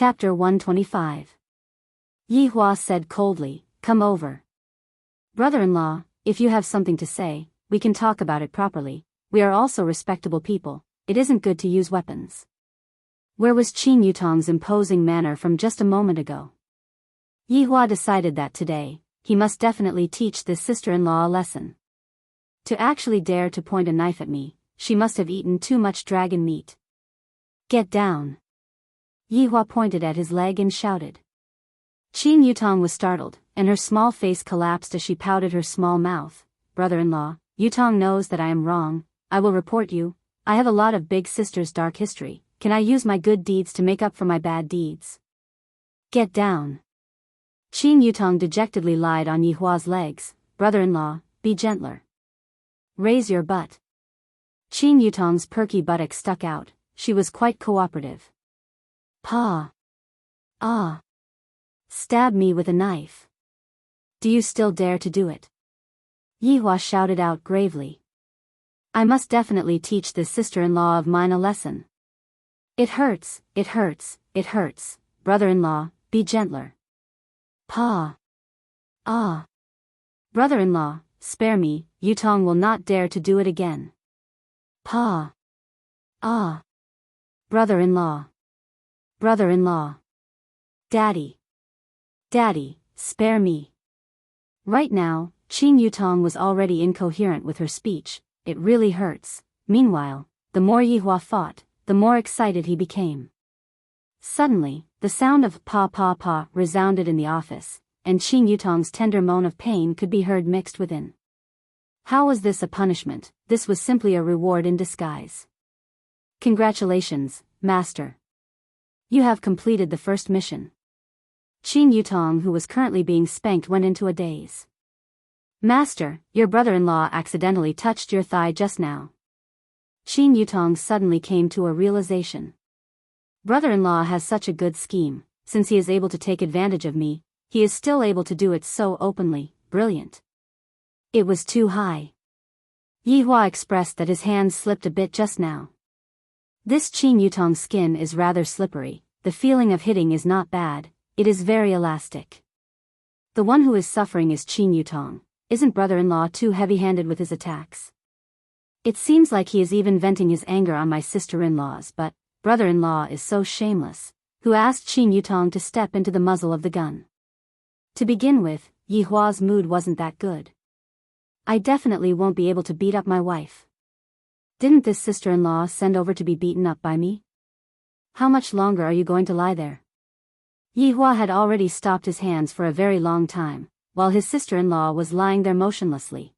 Chapter 125. Yihua said coldly, "Come over. Brother-in-law, if you have something to say, we can talk about it properly. We are also respectable people. It isn't good to use weapons." Where was Qin Yutong's imposing manner from just a moment ago? Yihua decided that today, he must definitely teach this sister-in-law a lesson. To actually dare to point a knife at me, she must have eaten too much dragon meat. "Get down." Yihua pointed at his leg and shouted. Qin Yutong was startled, and her small face collapsed as she pouted her small mouth. "Brother-in-law, Yutong knows that I am wrong. I will report you. I have a lot of big sister's dark history. Can I use my good deeds to make up for my bad deeds?" "Get down." Qin Yutong dejectedly lied on Yihua's legs. "Brother-in-law, be gentler. Raise your butt." Qin Yutong's perky buttock stuck out. She was quite cooperative. "Pa. Ah. Stab me with a knife. Do you still dare to do it?" Yihua shouted out gravely. "I must definitely teach this sister-in-law of mine a lesson. It hurts, it hurts, it hurts. Brother-in-law, be gentler. Pa. Ah. Brother-in-law, spare me, Yutong will not dare to do it again. Pa. Ah. Brother-in-law. Brother-in-law. Daddy. Daddy, spare me." Right now, Qin Yutong was already incoherent with her speech. "It really hurts." Meanwhile, the more Yihua fought, the more excited he became. Suddenly, the sound of "pa pa pa" resounded in the office, and Qin Yutong's tender moan of pain could be heard mixed within. How was this a punishment? This was simply a reward in disguise. "Congratulations, master. You have completed the first mission." Qin Yutong, who was currently being spanked, went into a daze. "Master, your brother-in-law accidentally touched your thigh just now." Qin Yutong suddenly came to a realization. Brother-in-law has such a good scheme. Since he is able to take advantage of me, he is still able to do it so openly. Brilliant. It was too high. Yihua expressed that his hands slipped a bit just now. This Qin Yutong's skin is rather slippery. The feeling of hitting is not bad, it is very elastic. The one who is suffering is Qin Yutong. Isn't brother-in-law too heavy-handed with his attacks? It seems like he is even venting his anger on my sister-in-laws, but brother-in-law is so shameless. Who asked Qin Yutong to step into the muzzle of the gun? To begin with, Yihua's mood wasn't that good. "I definitely won't be able to beat up my wife. Didn't this sister-in-law send over to be beaten up by me? How much longer are you going to lie there?" Yihua had already stopped his hands for a very long time, while his sister-in-law was lying there motionlessly.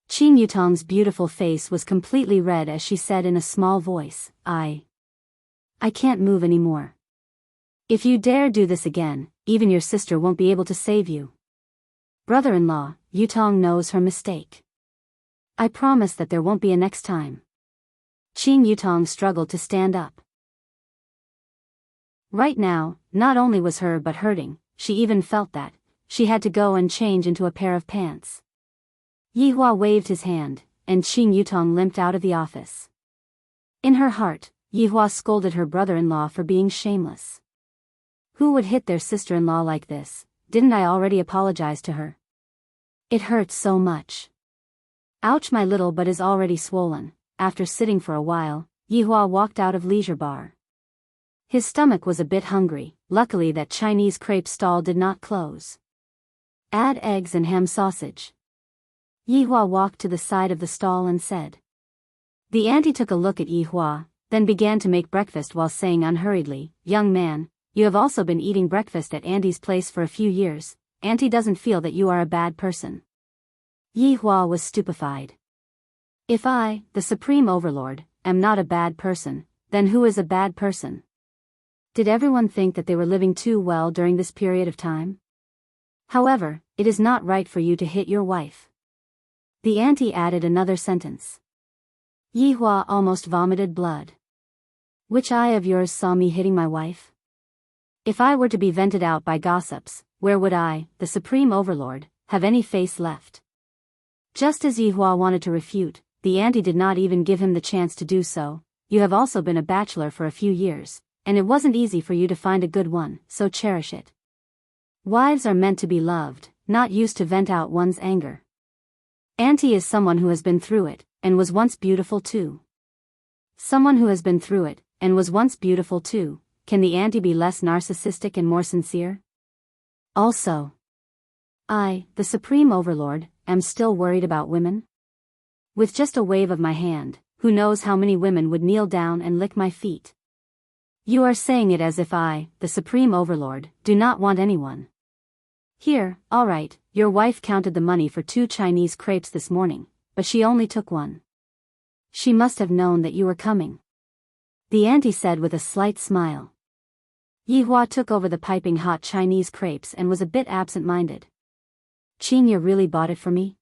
Qin Yutong's beautiful face was completely red as she said in a small voice, I can't move anymore. If you dare do this again, even your sister won't be able to save you." "Brother-in-law, Yutong knows her mistake. I promise that there won't be a next time." Qin Yutong struggled to stand up. Right now, not only was her butt hurting, she even felt that she had to go and change into a pair of pants. Yihua waved his hand, and Qin Yutong limped out of the office. In her heart, Yihua scolded her brother-in-law for being shameless. Who would hit their sister-in-law like this? Didn't I already apologize to her? It hurts so much. Ouch, my little butt is already swollen. After sitting for a while, Yihua walked out of leisure bar. His stomach was a bit hungry. Luckily that Chinese crepe stall did not close. "Add eggs and ham sausage." Yihua walked to the side of the stall and said. The auntie took a look at Yihua, then began to make breakfast while saying unhurriedly, "Young man, you have also been eating breakfast at Auntie's place for a few years. Auntie doesn't feel that you are a bad person." Yihua was stupefied. If I, the Supreme Overlord, am not a bad person, then who is a bad person? Did everyone think that they were living too well during this period of time? However, it is not right for you to hit your wife. The auntie added another sentence. Yihua almost vomited blood. Which eye of yours saw me hitting my wife? If I were to be vented out by gossips, where would I, the Supreme Overlord, have any face left? Just as Yihua wanted to refute, the auntie did not even give him the chance to do so. "You have also been a bachelor for a few years. and it wasn't easy for you to find a good one, so cherish it. Wives are meant to be loved, not used to vent out one's anger. Auntie is someone who has been through it, and was once beautiful too. Someone who has been through it, and was once beautiful too. Can the auntie be less narcissistic and more sincere? Also, I, the Supreme Overlord, am still worried about women? With just a wave of my hand, who knows how many women would kneel down and lick my feet? You are saying it as if I, the Supreme Overlord, do not want anyone. Here, all right, your wife counted the money for 2 Chinese crepes this morning, but she only took 1. She must have known that you were coming. The auntie said with a slight smile. Yihua took over the piping hot Chinese crepes and was a bit absent-minded. Qinya really bought it for me?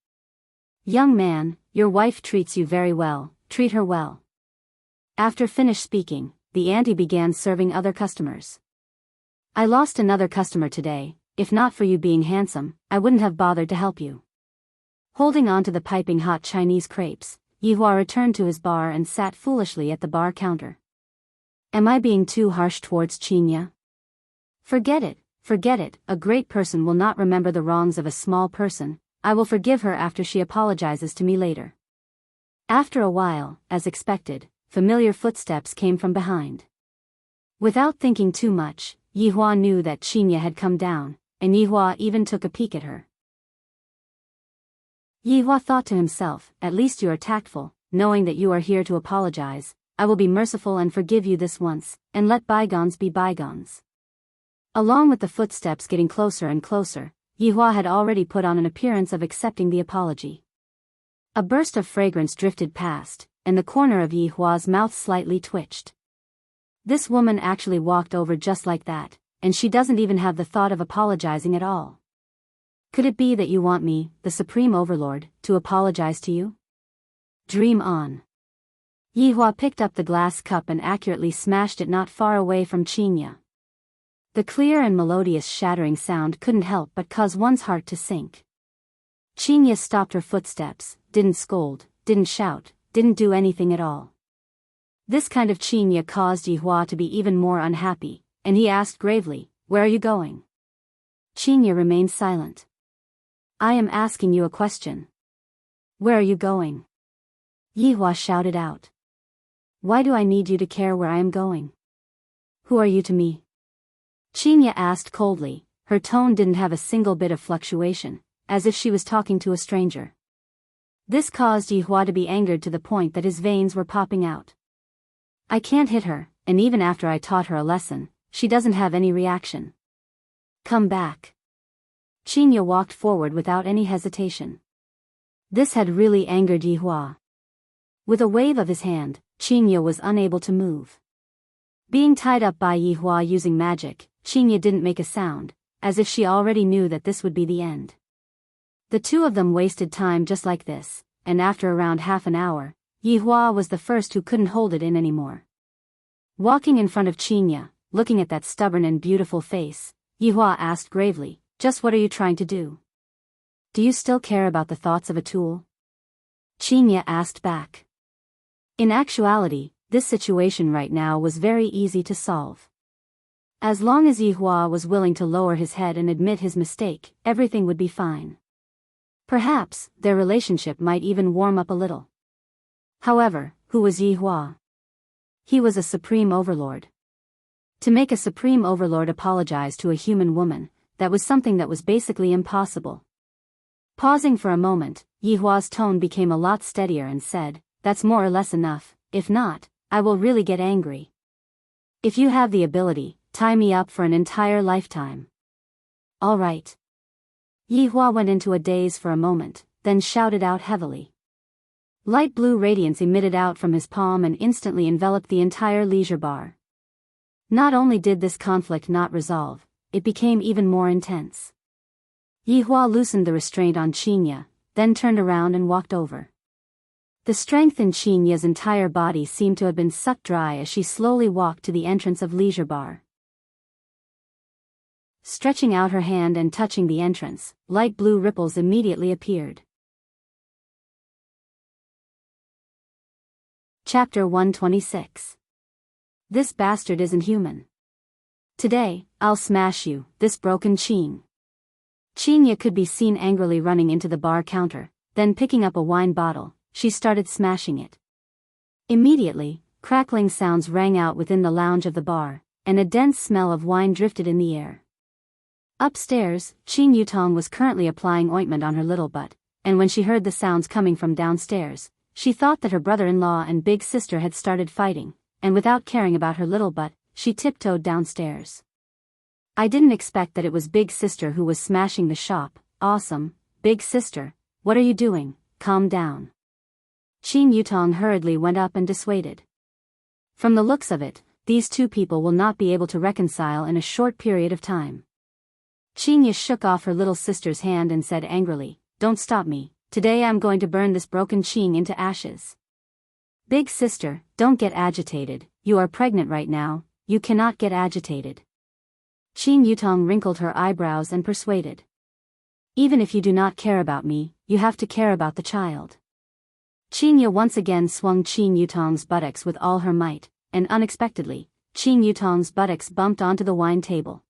Young man, your wife treats you very well, treat her well. After finished speaking, the auntie began serving other customers. I lost another customer today. If not for you being handsome, I wouldn't have bothered to help you. Holding on to the piping hot Chinese crepes, Yihua returned to his bar and sat foolishly at the bar counter. Am I being too harsh towards Qinya? Forget it, a great person will not remember the wrongs of a small person. I will forgive her after she apologizes to me later. After a while, as expected, familiar footsteps came from behind. Without thinking too much, Yihua knew that Qinya had come down, and Yihua even took a peek at her. Yihua thought to himself, at least you are tactful, knowing that you are here to apologize. I will be merciful and forgive you this once, and let bygones be bygones. Along with the footsteps getting closer and closer, Yihua had already put on an appearance of accepting the apology. A burst of fragrance drifted past, and the corner of Yihua's mouth slightly twitched. This woman actually walked over just like that, and she doesn't even have the thought of apologizing at all. Could it be that you want me, the Supreme Overlord, to apologize to you? Dream on. Yihua picked up the glass cup and accurately smashed it not far away from Qinya. The clear and melodious shattering sound couldn't help but cause one's heart to sink. Qinya stopped her footsteps, didn't scold, didn't shout, didn't do anything at all. This kind of Qinya caused Yihua to be even more unhappy, and he asked gravely, "Where are you going?" Qinya remained silent. "I am asking you a question. Where are you going?" Yihua shouted out. "Why do I need you to care where I am going? Who are you to me?" Qinya asked coldly. Her tone didn't have a single bit of fluctuation, as if she was talking to a stranger. This caused Yihua to be angered to the point that his veins were popping out. I can't hit her, and even after I taught her a lesson, she doesn't have any reaction. Come back. Qinya walked forward without any hesitation. This had really angered Yihua. With a wave of his hand, Qinya was unable to move. Being tied up by Yihua using magic, Qinya didn't make a sound, as if she already knew that this would be the end. The two of them wasted time just like this, and after around half an hour, Yihua was the first who couldn't hold it in anymore. Walking in front of Qinya, looking at that stubborn and beautiful face, Yihua asked gravely, "Just what are you trying to do? Do you still care about the thoughts of a tool?" Qinya asked back. In actuality, this situation right now was very easy to solve. As long as Yihua was willing to lower his head and admit his mistake, everything would be fine. Perhaps, their relationship might even warm up a little. However, who was Yihua? He was a Supreme Overlord. To make a Supreme Overlord apologize to a human woman, that was something that was basically impossible. Pausing for a moment, Yihua's tone became a lot steadier and said, "That's more or less enough, if not, I will really get angry. If you have the ability, tie me up for an entire lifetime." All right. Yihua went into a daze for a moment, then shouted out heavily. Light blue radiance emitted out from his palm and instantly enveloped the entire leisure bar. Not only did this conflict not resolve, it became even more intense. Yihua loosened the restraint on Qinya, then turned around and walked over. The strength in Qinya's entire body seemed to have been sucked dry as she slowly walked to the entrance of leisure bar. Stretching out her hand and touching the entrance, light blue ripples immediately appeared. Chapter 126. This bastard isn't human. Today, I'll smash you, this broken Qing. Qinya could be seen angrily running into the bar counter, then picking up a wine bottle, she started smashing it. Immediately, crackling sounds rang out within the lounge of the bar, and a dense smell of wine drifted in the air. Upstairs, Qing Yutong was currently applying ointment on her little butt, and when she heard the sounds coming from downstairs, she thought that her brother-in-law and big sister had started fighting, and without caring about her little butt, she tiptoed downstairs. I didn't expect that it was big sister who was smashing the shop. Awesome, big sister, what are you doing? Calm down. Qing Yutong hurriedly went up and dissuaded. From the looks of it, these two people will not be able to reconcile in a short period of time. Qinya shook off her little sister's hand and said angrily, "Don't stop me, today I'm going to burn this broken Qing into ashes." Big sister, don't get agitated, you are pregnant right now, you cannot get agitated. Qing Yutong wrinkled her eyebrows and persuaded. Even if you do not care about me, you have to care about the child. Qinya once again swung Qing Yutong's buttocks with all her might, and unexpectedly, Qing Yutong's buttocks bumped onto the wine table.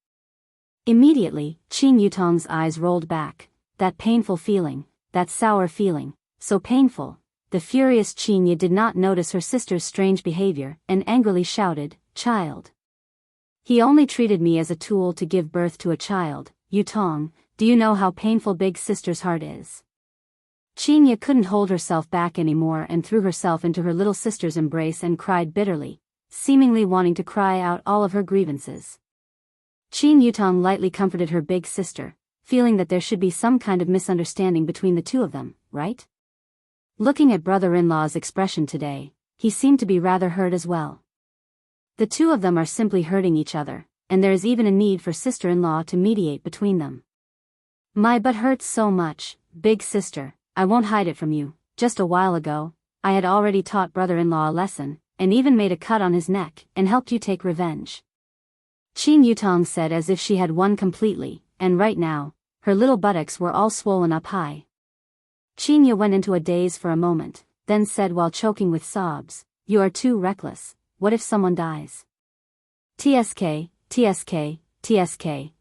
Immediately, Qing Yutong's eyes rolled back. That painful feeling, that sour feeling, so painful. The furious Qinya did not notice her sister's strange behavior and angrily shouted, "Child! He only treated me as a tool to give birth to a child. Yutong, do you know how painful big sister's heart is?" Qinya couldn't hold herself back anymore and threw herself into her little sister's embrace and cried bitterly, seemingly wanting to cry out all of her grievances. Qing Yutong lightly comforted her big sister, feeling that there should be some kind of misunderstanding between the two of them, right? Looking at brother-in-law's expression today, he seemed to be rather hurt as well. The two of them are simply hurting each other, and there is even a need for sister-in-law to mediate between them. My butt hurts so much, big sister, I won't hide it from you. Just a while ago, I had already taught brother-in-law a lesson, and even made a cut on his neck, and helped you take revenge. Qing Yutong said as if she had won completely, and right now, her little buttocks were all swollen up high. Qinya went into a daze for a moment, then said while choking with sobs, "You are too reckless, what if someone dies?" TSK,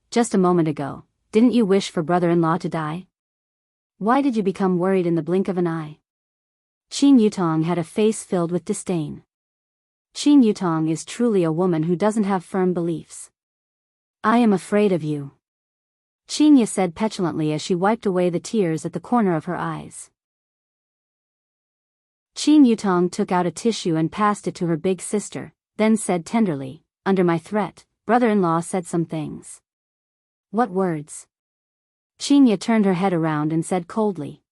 just a moment ago, didn't you wish for brother-in-law to die? Why did you become worried in the blink of an eye? Qing Yutong had a face filled with disdain. Qing Yutong is truly a woman who doesn't have firm beliefs. I am afraid of you, Qinya said petulantly as she wiped away the tears at the corner of her eyes. Qing Yutong took out a tissue and passed it to her big sister, then said tenderly, "Under my threat, brother-in-law said some things." "What words?" Qinya turned her head around and said coldly.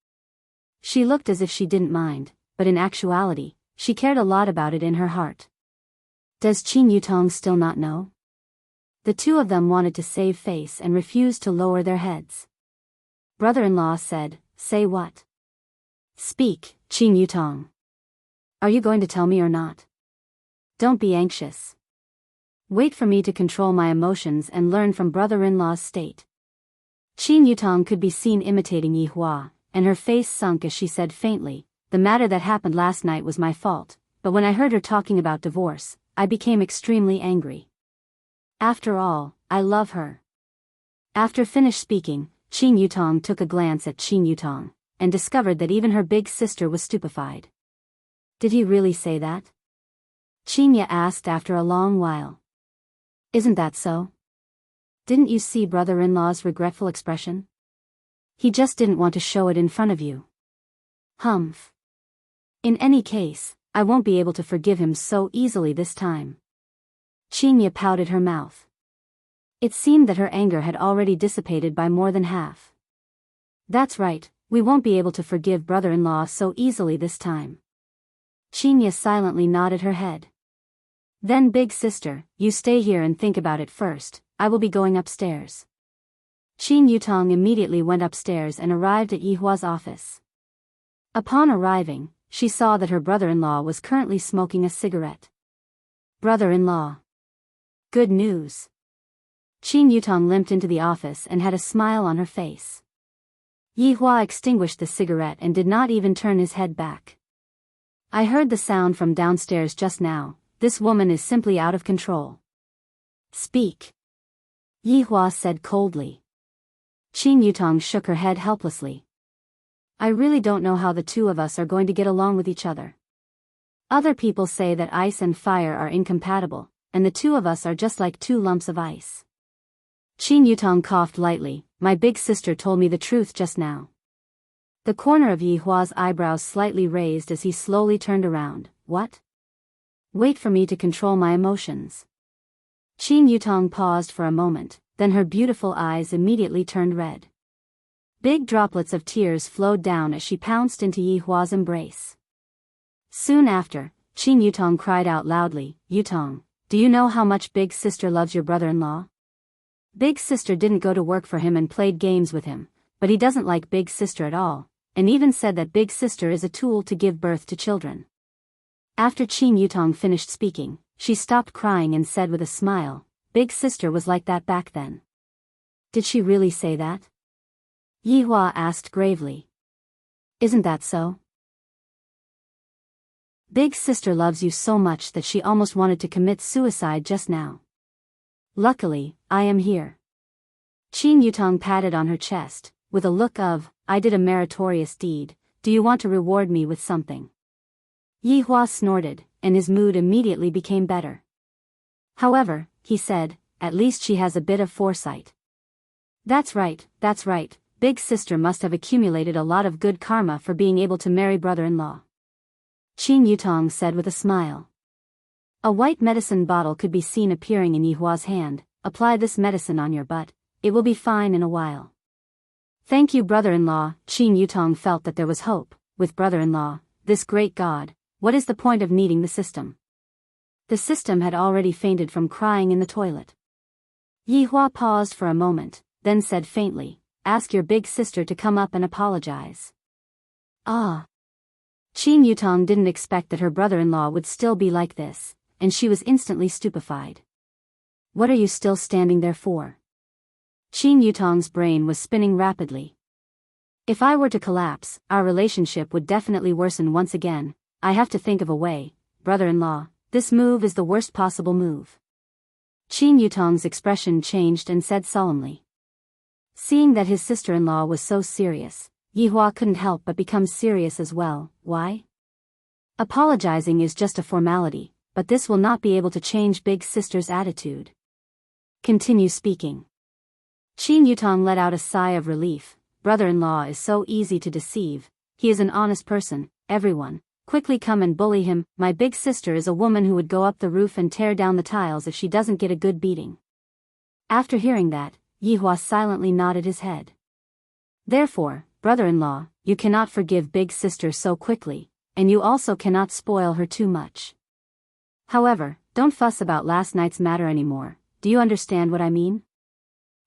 She looked as if she didn't mind, but in actuality, she cared a lot about it in her heart. Does Qing Yutong still not know? The two of them wanted to save face and refused to lower their heads. Brother-in-law said, "Say what?" "Speak, Qing Yutong. Are you going to tell me or not? Don't be anxious. Wait for me to control my emotions and learn from brother-in-law's state." Qing Yutong could be seen imitating Yi Hua, and her face sunk as she said faintly, "The matter that happened last night was my fault, but when I heard her talking about divorce, I became extremely angry. After all, I love her." After finished speaking, Qing Yutong took a glance at Qing Yutong, and discovered that even her big sister was stupefied. "Did he really say that?" Qinya asked after a long while. "Isn't that so? Didn't you see brother-in-law's regretful expression? He just didn't want to show it in front of you." "Humph. In any case, I won't be able to forgive him so easily this time." Qinya pouted her mouth. It seemed that her anger had already dissipated by more than half. "That's right, we won't be able to forgive brother-in-law so easily this time." Qinya silently nodded her head. "Then big sister, you stay here and think about it first, I will be going upstairs." Qing Yutong immediately went upstairs and arrived at Yi Hua's office. Upon arriving, she saw that her brother-in-law was currently smoking a cigarette. "Brother-in-law. Good news." Qing Yutong limped into the office and had a smile on her face. Yi Hua extinguished the cigarette and did not even turn his head back. "I heard the sound from downstairs just now, this woman is simply out of control. Speak. Yihua said coldly. Qin Yutong shook her head helplessly. I really don't know how the two of us are going to get along with each other. Other people say that ice and fire are incompatible, and the two of us are just like two lumps of ice. Qin Yutong coughed lightly. My big sister told me the truth just now. The corner of Yihua's eyebrows slightly raised as he slowly turned around. What? Wait for me to control my emotions. Qin Yutong paused for a moment, then her beautiful eyes immediately turned red. Big droplets of tears flowed down as she pounced into Yihua's embrace. Soon after, Qin Yutong cried out loudly, Yutong, do you know how much Big Sister loves your brother-in-law? Big Sister didn't go to work for him and played games with him, but he doesn't like Big Sister at all, and even said that Big Sister is a tool to give birth to children. After Qin Yutong finished speaking, she stopped crying and said with a smile, Big Sister was like that back then. Did she really say that? Yihua asked gravely. Isn't that so? Big Sister loves you so much that she almost wanted to commit suicide just now. Luckily, I am here. Qin Yutong patted on her chest, with a look of, I did a meritorious deed, do you want to reward me with something? Yihua snorted, and his mood immediately became better. However, he said, at least she has a bit of foresight. That's right, Big Sister must have accumulated a lot of good karma for being able to marry brother-in-law. Qin Yutong said with a smile. A white medicine bottle could be seen appearing in Yihua's hand. Apply this medicine on your butt, it will be fine in a while. Thank you brother-in-law. Qin Yutong felt that there was hope. With brother-in-law, this great god, what is the point of needing the system? The system had already fainted from crying in the toilet. Yihua paused for a moment, then said faintly, ask your big sister to come up and apologize. Ah. Qin Yutong didn't expect that her brother-in-law would still be like this, and she was instantly stupefied. What are you still standing there for? Qin Yutong's brain was spinning rapidly. If I were to collapse, our relationship would definitely worsen once again. I have to think of a way. Brother-in-law, this move is the worst possible move. Qin Yutong's expression changed and said solemnly. Seeing that his sister-in-law was so serious, Yihua couldn't help but become serious as well. Why? Apologizing is just a formality, but this will not be able to change Big Sister's attitude. Continue speaking. Qin Yutong let out a sigh of relief. Brother-in-law is so easy to deceive. He is an honest person. Everyone, quickly come and bully him. My big sister is a woman who would go up the roof and tear down the tiles if she doesn't get a good beating. After hearing that, Yihua silently nodded his head. Therefore, brother-in-law, you cannot forgive big sister so quickly, and you also cannot spoil her too much. However, don't fuss about last night's matter anymore. Do you understand what I mean?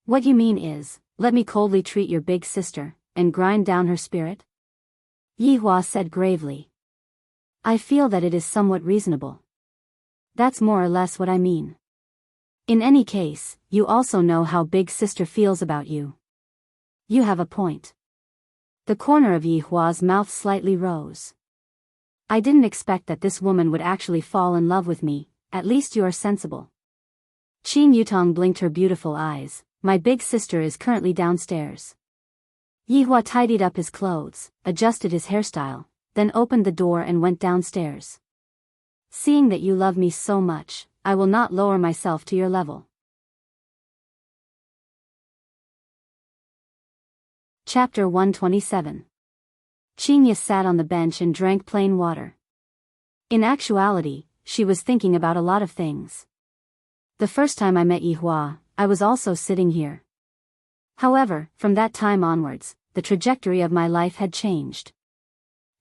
What you mean is, let me coldly treat your big sister, and grind down her spirit? Yihua said gravely. I feel that it is somewhat reasonable. That's more or less what I mean. In any case, you also know how big sister feels about you. You have a point. The corner of Yihua's mouth slightly rose. I didn't expect that this woman would actually fall in love with me. At least you are sensible. Qin Yutong blinked her beautiful eyes. My big sister is currently downstairs. Yihua tidied up his clothes, adjusted his hairstyle, then opened the door and went downstairs. Seeing that you love me so much, I will not lower myself to your level. Chapter 127. Qinya sat on the bench and drank plain water. In actuality, she was thinking about a lot of things. The first time I met Yihua, I was also sitting here. However, from that time onwards, the trajectory of my life had changed.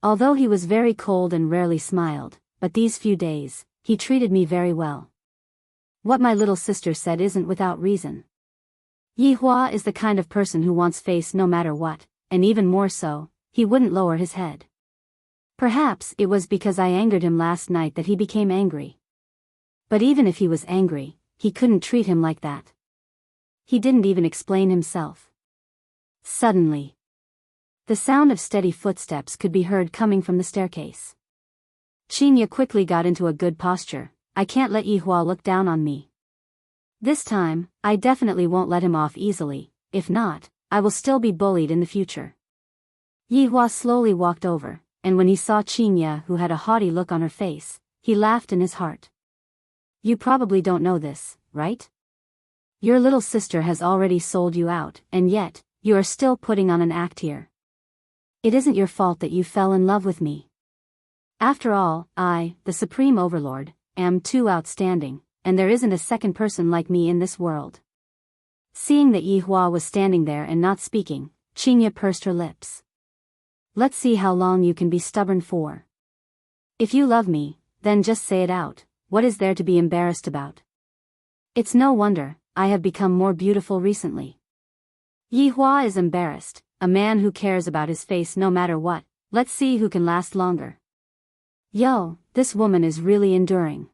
Although he was very cold and rarely smiled, but these few days, he treated me very well. What my little sister said isn't without reason. Yihua is the kind of person who wants face no matter what, and even more so, he wouldn't lower his head. Perhaps it was because I angered him last night that he became angry. But even if he was angry, he couldn't treat him like that. He didn't even explain himself. Suddenly, the sound of steady footsteps could be heard coming from the staircase. Qinya quickly got into a good posture, I can't let Yihua look down on me. This time, I definitely won't let him off easily. If not, I will still be bullied in the future. Yihua slowly walked over, and when he saw Qinya, who had a haughty look on her face, he laughed in his heart. You probably don't know this, right? Your little sister has already sold you out, and yet, you are still putting on an act here. It isn't your fault that you fell in love with me. After all, I, the Supreme Overlord, am too outstanding, and there isn't a second person like me in this world. Seeing that Yihua was standing there and not speaking, Qinya pursed her lips. Let's see how long you can be stubborn for. If you love me, then just say it out. What is there to be embarrassed about? It's no wonder I have become more beautiful recently. Yihua is embarrassed, a man who cares about his face no matter what. Let's see who can last longer. Yo, this woman is really enduring.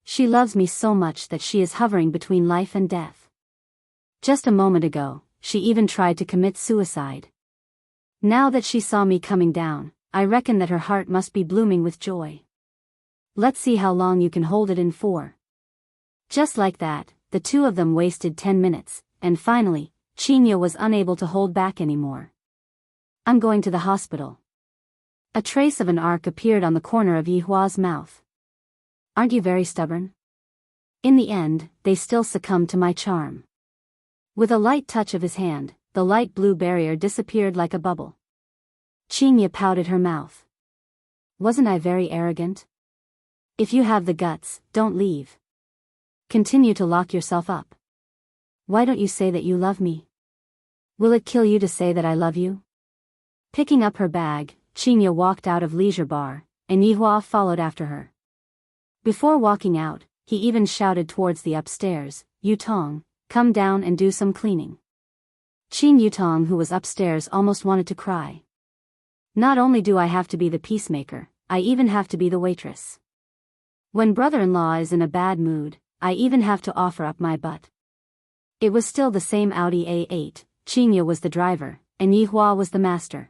She loves me so much that she is hovering between life and death. Just a moment ago, she even tried to commit suicide. Now that she saw me coming down, I reckon that her heart must be blooming with joy. Let's see how long you can hold it in for. Just like that, the two of them wasted 10 minutes, and finally, Qinya was unable to hold back anymore. I'm going to the hospital. A trace of an arc appeared on the corner of Yihua's mouth. Aren't you very stubborn? In the end, they still succumbed to my charm. With a light touch of his hand, the light blue barrier disappeared like a bubble. Qinya pouted her mouth. Wasn't I very arrogant? If you have the guts, don't leave. Continue to lock yourself up. Why don't you say that you love me? Will it kill you to say that I love you? Picking up her bag, Qinya walked out of Leisure Bar, and Yihua followed after her. Before walking out, he even shouted towards the upstairs, Yutong, come down and do some cleaning. Qin Yutong, who was upstairs, almost wanted to cry. Not only do I have to be the peacemaker, I even have to be the waitress. When brother-in-law is in a bad mood, I even have to offer up my butt. It was still the same Audi A8, Qinya was the driver, and Yihua was the master.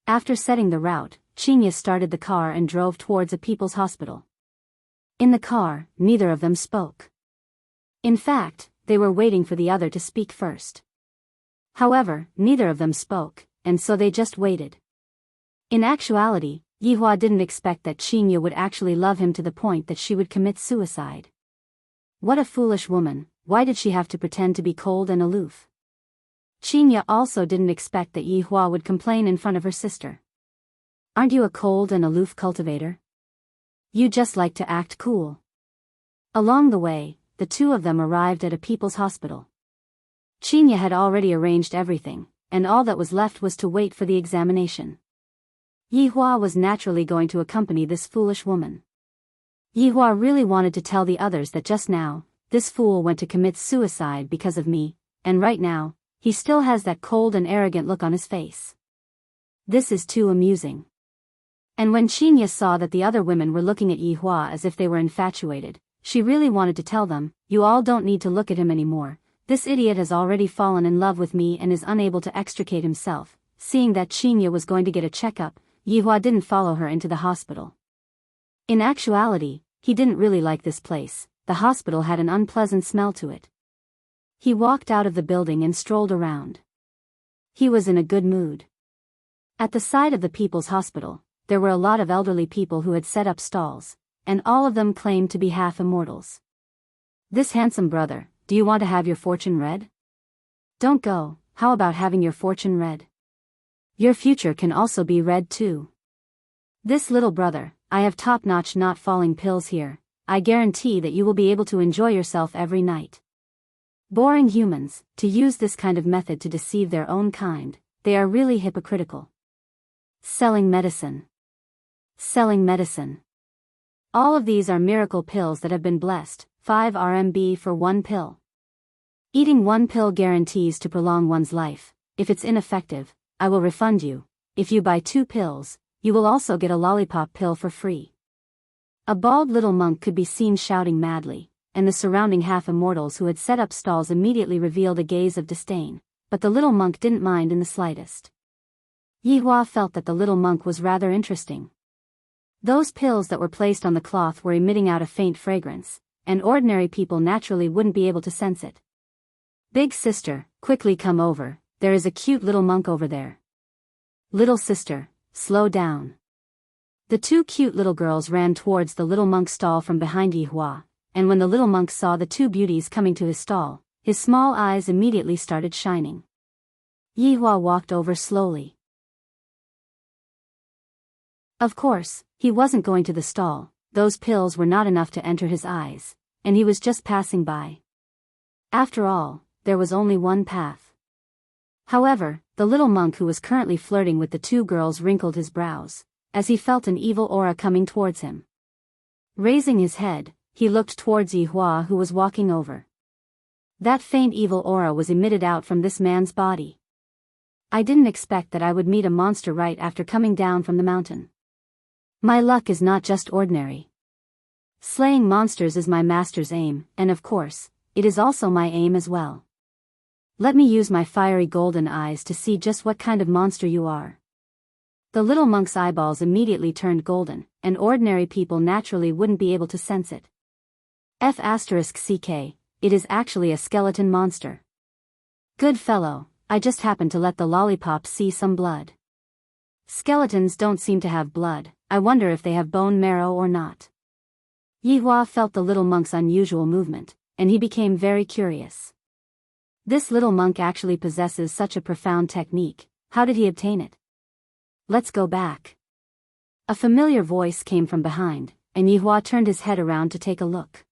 After setting the route, Qinya started the car and drove towards a people's hospital. In the car, neither of them spoke. In fact, they were waiting for the other to speak first. However, neither of them spoke, and so they just waited. In actuality, Yihua didn't expect that Qinya would actually love him to the point that she would commit suicide. What a foolish woman, why did she have to pretend to be cold and aloof? Qinya also didn't expect that Yihua would complain in front of her sister. Aren't you a cold and aloof cultivator? You just like to act cool. Along the way, the two of them arrived at a people's hospital. Qinya had already arranged everything, and all that was left was to wait for the examination. Yihua was naturally going to accompany this foolish woman. Yihua really wanted to tell the others that just now, this fool went to commit suicide because of me, and right now, he still has that cold and arrogant look on his face. This is too amusing. And when Qinya saw that the other women were looking at Yihua as if they were infatuated, she really wanted to tell them, you all don't need to look at him anymore. This idiot has already fallen in love with me and is unable to extricate himself. Seeing that Qinya was going to get a checkup, Yihua didn't follow her into the hospital. In actuality, he didn't really like this place. The hospital had an unpleasant smell to it. He walked out of the building and strolled around. He was in a good mood. At the side of the people's hospital, there were a lot of elderly people who had set up stalls, and all of them claimed to be half immortals. This handsome brother, do you want to have your fortune read? Don't go, how about having your fortune read? Your future can also be read too. This little brother, I have top-notch not falling pills here. I guarantee that you will be able to enjoy yourself every night. Boring humans, to use this kind of method to deceive their own kind, they are really hypocritical. Selling medicine. Selling medicine. All of these are miracle pills that have been blessed, 5 RMB for one pill. Eating one pill guarantees to prolong one's life. If it's ineffective, I will refund you. If you buy 2 pills, you will also get a lollipop pill for free. A bald little monk could be seen shouting madly, and the surrounding half-immortals who had set up stalls immediately revealed a gaze of disdain, but the little monk didn't mind in the slightest. Yihua felt that the little monk was rather interesting. Those pills that were placed on the cloth were emitting out a faint fragrance, and ordinary people naturally wouldn't be able to sense it. Big sister, quickly come over, there is a cute little monk over there. Little sister, slow down. The two cute little girls ran towards the little monk's stall from behind Yihua, and when the little monk saw the two beauties coming to his stall, his small eyes immediately started shining. Yihua walked over slowly. Of course, he wasn't going to the stall, those pills were not enough to enter his eyes, and he was just passing by. After all, there was only one path. However, the little monk who was currently flirting with the two girls wrinkled his brows, as he felt an evil aura coming towards him. Raising his head, he looked towards Yihua who was walking over. That faint evil aura was emitted out from this man's body. I didn't expect that I would meet a monster right after coming down from the mountain. My luck is not just ordinary. Slaying monsters is my master's aim, and of course, it is also my aim as well. Let me use my fiery golden eyes to see just what kind of monster you are. The little monk's eyeballs immediately turned golden, and ordinary people naturally wouldn't be able to sense it. F***ck, it is actually a skeleton monster. Good fellow, I just happened to let the lollipop see some blood. Skeletons don't seem to have blood, I wonder if they have bone marrow or not. Yihua felt the little monk's unusual movement, and he became very curious. This little monk actually possesses such a profound technique, how did he obtain it? Let's go back. A familiar voice came from behind, and Yihua turned his head around to take a look.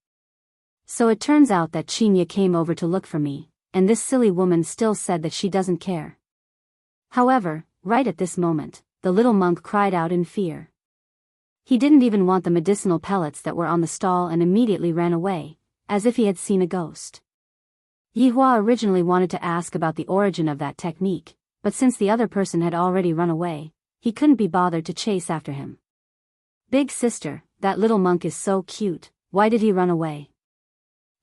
So it turns out that Qinya came over to look for me, and this silly woman still said that she doesn't care. However, right at this moment, the little monk cried out in fear. He didn't even want the medicinal pellets that were on the stall and immediately ran away, as if he had seen a ghost. Yihua originally wanted to ask about the origin of that technique, but since the other person had already run away, he couldn't be bothered to chase after him. Big sister, that little monk is so cute, why did he run away?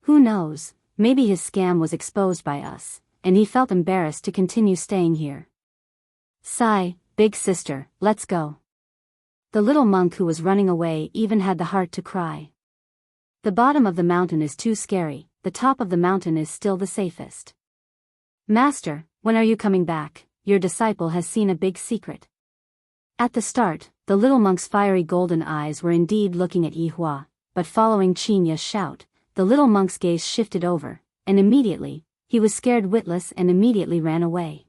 Who knows, maybe his scam was exposed by us, and he felt embarrassed to continue staying here. Sigh, big sister, let's go. The little monk who was running away even had the heart to cry. The bottom of the mountain is too scary, the top of the mountain is still the safest. Master, when are you coming back? Your disciple has seen a big secret. At the start, the little monk's fiery golden eyes were indeed looking at Yihua, but following Qinya's shout, the little monk's gaze shifted over, and immediately, he was scared witless and immediately ran away.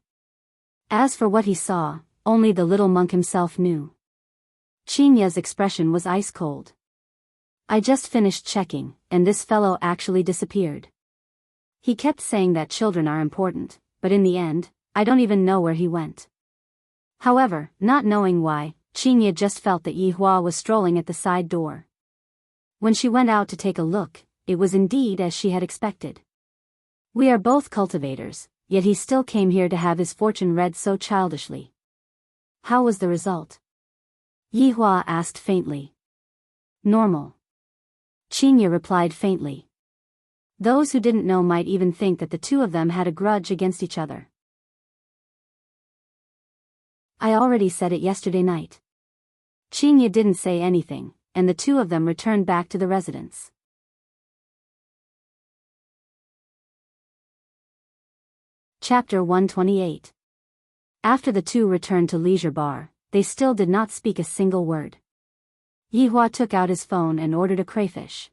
As for what he saw, only the little monk himself knew. Qinya's expression was ice cold. I just finished checking, and this fellow actually disappeared. He kept saying that children are important, but in the end, I don't even know where he went. However, not knowing why, Qinya just felt that Yihua was strolling at the side door. When she went out to take a look, it was indeed as she had expected. We are both cultivators, yet he still came here to have his fortune read so childishly. How was the result? Yihua asked faintly. Normal. Qinya replied faintly. Those who didn't know might even think that the two of them had a grudge against each other. I already said it yesterday night. Qinya didn't say anything, and the two of them returned back to the residence. Chapter 128. After the two returned to Leisure Bar, they still did not speak a single word. Yihua took out his phone and ordered a crayfish.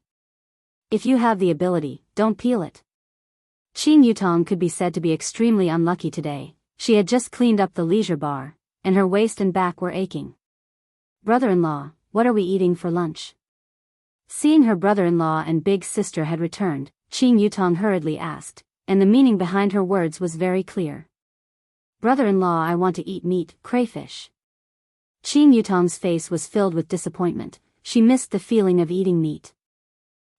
If you have the ability, don't peel it. Qin Yutong could be said to be extremely unlucky today. She had just cleaned up the Leisure Bar, and her waist and back were aching. Brother-in-law, what are we eating for lunch? Seeing her brother-in-law and big sister had returned, Qin Yutong hurriedly asked, and the meaning behind her words was very clear. Brother-in-law, I want to eat meat, crayfish. Qin Yutong's face was filled with disappointment. She missed the feeling of eating meat.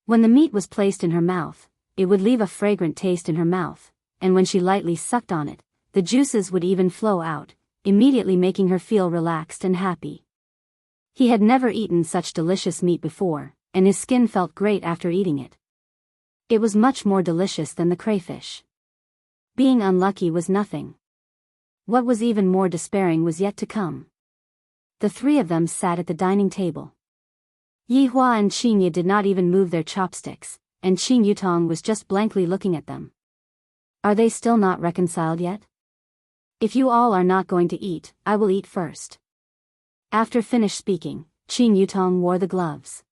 When the meat was placed in her mouth, it would leave a fragrant taste in her mouth, and when she lightly sucked on it, the juices would even flow out, immediately making her feel relaxed and happy. He had never eaten such delicious meat before, and his skin felt great after eating it. It was much more delicious than the crayfish. Being unlucky was nothing. What was even more despairing was yet to come. The three of them sat at the dining table. Yi Hua and Qin Ye did not even move their chopsticks, and Qin Yutong was just blankly looking at them. Are they still not reconciled yet? If you all are not going to eat, I will eat first. After finished speaking, Qin Yutong wore the gloves.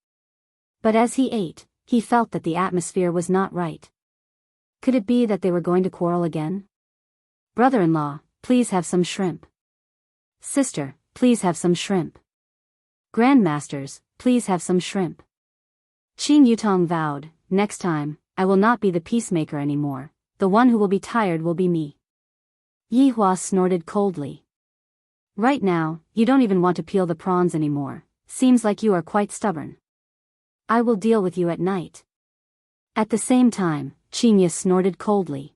But as he ate, he felt that the atmosphere was not right. Could it be that they were going to quarrel again? Brother-in-law, please have some shrimp. Sister, please have some shrimp. Grandmasters, please have some shrimp. Qin Yutong vowed, next time, I will not be the peacemaker anymore, the one who will be tired will be me. Yi Hua snorted coldly. Right now, you don't even want to peel the prawns anymore, seems like you are quite stubborn. I will deal with you at night. At the same time, Qin Ye snorted coldly.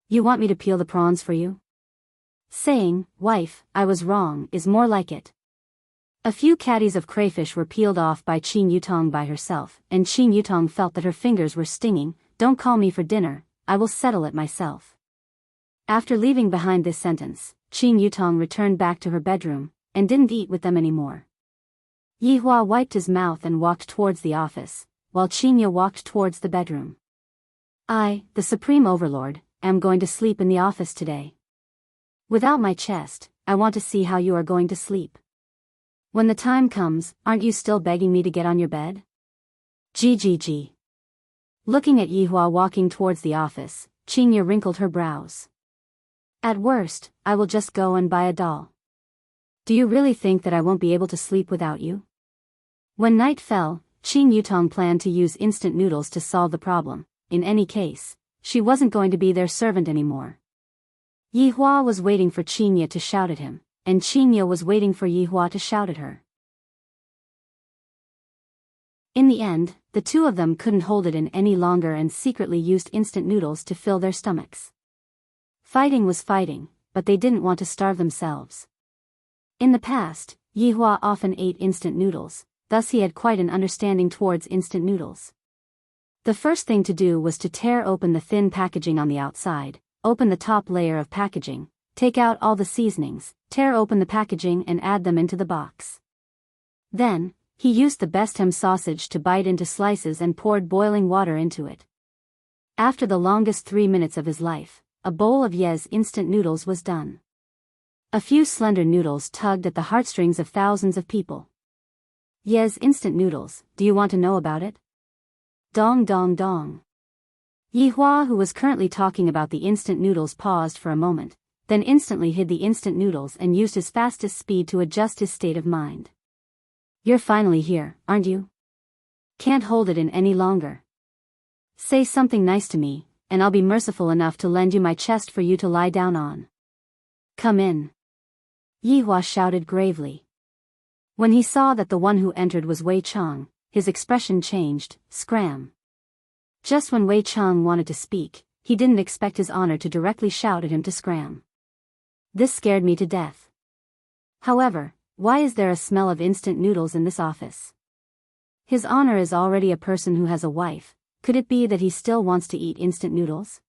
You want me to peel the prawns for you? Saying, wife, I was wrong, is more like it. A few caddies of crayfish were peeled off by Qin Yutong by herself, and Qin Yutong felt that her fingers were stinging. Don't call me for dinner, I will settle it myself. After leaving behind this sentence, Qin Yutong returned back to her bedroom, and didn't eat with them anymore. Yi Hua wiped his mouth and walked towards the office, while Qin Ye walked towards the bedroom. I, the Supreme Overlord, am going to sleep in the office today. Without my chest, I want to see how you are going to sleep. When the time comes, aren't you still begging me to get on your bed? GGG. Looking at Yi Hua walking towards the office, Qin Ye wrinkled her brows. At worst, I will just go and buy a doll. Do you really think that I won't be able to sleep without you? When night fell, Qin Yutong planned to use instant noodles to solve the problem. In any case, she wasn't going to be their servant anymore. Yi Hua was waiting for Qin Ye to shout at him, and Qin Ye was waiting for Yi Hua to shout at her. In the end, the two of them couldn't hold it in any longer and secretly used instant noodles to fill their stomachs. Fighting was fighting, but they didn't want to starve themselves. In the past, Yi Hua often ate instant noodles, thus he had quite an understanding towards instant noodles. The first thing to do was to tear open the thin packaging on the outside, open the top layer of packaging, take out all the seasonings, tear open the packaging and add them into the box. Then, he used the best ham sausage to bite into slices and poured boiling water into it. After the longest 3 minutes of his life, a bowl of Ye's instant noodles was done. A few slender noodles tugged at the heartstrings of thousands of people. Ye's instant noodles, do you want to know about it? Dong dong dong. Yi Hua, who was currently talking about the instant noodles, paused for a moment, then instantly hid the instant noodles and used his fastest speed to adjust his state of mind. You're finally here, aren't you? Can't hold it in any longer. Say something nice to me, and I'll be merciful enough to lend you my chest for you to lie down on. Come in. Yi Hua shouted gravely. When he saw that the one who entered was Wei Chang, his expression changed. Scram. Just when Wei Chang wanted to speak, he didn't expect his honor to directly shout at him to scram. This scared me to death. However, why is there a smell of instant noodles in this office? His honor is already a person who has a wife. Could it be that he still wants to eat instant noodles?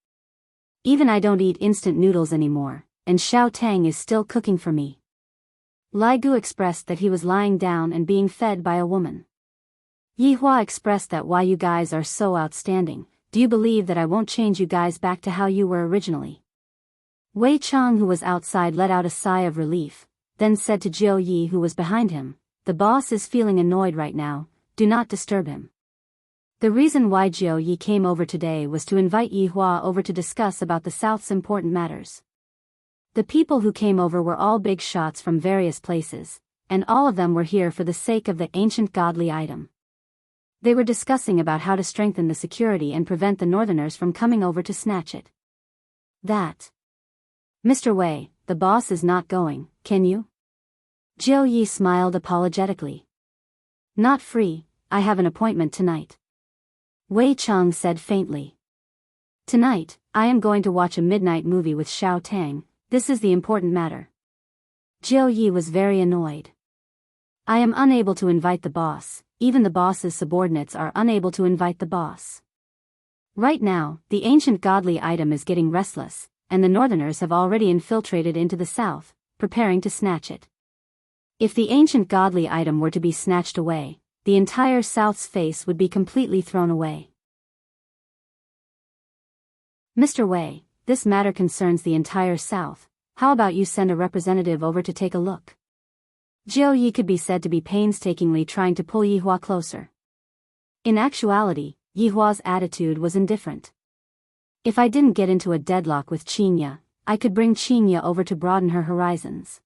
Even I don't eat instant noodles anymore, and Xiao Tang is still cooking for me. Lai Gu expressed that he was lying down and being fed by a woman. Yi Hua expressed that why you guys are so outstanding, do you believe that I won't change you guys back to how you were originally? Wei Chang, who was outside, let out a sigh of relief, then said to Jiu Yi, who was behind him, the boss is feeling annoyed right now, do not disturb him. The reason why Jiu Yi came over today was to invite Yi Hua over to discuss about the South's important matters. The people who came over were all big shots from various places, and all of them were here for the sake of the ancient godly item. They were discussing about how to strengthen the security and prevent the northerners from coming over to snatch it. That. Mr. Wei, the boss is not going, can you? Jiu Yi smiled apologetically. Not free, I have an appointment tonight. Wei Chang said faintly. Tonight, I am going to watch a midnight movie with Xiao Tang, this is the important matter. Jiu Yi was very annoyed. I am unable to invite the boss, even the boss's subordinates are unable to invite the boss. Right now, the ancient godly item is getting restless, and the northerners have already infiltrated into the south, preparing to snatch it. If the ancient godly item were to be snatched away, the entire South's face would be completely thrown away. Mr. Wei, this matter concerns the entire South. How about you send a representative over to take a look? Jiu Yi could be said to be painstakingly trying to pull Yihua closer. In actuality, Yihua's attitude was indifferent. If I didn't get into a deadlock with Qinya, I could bring Qinya over to broaden her horizons.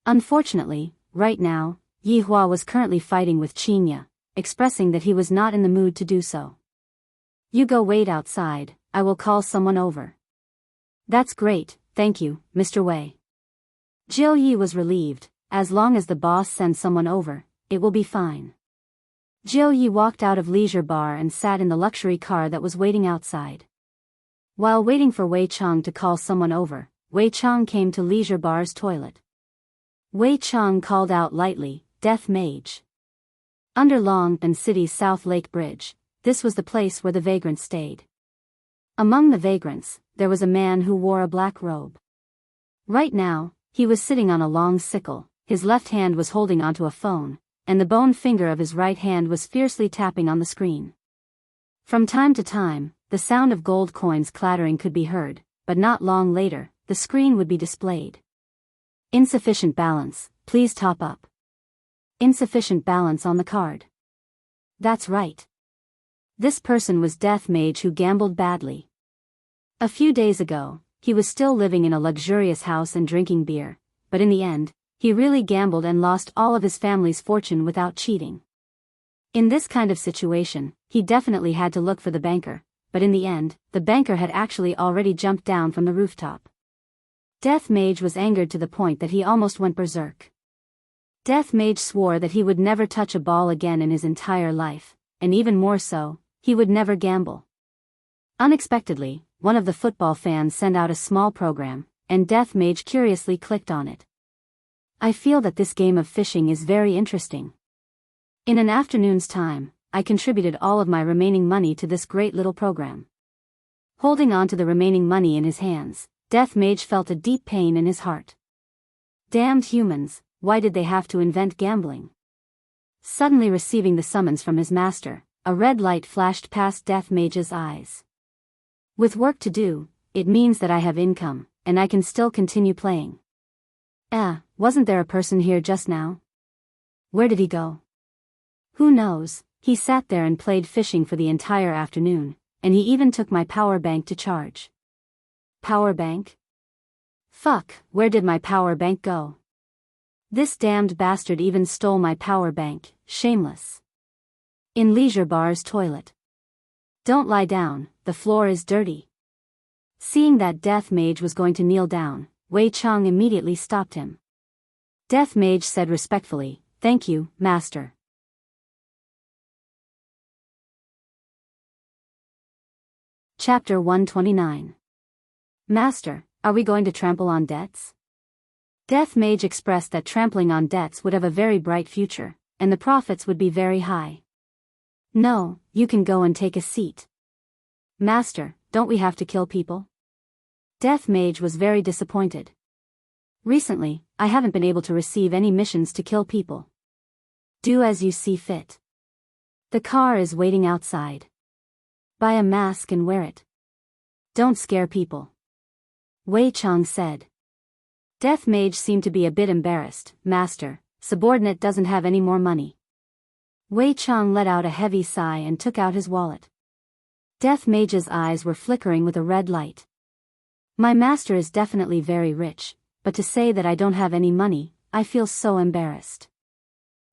Unfortunately, right now, Yihua was currently fighting with Qinya, expressing that he was not in the mood to do so. You go wait outside, I will call someone over. That's great, thank you, Mr. Wei. Jiu Yi was relieved. As long as the boss sends someone over, it will be fine. Jiu Yi walked out of Leisure Bar and sat in the luxury car that was waiting outside. While waiting for Wei Chang to call someone over, Wei Chang came to Leisure Bar's toilet. Wei Chang called out lightly, "Death Mage." Under Long and City's South Lake Bridge, this was the place where the vagrants stayed. Among the vagrants, there was a man who wore a black robe. Right now, he was sitting on a long sickle. His left hand was holding onto a phone, and the bone finger of his right hand was fiercely tapping on the screen. From time to time, the sound of gold coins clattering could be heard, but not long later, the screen would be displayed. Insufficient balance, please top up. Insufficient balance on the card. That's right. This person was Death Mage who gambled badly. A few days ago, he was still living in a luxurious house and drinking beer, but in the end, he really gambled and lost all of his family's fortune without cheating. In this kind of situation, he definitely had to look for the banker, but in the end, the banker had actually already jumped down from the rooftop. Death Mage was angered to the point that he almost went berserk. Death Mage swore that he would never touch a ball again in his entire life, and even more so, he would never gamble. Unexpectedly, one of the football fans sent out a small program, and Death Mage curiously clicked on it. I feel that this game of fishing is very interesting. In an afternoon's time, I contributed all of my remaining money to this great little program. Holding on to the remaining money in his hands, Death Mage felt a deep pain in his heart. Damned humans, why did they have to invent gambling? Suddenly receiving the summons from his master, a red light flashed past Death Mage's eyes. With work to do, it means that I have income, and I can still continue playing. Wasn't there a person here just now? Where did he go? Who knows, he sat there and played fishing for the entire afternoon, and he even took my power bank to charge. Power bank? Fuck, where did my power bank go? This damned bastard even stole my power bank, shameless. In Leisure Bar's toilet. Don't lie down, the floor is dirty. Seeing that Death Mage was going to kneel down, Wei Chang immediately stopped him. Death Mage said respectfully, "Thank you, Master." Chapter 129. Master, are we going to trample on debts? Death Mage expressed that trampling on debts would have a very bright future, and the profits would be very high. No, you can go and take a seat. Master, don't we have to kill people? Death Mage was very disappointed. Recently, I haven't been able to receive any missions to kill people. Do as you see fit. The car is waiting outside. Buy a mask and wear it. Don't scare people. Wei Chang said. Death Mage seemed to be a bit embarrassed. Master, subordinate doesn't have any more money. Wei Chang let out a heavy sigh and took out his wallet. Death Mage's eyes were flickering with a red light. My master is definitely very rich, but to say that I don't have any money, I feel so embarrassed.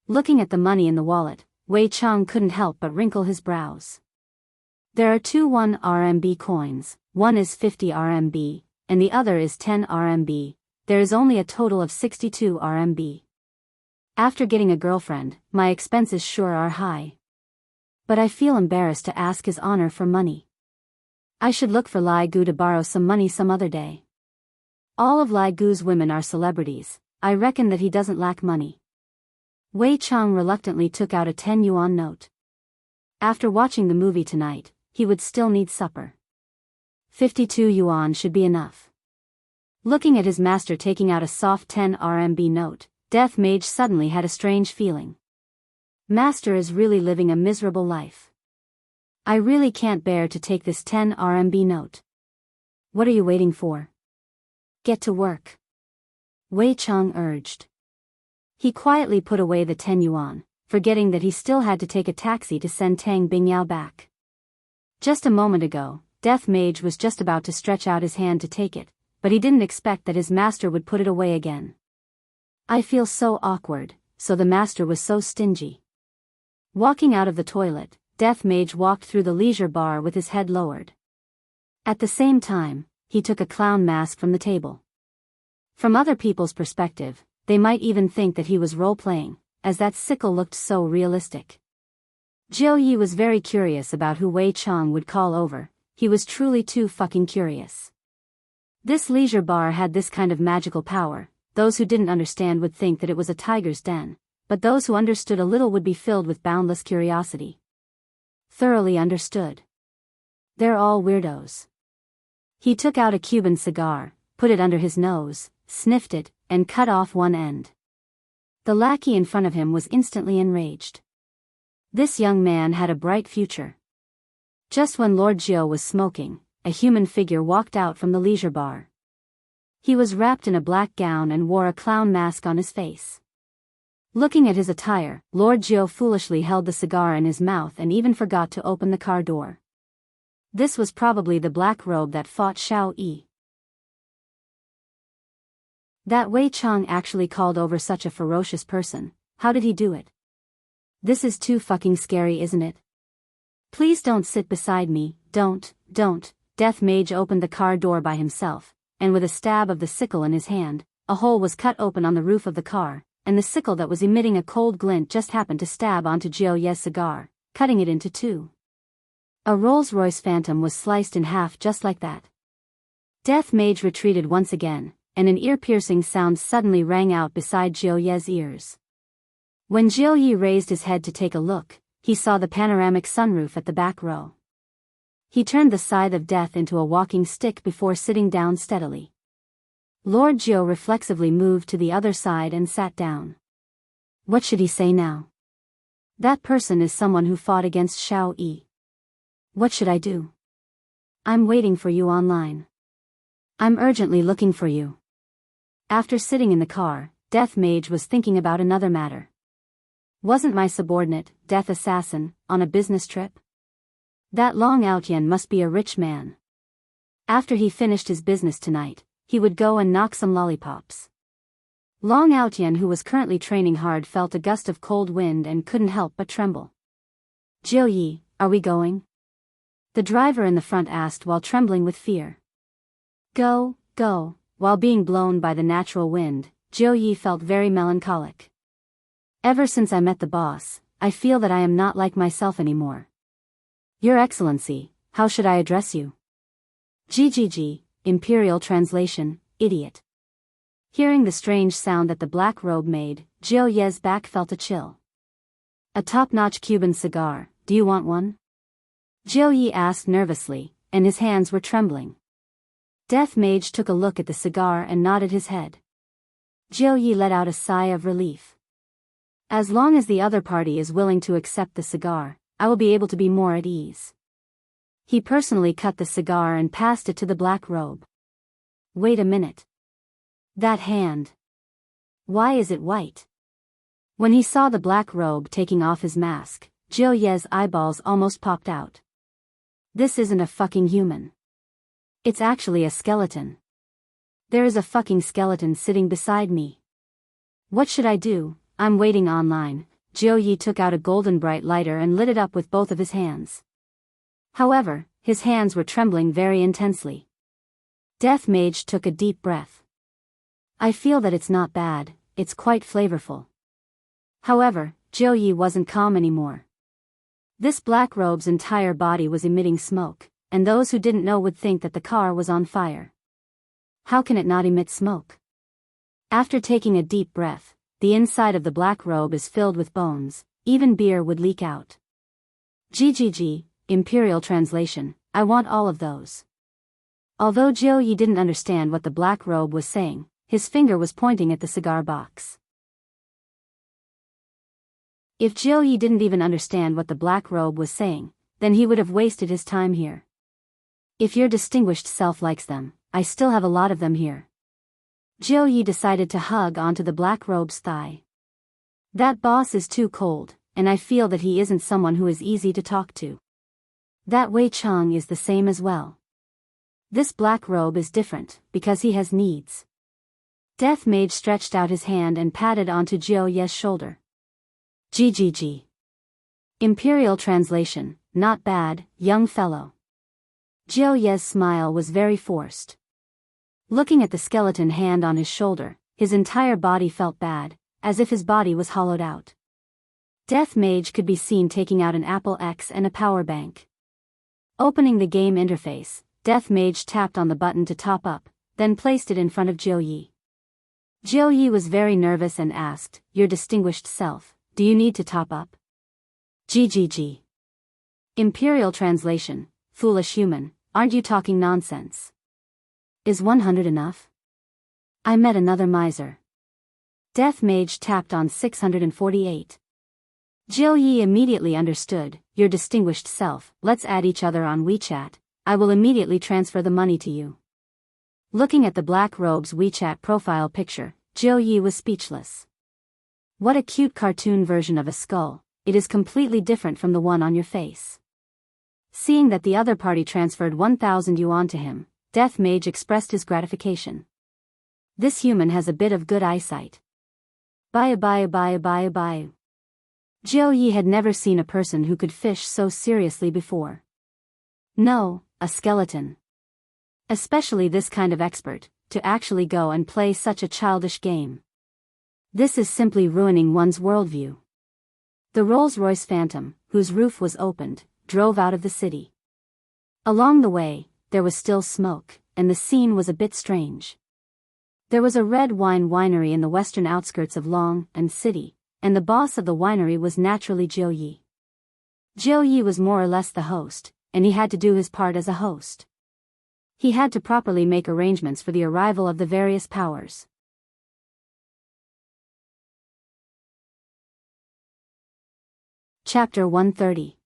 Looking at the money in the wallet, Wei Chang couldn't help but wrinkle his brows. There are two 1 RMB coins, one is 50 RMB, and the other is 10 RMB. There is only a total of 62 RMB. After getting a girlfriend, my expenses sure are high. But I feel embarrassed to ask His Honor for money. I should look for Lai Gu to borrow some money some other day. All of Lai Gu's women are celebrities, I reckon that he doesn't lack money. Wei Chang reluctantly took out a 10 yuan note. After watching the movie tonight, he would still need supper. 52 yuan should be enough. Looking at his master taking out a soft 10 RMB note, Death Mage suddenly had a strange feeling. Master is really living a miserable life. I really can't bear to take this 10 RMB note. What are you waiting for? Get to work. Wei Chang urged. He quietly put away the 10 yuan, forgetting that he still had to take a taxi to send Tang Bingyao back. Just a moment ago, Death Mage was just about to stretch out his hand to take it, but he didn't expect that his master would put it away again. I feel so awkward, so the master was so stingy. Walking out of the toilet, Death Mage walked through the leisure bar with his head lowered. At the same time, he took a clown mask from the table. From other people's perspective, they might even think that he was role-playing, as that sickle looked so realistic. Jiu Yi was very curious about who Wei Chang would call over. He was truly too fucking curious. This leisure bar had this kind of magical power. Those who didn't understand would think that it was a tiger's den, but those who understood a little would be filled with boundless curiosity. Thoroughly understood. They're all weirdos. He took out a Cuban cigar, put it under his nose, sniffed it, and cut off one end. The lackey in front of him was instantly enraged. This young man had a bright future. Just when Lord Jiu was smoking, a human figure walked out from the leisure bar. He was wrapped in a black gown and wore a clown mask on his face. Looking at his attire, Lord Jiu foolishly held the cigar in his mouth and even forgot to open the car door. This was probably the black robe that fought Xiao Yi. That Wei Chang actually called over such a ferocious person. How did he do it? This is too fucking scary, isn't it? Please don't sit beside me, don't. Death Mage opened the car door by himself, and with a stab of the sickle in his hand, a hole was cut open on the roof of the car, and the sickle that was emitting a cold glint just happened to stab onto Jiu Ye's cigar, cutting it into two. A Rolls-Royce Phantom was sliced in half just like that. Death Mage retreated once again, and an ear-piercing sound suddenly rang out beside Jiu Ye's ears. When Jiu Yi raised his head to take a look, he saw the panoramic sunroof at the back row. He turned the scythe of death into a walking stick before sitting down steadily. Lord Jiu reflexively moved to the other side and sat down. What should he say now? That person is someone who fought against Xiao Yi. What should I do? I'm waiting for you online. I'm urgently looking for you. After sitting in the car, Death Mage was thinking about another matter. Wasn't my subordinate, Death Assassin, on a business trip? That Long Outyen must be a rich man. After he finished his business tonight, he would go and knock some lollipops. Long Outyen, who was currently training hard, felt a gust of cold wind and couldn't help but tremble. Jiu Yi, are we going? The driver in the front asked while trembling with fear. Go. While being blown by the natural wind, Jiu Yi felt very melancholic. Ever since I met the boss, I feel that I am not like myself anymore. Your Excellency, how should I address you? GGG, Imperial Translation, idiot. Hearing the strange sound that the black robe made, Jiu Ye's back felt a chill. A top-notch Cuban cigar, do you want one? Jiu Yi asked nervously, and his hands were trembling. Death Mage took a look at the cigar and nodded his head. Jiu Yi let out a sigh of relief. As long as the other party is willing to accept the cigar, I will be able to be more at ease. He personally cut the cigar and passed it to the black robe. Wait a minute. That hand. Why is it white? When he saw the black robe taking off his mask, Jiu Ye's eyeballs almost popped out. This isn't a fucking human. It's actually a skeleton. There is a fucking skeleton sitting beside me. What should I do? I'm waiting online. Jiu Yi took out a golden bright lighter and lit it up with both of his hands. However, his hands were trembling very intensely. Death Mage took a deep breath. I feel that it's not bad, it's quite flavorful. However, Jiu Yi wasn't calm anymore. This black robe's entire body was emitting smoke, and those who didn't know would think that the car was on fire. How can it not emit smoke? After taking a deep breath, the inside of the black robe is filled with bones, even beer would leak out. GGG, Imperial Translation, I want all of those. Although Jiu Yi didn't understand what the black robe was saying, his finger was pointing at the cigar box. If Jiu Yi didn't even understand what the black robe was saying, then he would have wasted his time here. If your distinguished self likes them, I still have a lot of them here. Jiu Yi decided to hug onto the black robe's thigh. That boss is too cold, and I feel that he isn't someone who is easy to talk to. That Wei Cheng is the same as well. This black robe is different, because he has needs. Death Mage stretched out his hand and patted onto Jiu Ye's shoulder. GGG. Imperial translation, not bad, young fellow. Jiu Ye's smile was very forced. Looking at the skeleton hand on his shoulder, his entire body felt bad, as if his body was hollowed out. Death Mage could be seen taking out an Apple X and a power bank. Opening the game interface, Death Mage tapped on the button to top up, then placed it in front of Jiu Yi. Jiu Yi was very nervous and asked, "Your distinguished self, do you need to top up?" GGG. Imperial translation, foolish human, aren't you talking nonsense? Is 100 enough? I met another miser. Death Mage tapped on 648. Jiu Yi immediately understood, "Your distinguished self, let's add each other on WeChat, I will immediately transfer the money to you." Looking at the black robe's WeChat profile picture, Jiu Yi was speechless. What a cute cartoon version of a skull, it is completely different from the one on your face. Seeing that the other party transferred 1,000 yuan to him, Death Mage expressed his gratification. This human has a bit of good eyesight. Bye. Jiu Yi had never seen a person who could fish so seriously before. No, a skeleton. Especially this kind of expert, to actually go and play such a childish game. This is simply ruining one's worldview. The Rolls-Royce Phantom, whose roof was opened, drove out of the city. Along the way, there was still smoke, and the scene was a bit strange. There was a red wine winery in the western outskirts of Long and City, and the boss of the winery was naturally Jiu Yi. Jiu Yi was more or less the host, and he had to do his part as a host. He had to properly make arrangements for the arrival of the various powers. Chapter 130.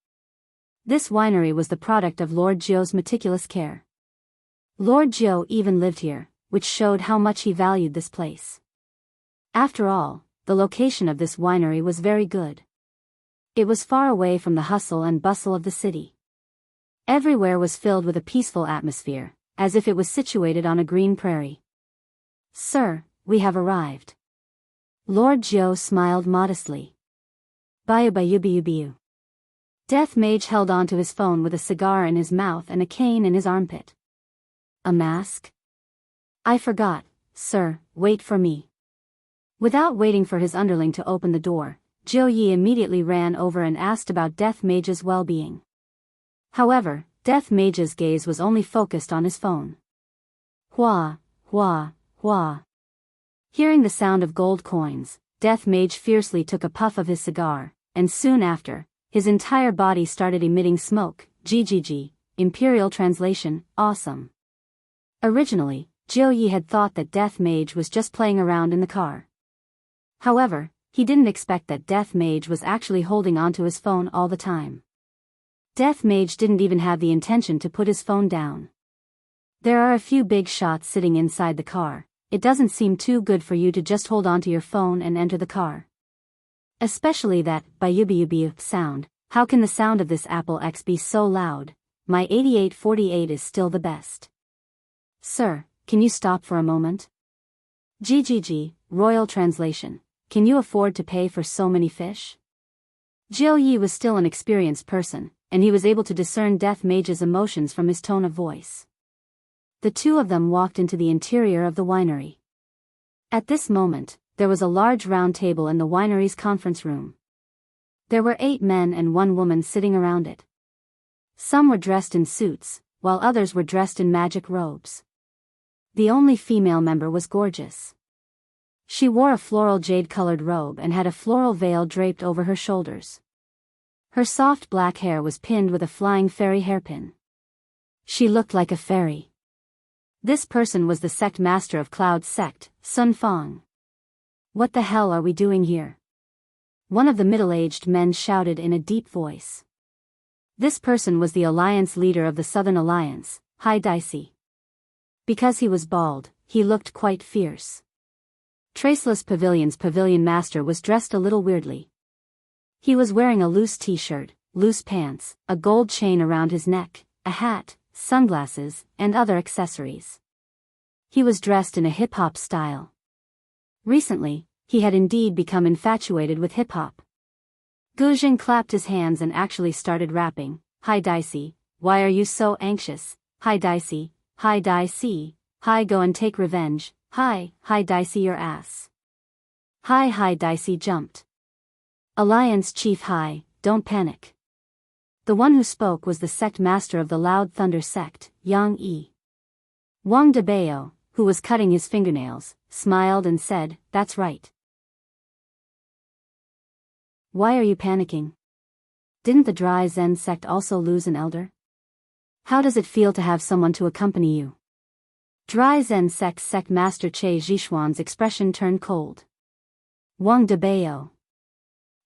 This winery was the product of Lord Jiu's meticulous care. Lord Jiu even lived here, which showed how much he valued this place. After all, the location of this winery was very good. It was far away from the hustle and bustle of the city. Everywhere was filled with a peaceful atmosphere, as if it was situated on a green prairie. "Sir, we have arrived." Lord Jiu smiled modestly. Bayu. Death Mage held onto his phone with a cigar in his mouth and a cane in his armpit. "A mask? I forgot, sir, wait for me." Without waiting for his underling to open the door, Jiu Yi immediately ran over and asked about Death Mage's well-being. However, Death Mage's gaze was only focused on his phone. Hua. Hearing the sound of gold coins, Death Mage fiercely took a puff of his cigar, and soon after, his entire body started emitting smoke. GGG, Imperial translation, awesome. Originally, Jiu Yi had thought that Death Mage was just playing around in the car. However, he didn't expect that Death Mage was actually holding onto his phone all the time. Death Mage didn't even have the intention to put his phone down. There are a few big shots sitting inside the car. It doesn't seem too good for you to just hold onto your phone and enter the car. Especially that bayu sound. How can the sound of this Apple X be so loud? My 8848 is still the best. Sir, can you stop for a moment? GGG, Royal Translation. Can you afford to pay for so many fish? Jiu Yi was still an experienced person, and he was able to discern Death Mage's emotions from his tone of voice. The two of them walked into the interior of the winery. At this moment, there was a large round table in the winery's conference room. There were 8 men and 1 woman sitting around it. Some were dressed in suits, while others were dressed in magic robes. The only female member was gorgeous. She wore a floral jade-colored robe and had a floral veil draped over her shoulders. Her soft black hair was pinned with a flying fairy hairpin. She looked like a fairy. This person was the sect master of Cloud's sect, Sun Fang. What the hell are we doing here? One of the middle-aged men shouted in a deep voice. This person was the alliance leader of the Southern Alliance, Hai Dicey. Because he was bald, he looked quite fierce. Traceless Pavilion's pavilion master was dressed a little weirdly. He was wearing a loose t-shirt, loose pants, a gold chain around his neck, a hat, sunglasses, and other accessories. He was dressed in a hip-hop style. Recently, he had indeed become infatuated with hip-hop. Gujing clapped his hands and actually started rapping. Hi Dicey, why are you so anxious? Hi Dicey, hi Dicey, hi go and take revenge, hi Dicey your ass. Hi Dicey jumped. Alliance Chief Hi, don't panic. The one who spoke was the sect master of the Loud Thunder sect, Yang Yi. Wang Debao, who was cutting his fingernails, smiled and said, that's right. Why are you panicking? Didn't the Dry Zen sect also lose an elder? How does it feel to have someone to accompany you? Dry Zen sect's sect master Che Zhishuan's expression turned cold. Wang Debao.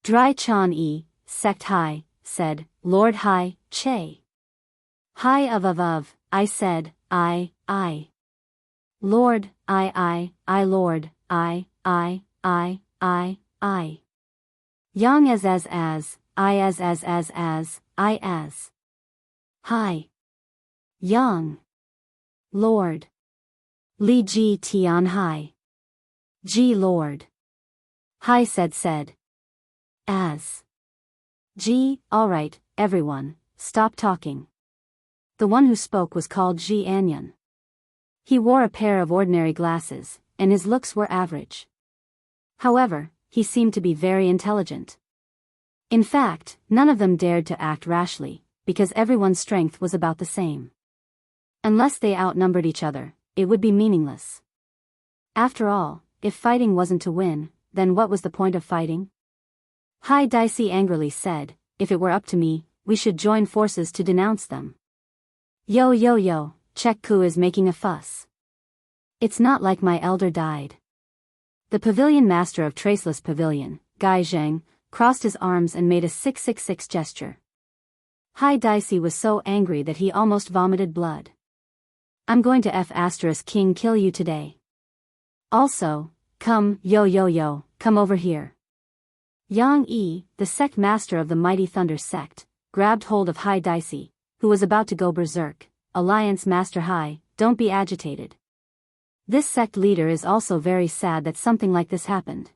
Dry Chan Yi, sect Hai, said, Lord Hai, Che. Hai of, I said, I. Lord, I, Lord, I. Yang as, I as. Hai. Yang. Lord. Li Ji Tian Hai. Ji Lord. Hai said. As. Ji, alright, everyone, stop talking. The one who spoke was called Ji Anyan. He wore a pair of ordinary glasses, and his looks were average. However, he seemed to be very intelligent. In fact, none of them dared to act rashly, because everyone's strength was about the same. Unless they outnumbered each other, it would be meaningless. After all, if fighting wasn't to win, then what was the point of fighting? Hai Dicey angrily said, if it were up to me, we should join forces to denounce them. Yo, Chek Ku is making a fuss. It's not like my elder died. The pavilion master of Traceless Pavilion, Gai Zheng, crossed his arms and made a 666 gesture. Hai Dicey was so angry that he almost vomited blood. I'm going to King kill you today. Also, come, yo, come over here. Yang Yi, the sect master of the Mighty Thunder sect, grabbed hold of Hai Dicey, who was about to go berserk. Alliance Master Hai, don't be agitated. This sect leader is also very sad that something like this happened.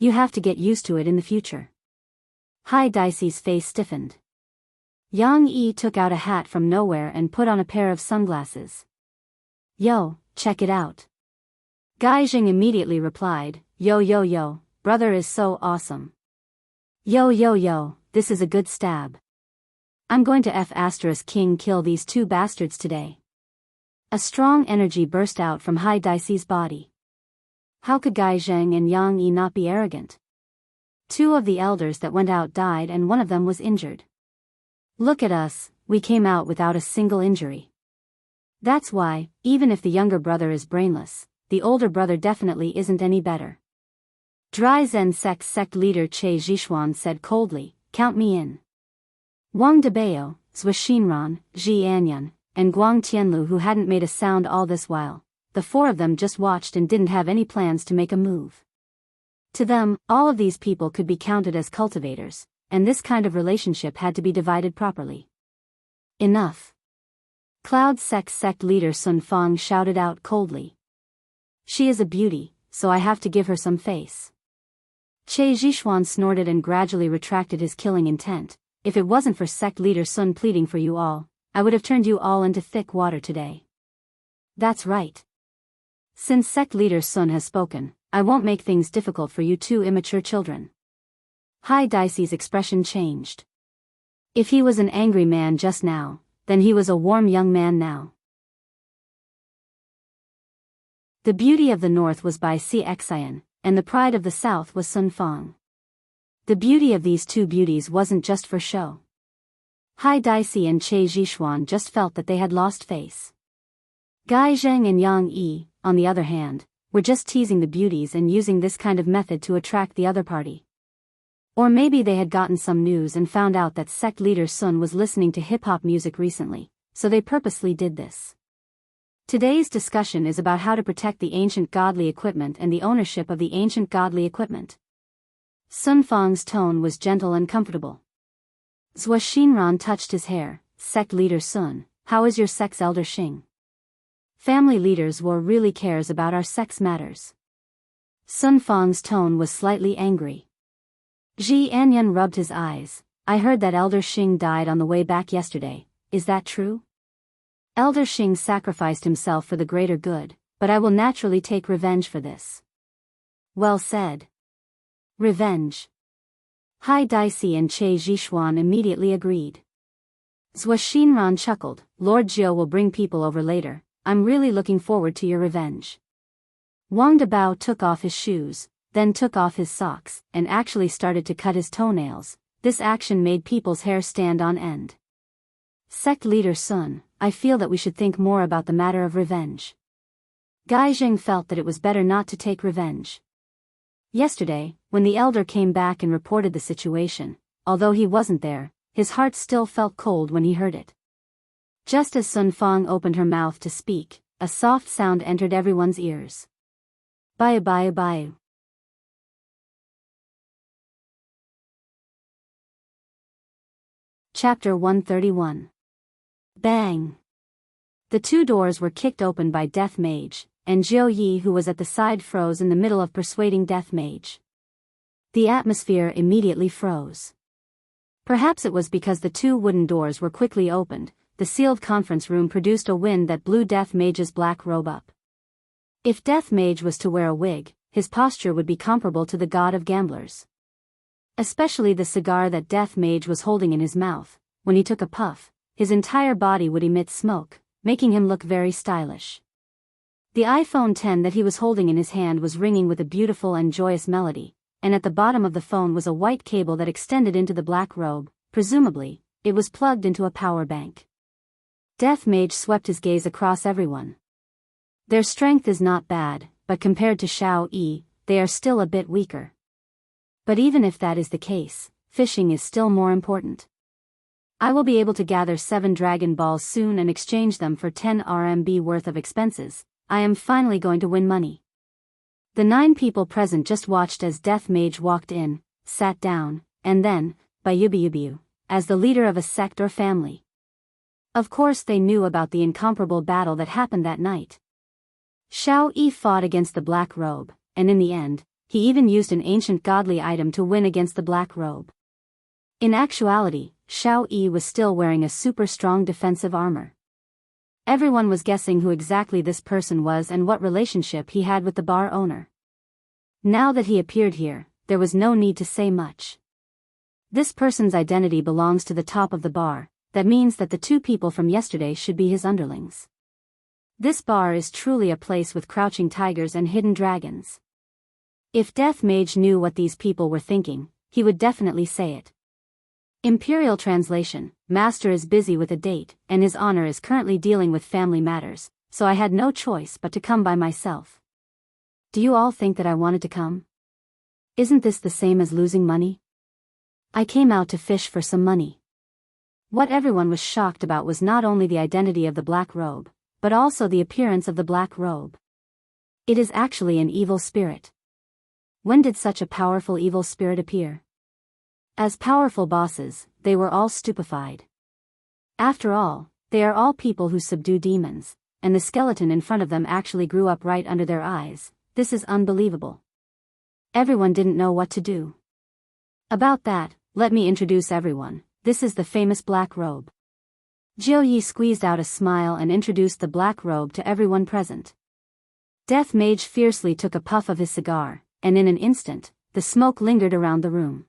You have to get used to it in the future. Hai Dicey's face stiffened. Yang Yi took out a hat from nowhere and put on a pair of sunglasses. Yo, check it out. Gai Jing immediately replied, yo, brother is so awesome. Yo, this is a good stab. I'm going to King kill these two bastards today. A strong energy burst out from Hai Dicey's body. How could Gai Zheng and Yang Yi not be arrogant? Two of the elders that went out died and one of them was injured. Look at us, we came out without a single injury. That's why, even if the younger brother is brainless, the older brother definitely isn't any better. Dry Zen sect leader Che Zhishuan said coldly, count me in. Wang Debao, Zhuxinran, Ji Anyan, and Guang Tianlu, who hadn't made a sound all this while, the four of them just watched and didn't have any plans to make a move. To them, all of these people could be counted as cultivators, and this kind of relationship had to be divided properly. Enough. Cloud sect leader Sun Fang shouted out coldly. She is a beauty, so I have to give her some face. Che Zhishuan snorted and gradually retracted his killing intent. If it wasn't for sect leader Sun pleading for you all, I would have turned you all into thick water today. That's right. Since sect leader Sun has spoken, I won't make things difficult for you two immature children. Hai Dicey's expression changed. If he was an angry man just now, then he was a warm young man now. The beauty of the north was by Xian, and the pride of the south was Sun Fang. The beauty of these two beauties wasn't just for show. Hai Dicey and Che Zhishuan just felt that they had lost face. Gai Zheng and Yang Yi, on the other hand, were just teasing the beauties and using this kind of method to attract the other party. Or maybe they had gotten some news and found out that sect leader Sun was listening to hip-hop music recently, so they purposely did this. Today's discussion is about how to protect the ancient godly equipment and the ownership of the ancient godly equipment. Sun Fang's tone was gentle and comfortable. Zhua Xinran touched his hair. Sect leader Sun, how is your sect's elder Xing? Family leaders War really cares about our sect's matters. Sun Fang's tone was slightly angry. Ji Anyan rubbed his eyes. I heard that Elder Xing died on the way back yesterday, is that true? Elder Xing sacrificed himself for the greater good, but I will naturally take revenge for this. Well said. Revenge. Hai Daixi and Che Zhishuan immediately agreed. Zhua Xinran chuckled, Lord Jiu will bring people over later, I'm really looking forward to your revenge. Wang Dabao took off his shoes, then took off his socks, and actually started to cut his toenails. This action made people's hair stand on end. Sect leader Sun, I feel that we should think more about the matter of revenge. Gai Zheng felt that it was better not to take revenge. Yesterday, when the elder came back and reported the situation, although he wasn't there, his heart still felt cold when he heard it. Just as Sun Fang opened her mouth to speak, a soft sound entered everyone's ears. Bye bye bye. Chapter 131. Bang! The two doors were kicked open by Death Mage, and Jiu Yi who was at the side froze in the middle of persuading Death Mage. The atmosphere immediately froze. Perhaps it was because the two wooden doors were quickly opened, the sealed conference room produced a wind that blew Death Mage's black robe up. If Death Mage was to wear a wig, his posture would be comparable to the god of gamblers. Especially the cigar that Death Mage was holding in his mouth. When he took a puff, his entire body would emit smoke, making him look very stylish. The iPhone 10 that he was holding in his hand was ringing with a beautiful and joyous melody, and at the bottom of the phone was a white cable that extended into the black robe. Presumably, it was plugged into a power bank. Death Mage swept his gaze across everyone. Their strength is not bad, but compared to Shao Yi, they are still a bit weaker. But even if that is the case, fishing is still more important. I will be able to gather 7 Dragon Balls soon and exchange them for 10 RMB worth of expenses. I am finally going to win money. The 9 people present just watched as Death Mage walked in, sat down, and then, Bayubayubayu, as the leader of a sect or family. Of course they knew about the incomparable battle that happened that night. Shao Yi fought against the Black Robe, and in the end, he even used an ancient godly item to win against the Black Robe. In actuality, Shao Yi was still wearing a super strong defensive armor. Everyone was guessing who exactly this person was and what relationship he had with the bar owner. Now that he appeared here, there was no need to say much. This person's identity belongs to the top of the bar, that means that the 2 people from yesterday should be his underlings. This bar is truly a place with crouching tigers and hidden dragons. If Death Mage knew what these people were thinking, he would definitely say it. Imperial translation, Master is busy with a date, and his honor is currently dealing with family matters, so I had no choice but to come by myself. Do you all think that I wanted to come? Isn't this the same as losing money? I came out to fish for some money. What everyone was shocked about was not only the identity of the Black Robe, but also the appearance of the Black Robe. It is actually an evil spirit. When did such a powerful evil spirit appear? As powerful bosses, they were all stupefied. After all, they are all people who subdue demons, and the skeleton in front of them actually grew up right under their eyes. This is unbelievable. Everyone didn't know what to do. About that, let me introduce everyone. This is the famous Black Robe. Jiu Yi squeezed out a smile and introduced the Black Robe to everyone present. Death Mage fiercely took a puff of his cigar, and in an instant, the smoke lingered around the room.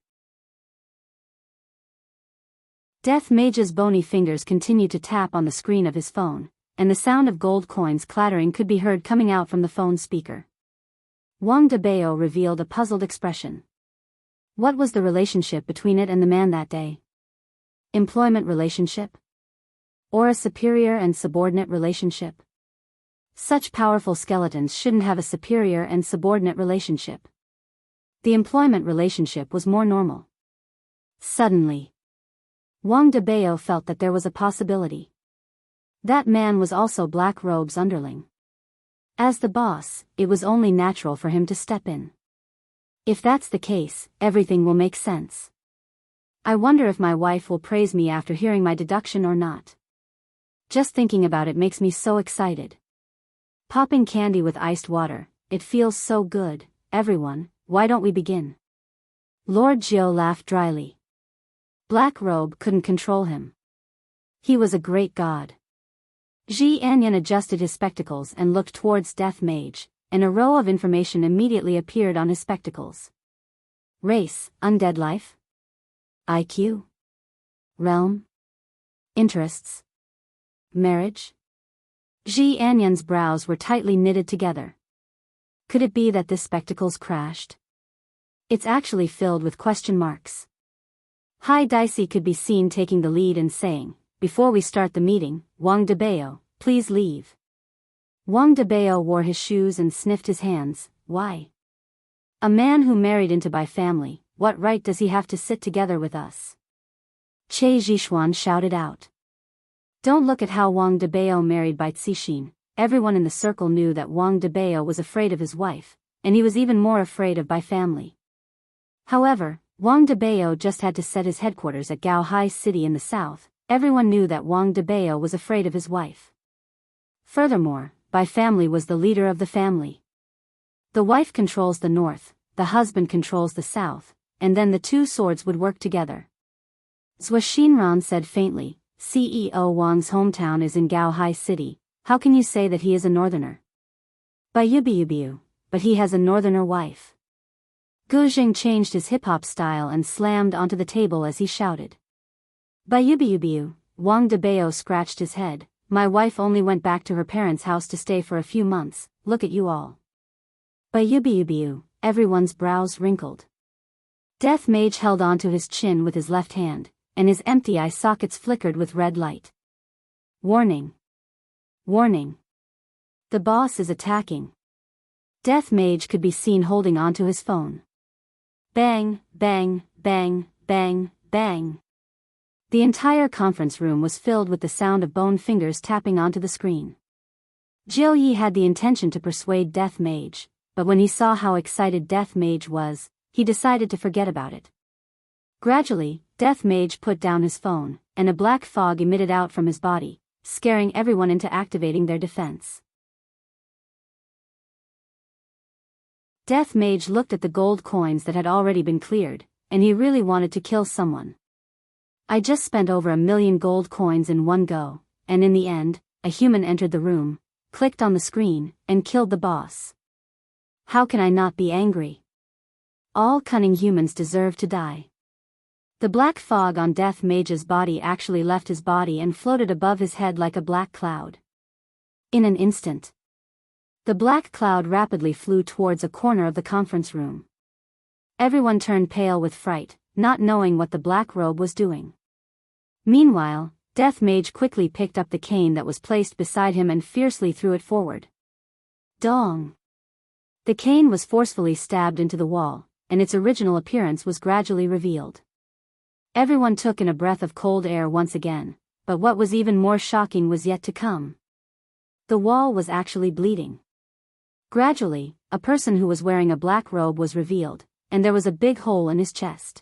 Death Mage's bony fingers continued to tap on the screen of his phone, and the sound of gold coins clattering could be heard coming out from the phone speaker. Wang Dabao revealed a puzzled expression. What was the relationship between it and the man that day? Employment relationship? Or a superior and subordinate relationship? Such powerful skeletons shouldn't have a superior and subordinate relationship. The employment relationship was more normal. Suddenly, Wang Debao felt that there was a possibility. That man was also Black Robe's underling. As the boss, it was only natural for him to step in. If that's the case, everything will make sense. I wonder if my wife will praise me after hearing my deduction or not. Just thinking about it makes me so excited. Popping candy with iced water, it feels so good. Everyone, why don't we begin? Lord Jiao laughed dryly. Black Robe couldn't control him. He was a great god. Ji Anyan adjusted his spectacles and looked towards Death Mage, and a row of information immediately appeared on his spectacles. Race, undead life. IQ. Realm. Interests. Marriage. Ji Anyan's brows were tightly knitted together. Could it be that this spectacles crashed? It's actually filled with question marks. Hai Dicey could be seen taking the lead and saying, "Before we start the meeting, Wang Debao, please leave." Wang Debao wore his shoes and sniffed his hands. Why? A man who married into by family, what right does he have to sit together with us? Che Zhishuan shouted out. Don't look at how Wang Debao married Bai Cixin. Everyone in the circle knew that Wang Debao was afraid of his wife, and he was even more afraid of Bai family. However, Wang Debao just had to set his headquarters at Gaohai City in the south. Everyone knew that Wang Debao was afraid of his wife. Furthermore, Bai family was the leader of the family. The wife controls the north, the husband controls the south, and then the two swords would work together. Zhua Xinran said faintly, CEO Wang's hometown is in Gaohai City. How can you say that he is a northerner? Bai Yubiubiu, but he has a northerner wife. Gu Jing changed his hip-hop style and slammed onto the table as he shouted. Bai Yubiubiu, Wang Debao scratched his head. My wife only went back to her parents' house to stay for a few months, look at you all. Bai Yubiubiu, everyone's brows wrinkled. Death Mage held onto his chin with his left hand, and his empty eye sockets flickered with red light. Warning. Warning. The boss is attacking. Death Mage could be seen holding onto his phone. Bang, bang, bang, bang, bang. The entire conference room was filled with the sound of bone fingers tapping onto the screen. Jiao Yi had the intention to persuade Death Mage, but when he saw how excited Death Mage was, he decided to forget about it. Gradually, Death Mage put down his phone, and a black fog emitted out from his body, scaring everyone into activating their defense. Death Mage looked at the gold coins that had already been cleared, and he really wanted to kill someone. I just spent over 1 million gold coins in one go, and in the end, a human entered the room, clicked on the screen, and killed the boss. How can I not be angry? All cunning humans deserve to die. The black fog on Death Mage's body actually left his body and floated above his head like a black cloud. In an instant, the black cloud rapidly flew towards a corner of the conference room. Everyone turned pale with fright, not knowing what the Black Robe was doing. Meanwhile, Death Mage quickly picked up the cane that was placed beside him and fiercely threw it forward. Dong! The cane was forcefully stabbed into the wall, and its original appearance was gradually revealed. Everyone took in a breath of cold air once again, but what was even more shocking was yet to come. The wall was actually bleeding. Gradually, a person who was wearing a black robe was revealed, and there was a big hole in his chest.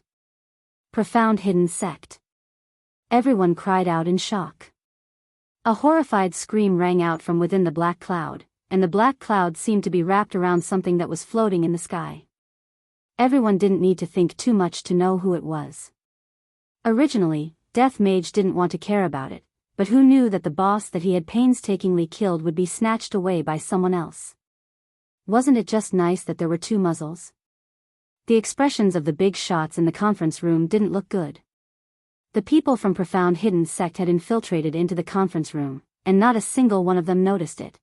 Profound hidden sect. Everyone cried out in shock. A horrified scream rang out from within the black cloud, and the black cloud seemed to be wrapped around something that was floating in the sky. Everyone didn't need to think too much to know who it was. Originally, Death Mage didn't want to care about it, but who knew that the boss that he had painstakingly killed would be snatched away by someone else? Wasn't it just nice that there were two muzzles? The expressions of the big shots in the conference room didn't look good. The people from Profound Hidden Sect had infiltrated into the conference room, and not a single one of them noticed it.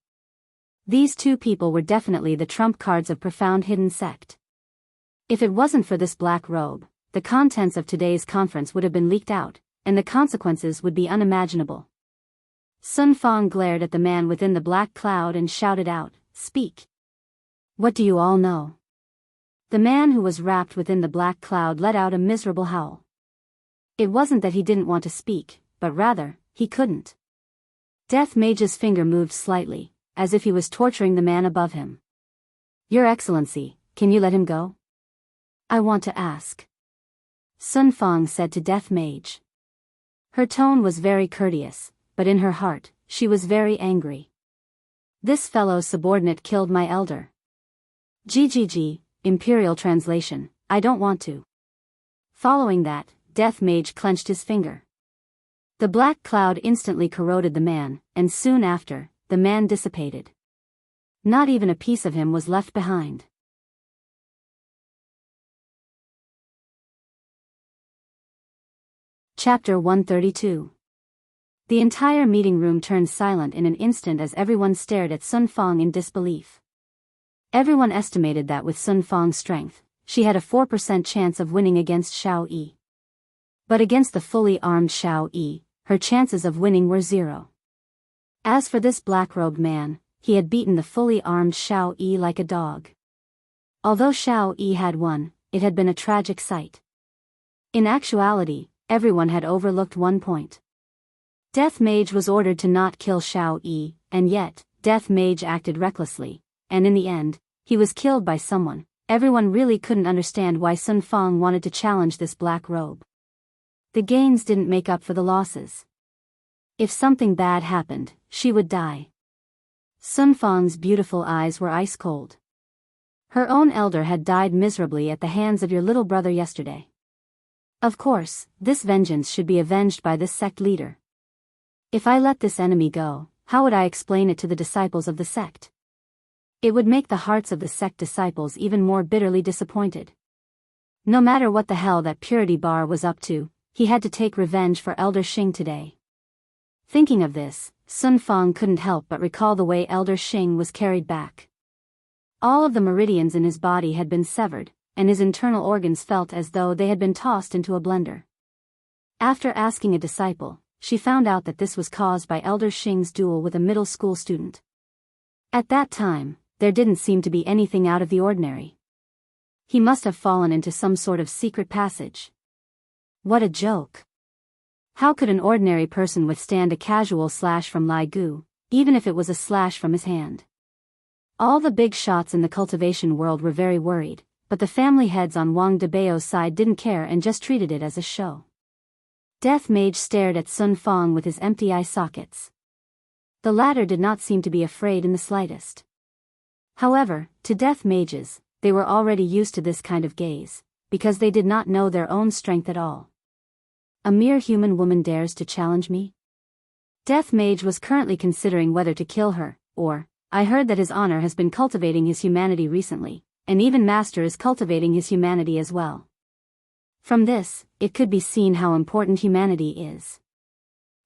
These two people were definitely the trump cards of Profound Hidden Sect. If it wasn't for this black robe, the contents of today's conference would have been leaked out, and the consequences would be unimaginable. Sun Fang glared at the man within the black cloud and shouted out, "Speak! What do you all know?" The man who was wrapped within the black cloud let out a miserable howl. It wasn't that he didn't want to speak, but rather, he couldn't. Death Mage's finger moved slightly, as if he was torturing the man above him. Your Excellency, can you let him go? I want to ask. Sun Fang said to Death Mage. Her tone was very courteous, but in her heart, she was very angry. This fellow's subordinate killed my elder. GGG, Imperial Translation, I don't want to. Following that, Death Mage clenched his finger. The black cloud instantly corroded the man, and soon after, the man dissipated. Not even a piece of him was left behind. Chapter 132. The entire meeting room turned silent in an instant as everyone stared at Sun Fang in disbelief. Everyone estimated that with Sun Fang's strength, she had a 4% chance of winning against Xiao Yi. But against the fully armed Xiao Yi, her chances of winning were 0. As for this black-robed man, he had beaten the fully armed Xiao Yi like a dog. Although Xiao Yi had won, it had been a tragic sight. In actuality, everyone had overlooked one point. Death Mage was ordered to not kill Xiao Yi, and yet, Death Mage acted recklessly, and in the end, he was killed by someone. Everyone really couldn't understand why Sun Fang wanted to challenge this black robe. The gains didn't make up for the losses. If something bad happened, she would die. Sun Fang's beautiful eyes were ice cold. Her own elder had died miserably at the hands of your little brother yesterday. Of course, this vengeance should be avenged by this sect leader. If I let this enemy go, how would I explain it to the disciples of the sect? It would make the hearts of the sect disciples even more bitterly disappointed. No matter what the hell that Purity Bar was up to, he had to take revenge for Elder Xing today. Thinking of this, Sun Fang couldn't help but recall the way Elder Xing was carried back. All of the meridians in his body had been severed, and his internal organs felt as though they had been tossed into a blender. After asking a disciple, she found out that this was caused by Elder Xing's duel with a middle school student. At that time, there didn't seem to be anything out of the ordinary. He must have fallen into some sort of secret passage. What a joke. How could an ordinary person withstand a casual slash from Lai Gu, even if it was a slash from his hand? All the big shots in the cultivation world were very worried, but the family heads on Wang Debao's side didn't care and just treated it as a show. Death Mage stared at Sun Fang with his empty eye sockets. The latter did not seem to be afraid in the slightest. However, to Death Mages, they were already used to this kind of gaze, because they did not know their own strength at all. A mere human woman dares to challenge me? Death Mage was currently considering whether to kill her, or, I heard that his honor has been cultivating his humanity recently, and even Master is cultivating his humanity as well. From this, it could be seen how important humanity is.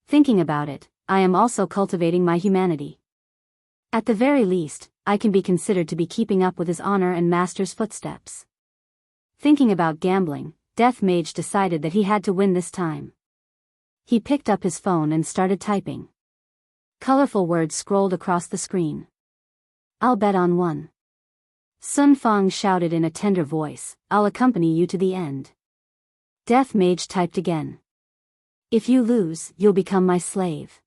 Thinking about it, I am also cultivating my humanity. At the very least, I can be considered to be keeping up with his honor and Master's footsteps. Thinking about gambling, Death Mage decided that he had to win this time. He picked up his phone and started typing. Colorful words scrolled across the screen. I'll bet on 1. Sun Fang shouted in a tender voice, I'll accompany you to the end. Death Mage typed again. If you lose, you'll become my slave.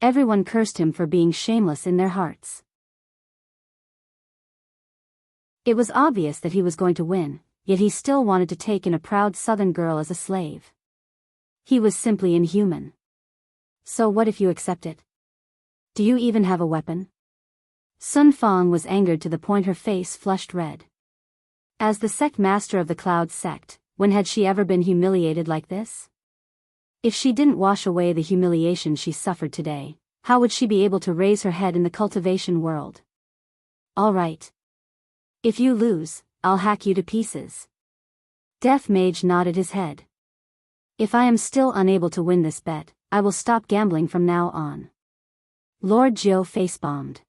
Everyone cursed him for being shameless in their hearts. It was obvious that he was going to win, yet he still wanted to take in a proud southern girl as a slave. He was simply inhuman. So what if you accept it? Do you even have a weapon? Sun Fang was angered to the point her face flushed red. As the sect master of the Cloud sect, when had she ever been humiliated like this? If she didn't wash away the humiliation she suffered today, how would she be able to raise her head in the cultivation world? All right. If you lose, I'll hack you to pieces. Death Mage nodded his head. If I am still unable to win this bet, I will stop gambling from now on. Lord Jiu face-bombed.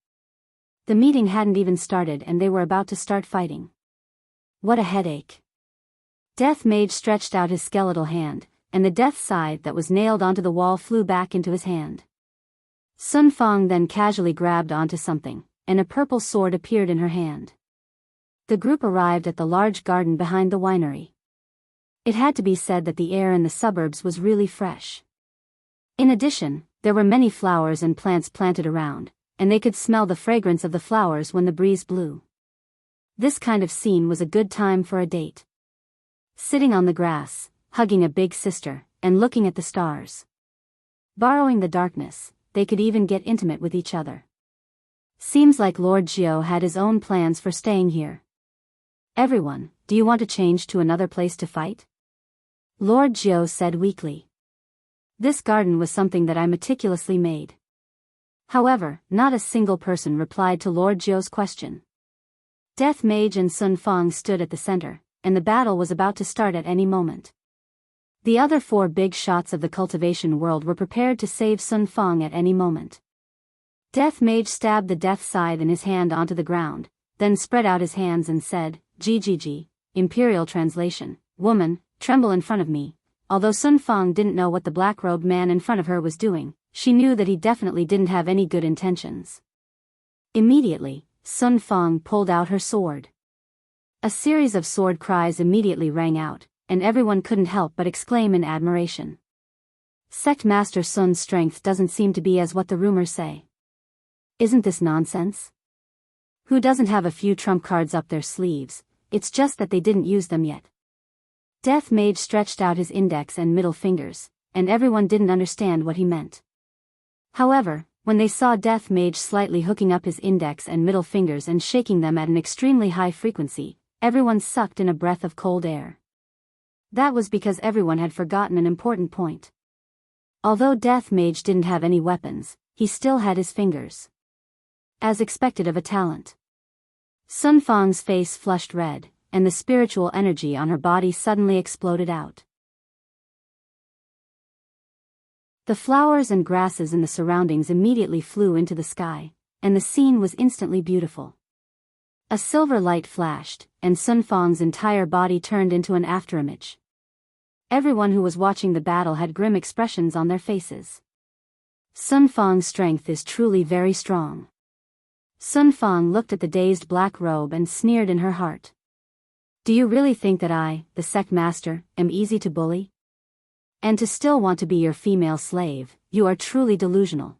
The meeting hadn't even started and they were about to start fighting. What a headache. Death Mage stretched out his skeletal hand, and the death scythe that was nailed onto the wall flew back into his hand. Sun Fang then casually grabbed onto something, and a purple sword appeared in her hand. The group arrived at the large garden behind the winery. It had to be said that the air in the suburbs was really fresh. In addition, there were many flowers and plants planted around, and they could smell the fragrance of the flowers when the breeze blew. This kind of scene was a good time for a date. Sitting on the grass, hugging a big sister, and looking at the stars. Borrowing the darkness, they could even get intimate with each other. Seems like Lord Gio had his own plans for staying here. Everyone, do you want to change to another place to fight? Lord Gio said weakly. This garden was something that I meticulously made. However, not a single person replied to Lord Gio's question. Death Mage and Sun Fang stood at the center, and the battle was about to start at any moment. The other 4 big shots of the cultivation world were prepared to save Sun Fang at any moment. Death Mage stabbed the death scythe in his hand onto the ground, then spread out his hands and said, "GGG, Imperial Translation, woman, tremble in front of me." Although Sun Fang didn't know what the black-robed man in front of her was doing, she knew that he definitely didn't have any good intentions. Immediately, Sun Fang pulled out her sword. A series of sword cries immediately rang out, and everyone couldn't help but exclaim in admiration. Sect Master Sun's strength doesn't seem to be as what the rumors say. Isn't this nonsense? Who doesn't have a few trump cards up their sleeves? It's just that they didn't use them yet. Death Mage stretched out his index and middle fingers, and everyone didn't understand what he meant. However, when they saw Death Mage slightly hooking up his index and middle fingers and shaking them at an extremely high frequency, everyone sucked in a breath of cold air. That was because everyone had forgotten an important point. Although Death Mage didn't have any weapons, he still had his fingers. As expected of a talent. Sun Fang's face flushed red, and the spiritual energy on her body suddenly exploded out. The flowers and grasses in the surroundings immediately flew into the sky, and the scene was instantly beautiful. A silver light flashed, and Sun Fang's entire body turned into an afterimage. Everyone who was watching the battle had grim expressions on their faces. Sun Fang's strength is truly very strong. Sun Fang looked at the dazed black robe and sneered in her heart. Do you really think that I, the sect master, am easy to bully? And to still want to be your female slave, you are truly delusional.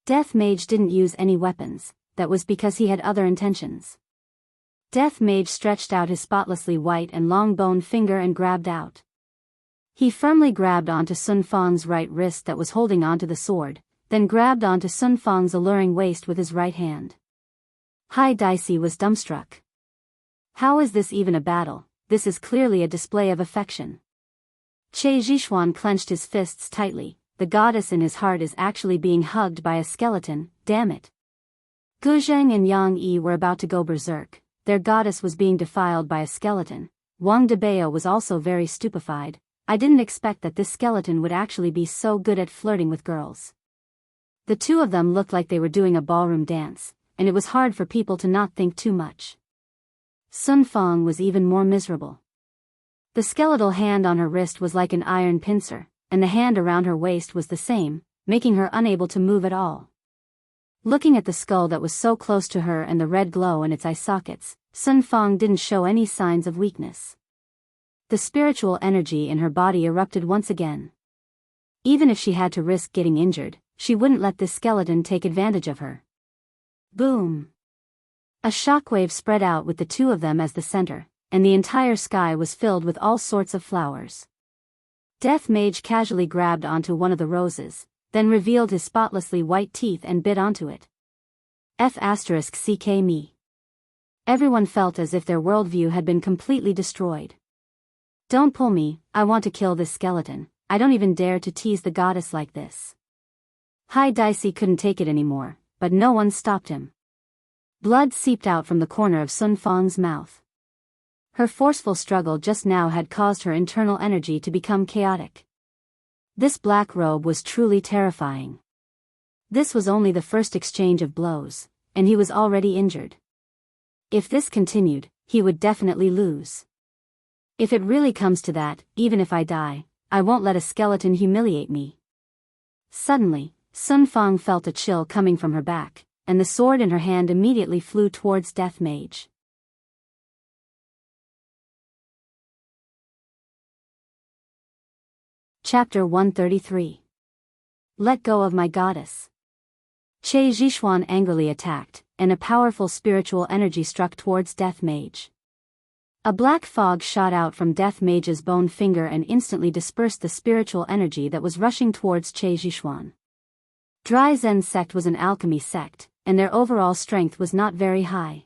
Death Mage didn't use any weapons, that was because he had other intentions. Death Mage stretched out his spotlessly white and long-boned finger and grabbed out. He firmly grabbed onto Sun Fang's right wrist that was holding onto the sword, then grabbed onto Sun Fang's alluring waist with his right hand. Hai Daisy was dumbstruck. How is this even a battle? This is clearly a display of affection. Che Zhishuan clenched his fists tightly. The goddess in his heart is actually being hugged by a skeleton, damn it. Gu Zheng and Yang Yi were about to go berserk. Their goddess was being defiled by a skeleton. Wang Debao was also very stupefied. I didn't expect that this skeleton would actually be so good at flirting with girls. The two of them looked like they were doing a ballroom dance, and it was hard for people to not think too much. Sun Fang was even more miserable. The skeletal hand on her wrist was like an iron pincer, and the hand around her waist was the same, making her unable to move at all. Looking at the skull that was so close to her and the red glow in its eye sockets, Sun Fang didn't show any signs of weakness. The spiritual energy in her body erupted once again. Even if she had to risk getting injured, she wouldn't let this skeleton take advantage of her. Boom! A shockwave spread out with the two of them as the center, and the entire sky was filled with all sorts of flowers. Death Mage casually grabbed onto one of the roses, then revealed his spotlessly white teeth and bit onto it. F***ck me. Everyone felt as if their worldview had been completely destroyed. Don't pull me, I want to kill this skeleton. I don't even dare to tease the goddess like this. Hai Daisy couldn't take it anymore, but no one stopped him. Blood seeped out from the corner of Sun Fang's mouth. Her forceful struggle just now had caused her internal energy to become chaotic. This black robe was truly terrifying. This was only the first exchange of blows, and he was already injured. If this continued, he would definitely lose. If it really comes to that, even if I die, I won't let a skeleton humiliate me. Suddenly, Sun Fang felt a chill coming from her back, and the sword in her hand immediately flew towards Death Mage. Chapter 133. Let go of my goddess. Che Zhishuan angrily attacked, and a powerful spiritual energy struck towards Death Mage. A black fog shot out from Death Mage's bone finger and instantly dispersed the spiritual energy that was rushing towards Che Zhishuan. Dry Zen sect was an alchemy sect, and their overall strength was not very high.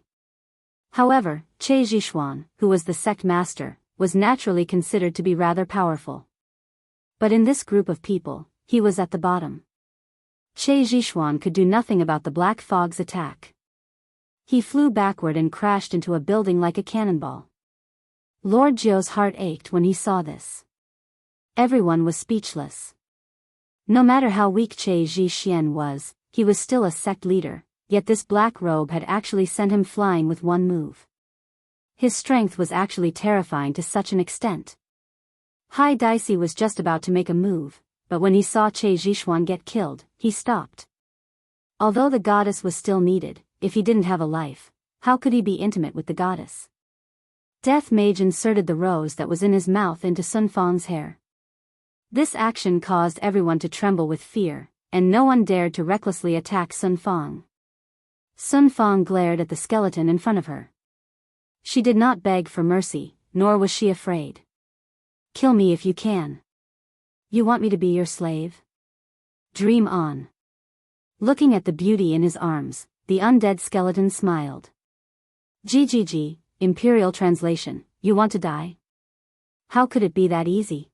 However, Che Zhishuan, who was the sect master, was naturally considered to be rather powerful. But in this group of people, he was at the bottom. Che Zhishuan could do nothing about the black fog's attack. He flew backward and crashed into a building like a cannonball. Lord Jiu's heart ached when he saw this. Everyone was speechless. No matter how weak Che Zhishuan was, he was still a sect leader, yet this black robe had actually sent him flying with one move. His strength was actually terrifying to such an extent. Hai Daisy was just about to make a move, but when he saw Che Zhishuan get killed, he stopped. Although the goddess was still needed, if he didn't have a life, how could he be intimate with the goddess? Death Mage inserted the rose that was in his mouth into Sun Fang's hair. This action caused everyone to tremble with fear, and no one dared to recklessly attack Sun Fang. Sun Fang glared at the skeleton in front of her. She did not beg for mercy, nor was she afraid. Kill me if you can. You want me to be your slave? Dream on. Looking at the beauty in his arms, the undead skeleton smiled. GGG, Imperial Translation, you want to die? How could it be that easy?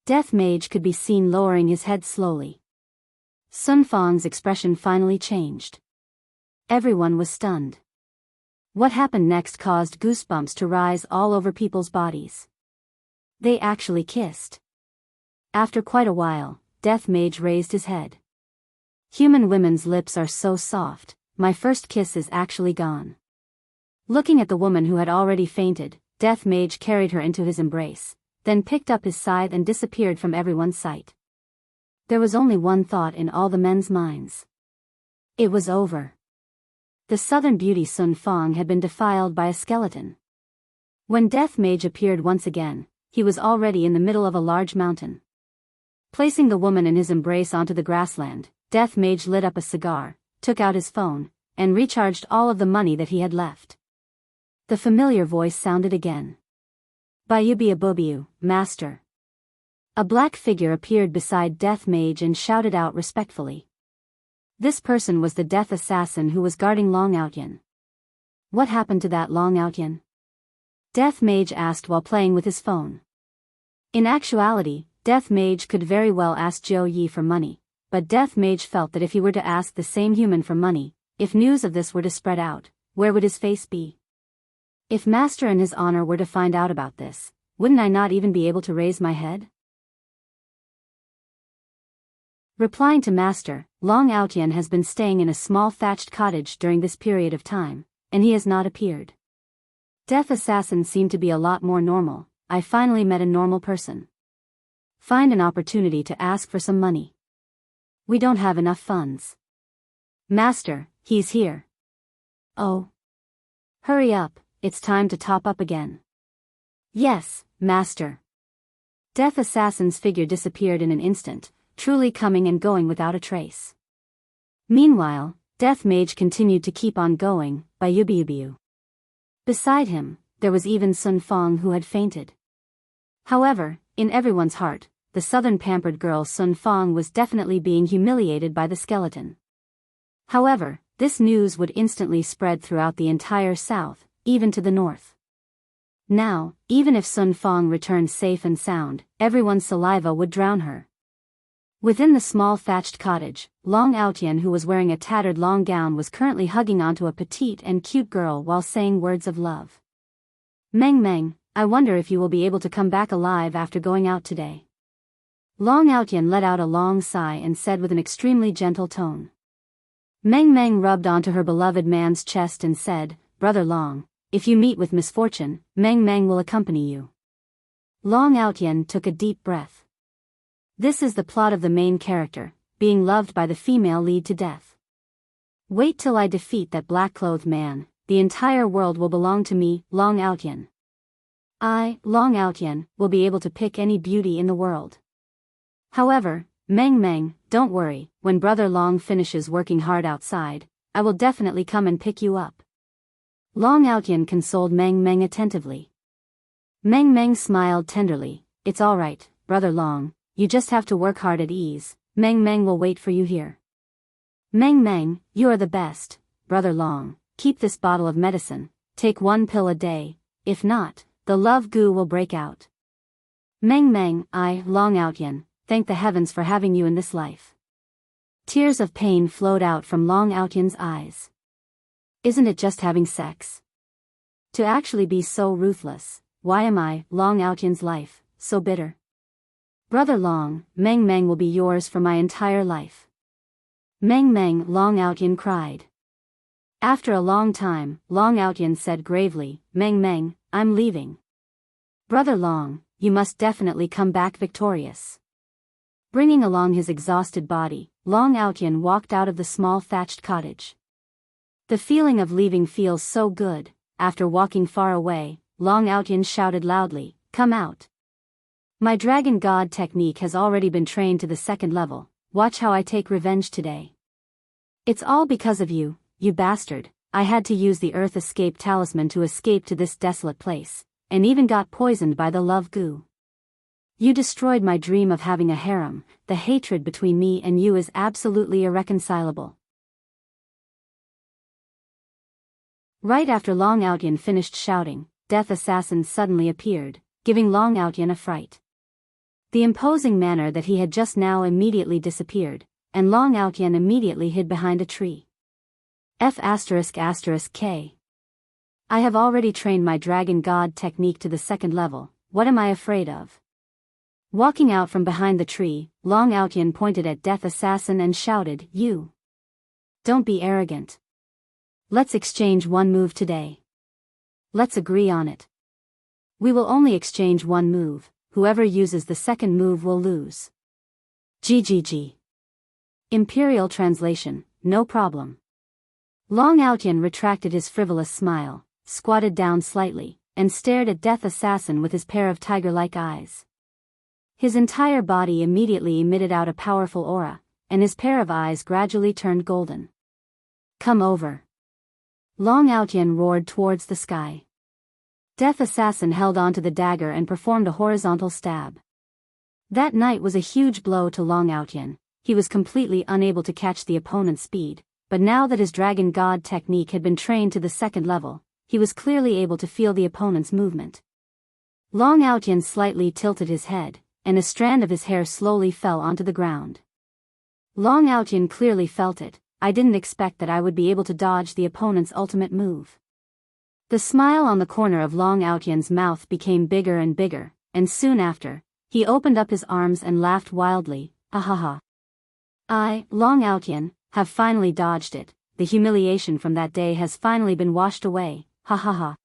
Death Mage could be seen lowering his head slowly. Sun Fang's expression finally changed. Everyone was stunned. What happened next caused goosebumps to rise all over people's bodies. They actually kissed. After quite a while, Death Mage raised his head. Human women's lips are so soft, my first kiss is actually gone. Looking at the woman who had already fainted, Death Mage carried her into his embrace, then picked up his scythe and disappeared from everyone's sight. There was only one thought in all the men's minds. It was over. The southern beauty Sun Fang had been defiled by a skeleton. When Death Mage appeared once again, he was already in the middle of a large mountain. Placing the woman in his embrace onto the grassland, Death Mage lit up a cigar, took out his phone, and recharged all of the money that he had left. The familiar voice sounded again. Bayubiabubiu, master. A black figure appeared beside Death Mage and shouted out respectfully. This person was the death assassin who was guarding Long Outyan. What happened to that Long Outyan? Death Mage asked while playing with his phone. In actuality, Death Mage could very well ask Jiu Yi for money, but Death Mage felt that if he were to ask the same human for money, if news of this were to spread out, where would his face be? If Master and his honor were to find out about this, wouldn't I not even be able to raise my head? Replying to Master, Long Outyan has been staying in a small thatched cottage during this period of time, and he has not appeared. Death Assassin seemed to be a lot more normal. I finally met a normal person. Find an opportunity to ask for some money. We don't have enough funds. Master, he's here. Oh. Hurry up, it's time to top up again. Yes, Master. Death Assassin's figure disappeared in an instant, truly coming and going without a trace. Meanwhile, Death Mage continued to keep on going, by Yubiubiu. Beside him, there was even Sun Fang who had fainted. However, in everyone's heart, the southern pampered girl Sun Fang was definitely being humiliated by the skeleton. However, this news would instantly spread throughout the entire south, even to the north. Now, even if Sun Fang returned safe and sound, everyone's saliva would drown her. Within the small thatched cottage, Long Outyan, who was wearing a tattered long gown, was currently hugging onto a petite and cute girl while saying words of love. Meng Meng, I wonder if you will be able to come back alive after going out today. Long Outyan let out a long sigh and said with an extremely gentle tone. Meng Meng rubbed onto her beloved man's chest and said, Brother Long, if you meet with misfortune, Meng Meng will accompany you. Long Outyan took a deep breath. This is the plot of the main character, being loved by the female lead to death. Wait till I defeat that black-clothed man, the entire world will belong to me, Long Outyan. I, Long Outyan, will be able to pick any beauty in the world. However, Meng Meng, don't worry, when Brother Long finishes working hard outside, I will definitely come and pick you up. Long Outyan consoled Meng Meng attentively. Meng Meng smiled tenderly. It's all right, Brother Long, you just have to work hard at ease. Meng Meng will wait for you here. Meng Meng, you are the best, Brother Long. Keep this bottle of medicine, take 1 pill a day, if not, the love goo will break out. Meng Meng, Long Outyan, thank the heavens for having you in this life. Tears of pain flowed out from Long Outyan's eyes. Isn't it just having sex? To actually be so ruthless, why am I, Long Outyan's life, so bitter? Brother Long, Meng Meng will be yours for my entire life. Meng Meng, Long Outyan cried. After a long time, Long Outyan said gravely, Meng Meng, I'm leaving. Brother Long, you must definitely come back victorious. Bringing along his exhausted body, Long Outyan walked out of the small thatched cottage. The feeling of leaving feels so good. After walking far away, Long Outyan shouted loudly, come out. My dragon god technique has already been trained to the 2nd level, watch how I take revenge today. It's all because of you, you bastard. I had to use the Earth Escape Talisman to escape to this desolate place, and even got poisoned by the love goo. You destroyed my dream of having a harem. The hatred between me and you is absolutely irreconcilable. Right after Long Outyan finished shouting, Death Assassin suddenly appeared, giving Long Outyan a fright. The imposing manner that he had just now immediately disappeared, and Long Outyan immediately hid behind a tree. F***K. I have already trained my dragon god technique to the 2nd level, what am I afraid of? Walking out from behind the tree, Long Outyan pointed at Death Assassin and shouted, you. Don't be arrogant. Let's exchange 1 move today. Let's agree on it. We will only exchange 1 move, whoever uses the 2nd move will lose. GGG. Imperial translation, no problem. Long Outyan retracted his frivolous smile, squatted down slightly, and stared at Death Assassin with his pair of tiger-like eyes. His entire body immediately emitted out a powerful aura, and his pair of eyes gradually turned golden. Come over. Long Outyan roared towards the sky. Death Assassin held onto the dagger and performed a horizontal stab. That night was a huge blow to Long Outyan. He was completely unable to catch the opponent's speed, but now that his dragon god technique had been trained to the 2nd level, he was clearly able to feel the opponent's movement. Long Outyan slightly tilted his head, and a strand of his hair slowly fell onto the ground. Long Outyan clearly felt it. I didn't expect that I would be able to dodge the opponent's ultimate move. The smile on the corner of Long Outyan's mouth became bigger and bigger, and soon after, he opened up his arms and laughed wildly, ahaha. I, Long Outyan, have finally dodged it. The humiliation from that day has finally been washed away, ha ha ha.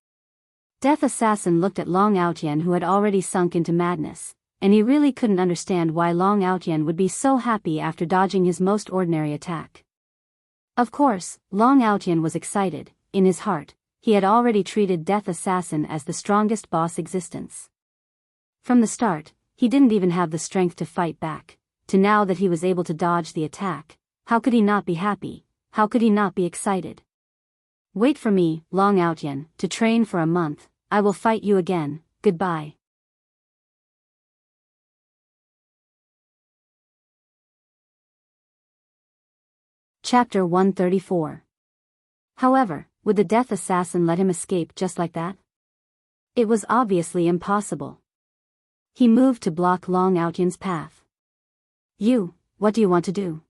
Death Assassin looked at Long Outyan, who had already sunk into madness, and he really couldn't understand why Long Outyan would be so happy after dodging his most ordinary attack. Of course, Long Outyan was excited. In his heart, he had already treated Death Assassin as the strongest boss existence. From the start, he didn't even have the strength to fight back, to now that he was able to dodge the attack. How could he not be happy? How could he not be excited? Wait for me, Long Outyan, to train for a month. I will fight you again. Goodbye. Chapter 134. However, would the Death Assassin let him escape just like that? It was obviously impossible. He moved to block Long Outyan's path. You, what do you want to do?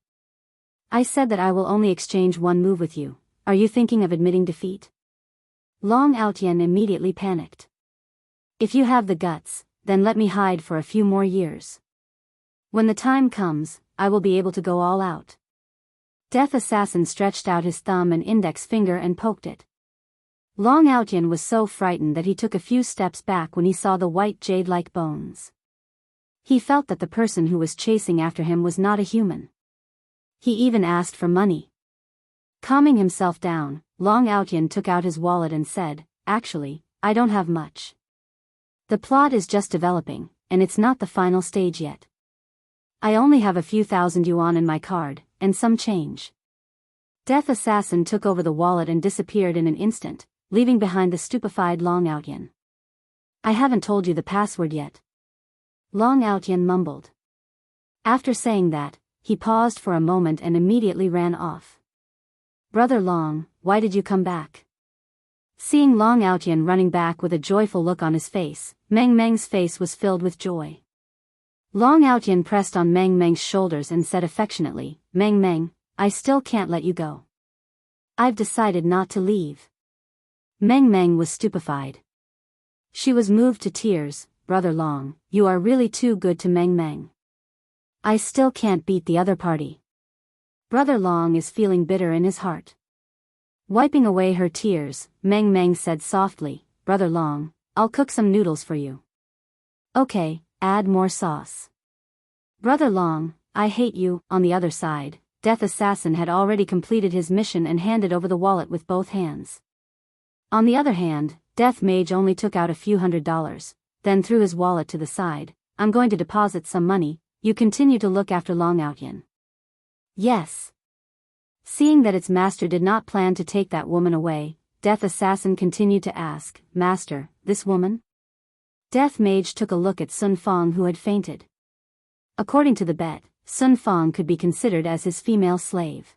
I said that I will only exchange 1 move with you. Are you thinking of admitting defeat? Long Outyan immediately panicked. If you have the guts, then let me hide for a few more years. When the time comes, I will be able to go all out. Death Assassin stretched out his thumb and index finger and poked it. Long Outyan was so frightened that he took a few steps back when he saw the white jade-like bones. He felt that the person who was chasing after him was not a human. He even asked for money. Calming himself down, Long Outyan took out his wallet and said, "Actually, I don't have much. The plot is just developing, and it's not the final stage yet. I only have a few thousand yuan in my card, and some change. Death Assassin took over the wallet and disappeared in an instant, leaving behind the stupefied Long Outyan. I haven't told you the password yet. Long Outyan mumbled. After saying that, he paused for a moment and immediately ran off. Brother Long, why did you come back? Seeing Long Outyan running back with a joyful look on his face, Meng Meng's face was filled with joy. Long Outyan pressed on Meng Meng's shoulders and said affectionately, Meng Meng, I still can't let you go. I've decided not to leave. Meng Meng was stupefied. She was moved to tears. Brother Long, you are really too good to Meng Meng. I still can't beat the other party. Brother Long is feeling bitter in his heart. Wiping away her tears, Meng Meng said softly, Brother Long, I'll cook some noodles for you. Okay, add more sauce. Brother Long, I hate you. On the other side, Death Assassin had already completed his mission and handed over the wallet with both hands. On the other hand, Death Mage only took out a few $100s, then threw his wallet to the side. I'm going to deposit some money, you continue to look after Long Outyan. Yes. Seeing that its master did not plan to take that woman away, Death Assassin continued to ask, Master, this woman? Death Mage took a look at Sun Fong who had fainted. According to the bet, Sun Fong could be considered as his female slave.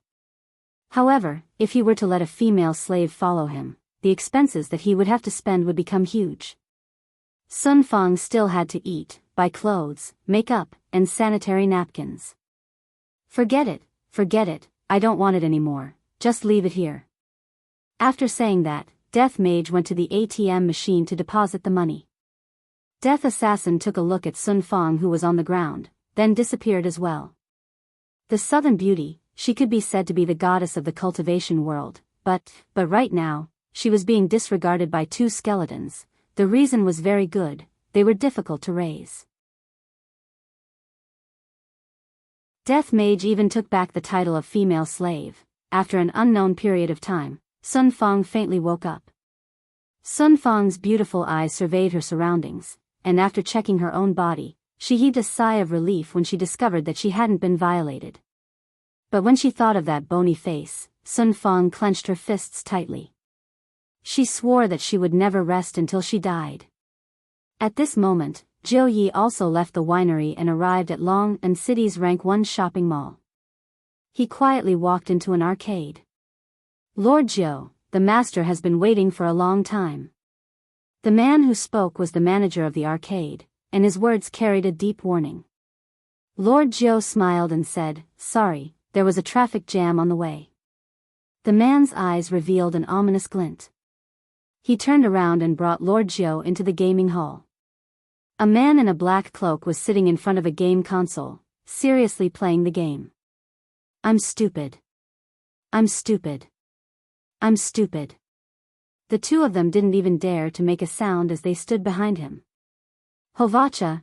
However, if he were to let a female slave follow him, the expenses that he would have to spend would become huge. Sun Fong still had to eat, buy clothes, makeup, and sanitary napkins. Forget it, I don't want it anymore, just leave it here. After saying that, Death Mage went to the ATM machine to deposit the money. Death Assassin took a look at Sun Fong who was on the ground, then disappeared as well. The Southern Beauty, she could be said to be the goddess of the cultivation world, but right now, she was being disregarded by two skeletons. The reason was very good, they were difficult to raise. Death Mage even took back the title of female slave. After an unknown period of time, Sun Fong faintly woke up. Sun Fong's beautiful eyes surveyed her surroundings, and after checking her own body, she heaved a sigh of relief when she discovered that she hadn't been violated. But when she thought of that bony face, Sun Fong clenched her fists tightly. She swore that she would never rest until she died. At this moment, Zhou Yi also left the winery and arrived at Long and City's Rank 1 shopping mall. He quietly walked into an arcade. Lord Zhou, the master has been waiting for a long time. The man who spoke was the manager of the arcade, and his words carried a deep warning. Lord Zhou smiled and said, Sorry, there was a traffic jam on the way. The man's eyes revealed an ominous glint. He turned around and brought Lord Zhou into the gaming hall. A man in a black cloak was sitting in front of a game console, seriously playing the game. I'm stupid. I'm stupid. I'm stupid. The two of them didn't even dare to make a sound as they stood behind him. Hovacha,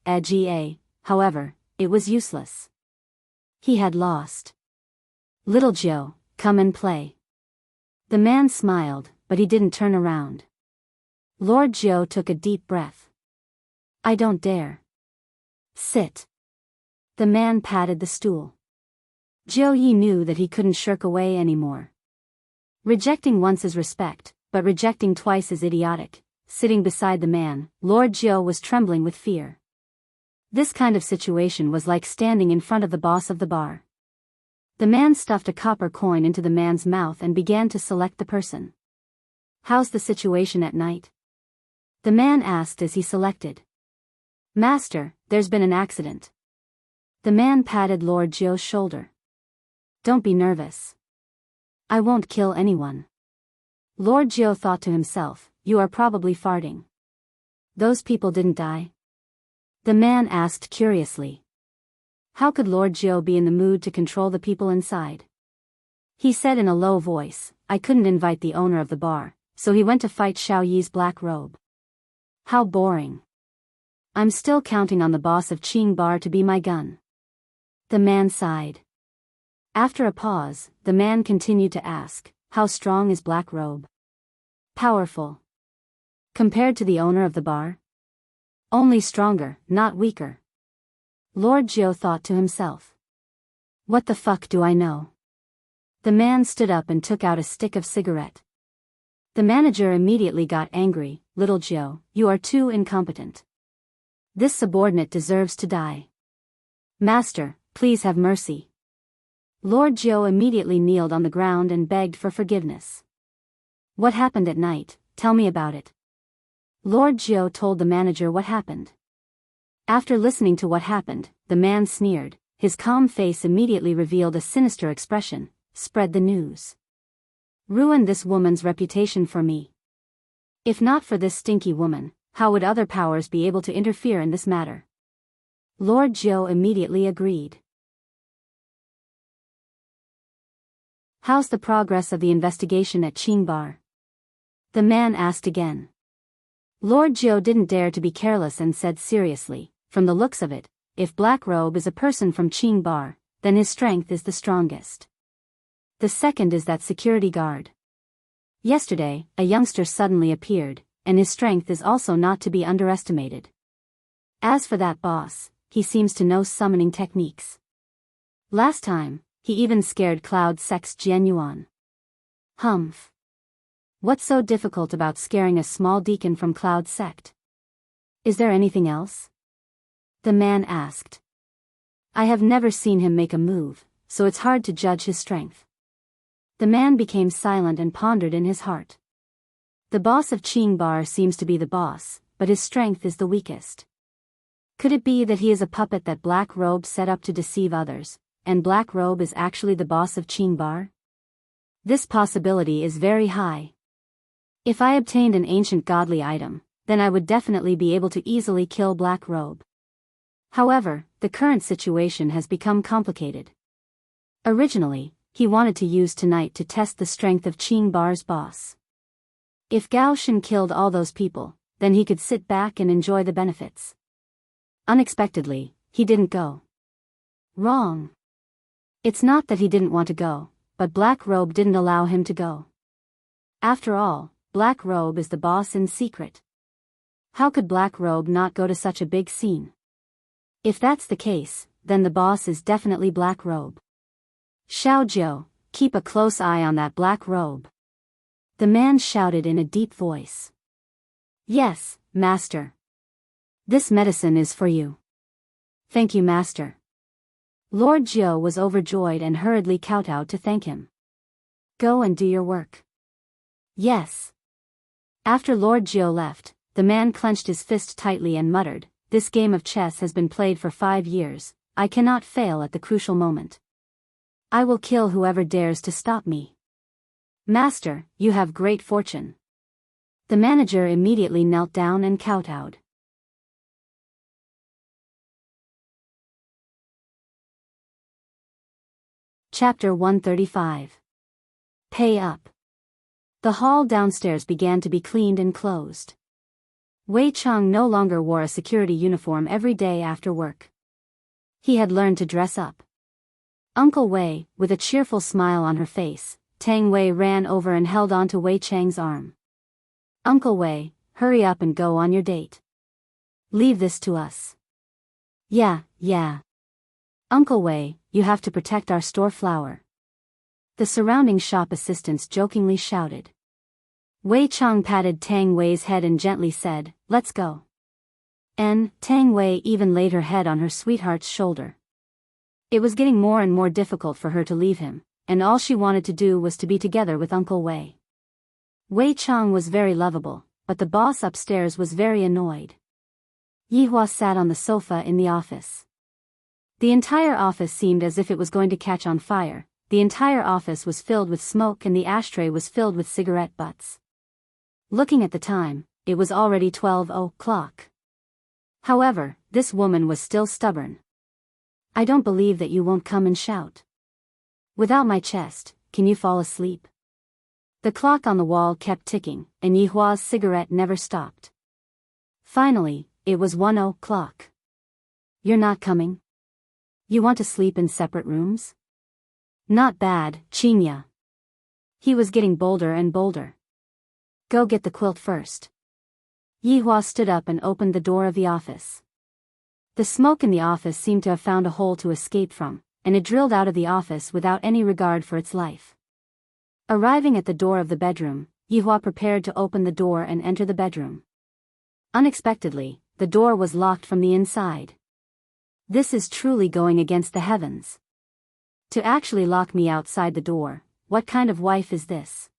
Ga. However, it was useless. He had lost. Little Zhou, come and play. The man smiled, but he didn't turn around. Lord Zhou took a deep breath. I don't dare. Sit. The man patted the stool. Zhou Yi knew that he couldn't shirk away anymore. Rejecting once is respect, but rejecting twice is idiotic. Sitting beside the man, Lord Zhou was trembling with fear. This kind of situation was like standing in front of the boss of the bar. The man stuffed a copper coin into the man's mouth and began to select the person. How's the situation at night? The man asked as he selected. Master, there's been an accident. The man patted Lord Zhou's shoulder. Don't be nervous. I won't kill anyone. Lord Zhou thought to himself, you are probably farting. Those people didn't die? The man asked curiously. How could Lord Zhou be in the mood to control the people inside? He said in a low voice, I couldn't invite the owner of the bar, so he went to fight Xiao Yi's black robe. How boring. I'm still counting on the boss of Qing Bar to be my gun. The man sighed. After a pause, the man continued to ask, how strong is Black Robe? Powerful. Compared to the owner of the bar? Only stronger, not weaker. Lord Jiu thought to himself. What the fuck do I know? The man stood up and took out a stick of cigarette. The manager immediately got angry. Little Jiu, you are too incompetent. This subordinate deserves to die. Master, please have mercy. Lord Jiu immediately kneeled on the ground and begged for forgiveness. What happened at night? Tell me about it. Lord Jiu told the manager what happened. After listening to what happened, the man sneered. His calm face immediately revealed a sinister expression. Spread the news. Ruin this woman's reputation for me. If not for this stinky woman, how would other powers be able to interfere in this matter? Lord Jiu immediately agreed. How's the progress of the investigation at Qing Bar? The man asked again. Lord Jiu didn't dare to be careless and said seriously, from the looks of it, if Black Robe is a person from Qing Bar, then his strength is the strongest. The second is that security guard. Yesterday, a youngster suddenly appeared, and his strength is also not to be underestimated. As for that boss, he seems to know summoning techniques. Last time, he even scared Cloud Sect's Jian Yuan. Humph. What's so difficult about scaring a small deacon from Cloud Sect? Is there anything else? The man asked. I have never seen him make a move, so it's hard to judge his strength. The man became silent and pondered in his heart. The boss of Qing Bar seems to be the boss, but his strength is the weakest. Could it be that he is a puppet that Black Robe set up to deceive others, and Black Robe is actually the boss of Qing Bar? This possibility is very high. If I obtained an ancient godly item, then I would definitely be able to easily kill Black Robe. However, the current situation has become complicated. Originally, he wanted to use tonight to test the strength of Qing Bar's boss. If Gao Shen killed all those people, then he could sit back and enjoy the benefits. Unexpectedly, he didn't go. Wrong. It's not that he didn't want to go, but Black Robe didn't allow him to go. After all, Black Robe is the boss in secret. How could Black Robe not go to such a big scene? If that's the case, then the boss is definitely Black Robe. Xiao Jiu, keep a close eye on that Black Robe. The man shouted in a deep voice. Yes, master. This medicine is for you. Thank you, master. Lord Jiu was overjoyed and hurriedly kowtowed to thank him. Go and do your work. Yes. After Lord Jiu left, the man clenched his fist tightly and muttered, this game of chess has been played for 5 years, I cannot fail at the crucial moment. I will kill whoever dares to stop me. Master, you have great fortune. The manager immediately knelt down and kowtowed. Chapter 135. Pay up. The hall downstairs began to be cleaned and closed. Wei Chang no longer wore a security uniform every day after work. He had learned to dress up. Uncle Wei, with a cheerful smile on her face, Tang Wei ran over and held onto Wei Chang's arm. Uncle Wei, hurry up and go on your date. Leave this to us. Yeah. Uncle Wei, you have to protect our store flower. The surrounding shop assistants jokingly shouted. Wei Chang patted Tang Wei's head and gently said, let's go. Tang Wei even laid her head on her sweetheart's shoulder. It was getting more and more difficult for her to leave him, and all she wanted to do was to be together with Uncle Wei. Wei Chang was very lovable, but the boss upstairs was very annoyed. Yihua sat on the sofa in the office. The entire office seemed as if it was going to catch on fire. The entire office was filled with smoke and the ashtray was filled with cigarette butts. Looking at the time, it was already 12 o'clock. However, this woman was still stubborn. I don't believe that you won't come and shout. Without my chest, can you fall asleep? The clock on the wall kept ticking, and Yihua's cigarette never stopped. Finally, it was 1 o'clock. You're not coming? You want to sleep in separate rooms? Not bad, Chinya. He was getting bolder and bolder. Go get the quilt first. Yihua stood up and opened the door of the office. The smoke in the office seemed to have found a hole to escape from, and it drilled out of the office without any regard for its life. Arriving at the door of the bedroom, Yihua prepared to open the door and enter the bedroom. Unexpectedly, the door was locked from the inside. This is truly going against the heavens. To actually lock me outside the door, what kind of wife is this?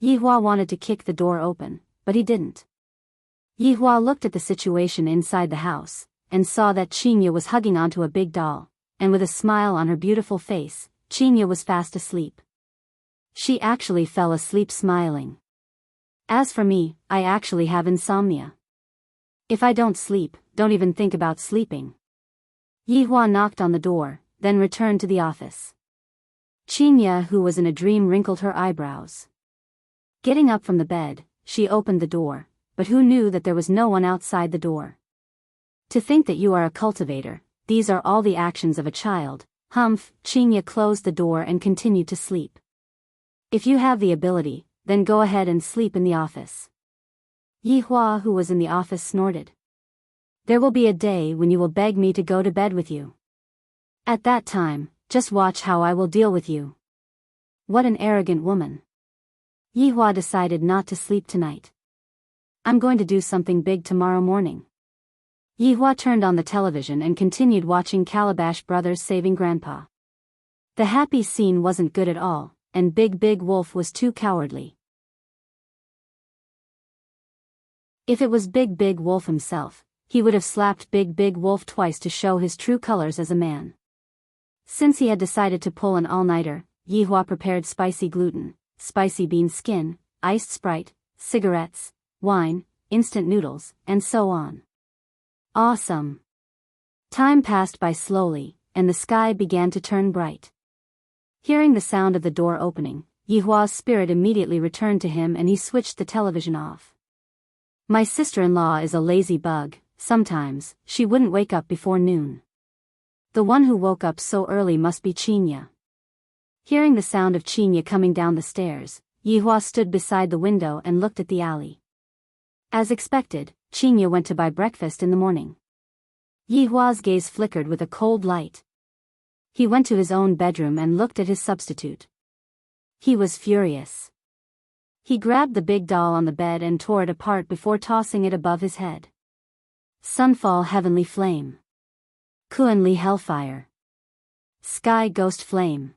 Yihua wanted to kick the door open, but he didn't. Yihua looked at the situation inside the house, and saw that Qinya was hugging onto a big doll, and with a smile on her beautiful face, Qinya was fast asleep. She actually fell asleep smiling. As for me, I actually have insomnia. If I don't sleep, don't even think about sleeping. Yihua knocked on the door, then returned to the office. Qinya, who was in a dream, wrinkled her eyebrows. Getting up from the bed, she opened the door, but who knew that there was no one outside the door? To think that you are a cultivator, these are all the actions of a child. Humph. Qinya closed the door and continued to sleep. If you have the ability, then go ahead and sleep in the office. Yihua, who was in the office, snorted. There will be a day when you will beg me to go to bed with you. At that time, just watch how I will deal with you. What an arrogant woman. Yihua decided not to sleep tonight. I'm going to do something big tomorrow morning. Yihua turned on the television and continued watching Calabash Brothers saving Grandpa. The happy scene wasn't good at all, and Big Wolf was too cowardly. If it was Big Wolf himself, he would have slapped Big Wolf twice to show his true colors as a man. Since he had decided to pull an all-nighter, Yihua prepared spicy gluten, spicy bean skin, iced Sprite, cigarettes, wine, instant noodles, and so on. Awesome! Time passed by slowly, and the sky began to turn bright. Hearing the sound of the door opening, Yihua's spirit immediately returned to him and he switched the television off. My sister-in-law is a lazy bug. Sometimes, she wouldn't wake up before noon. The one who woke up so early must be Qinya. Hearing the sound of Qinya coming down the stairs, Yihua stood beside the window and looked at the alley. As expected, Qinya went to buy breakfast in the morning. Yihua's gaze flickered with a cold light. He went to his own bedroom and looked at his substitute. He was furious. He grabbed the big doll on the bed and tore it apart before tossing it above his head. Sunfall Heavenly Flame. Kuan-Li Hellfire. Sky Ghost Flame.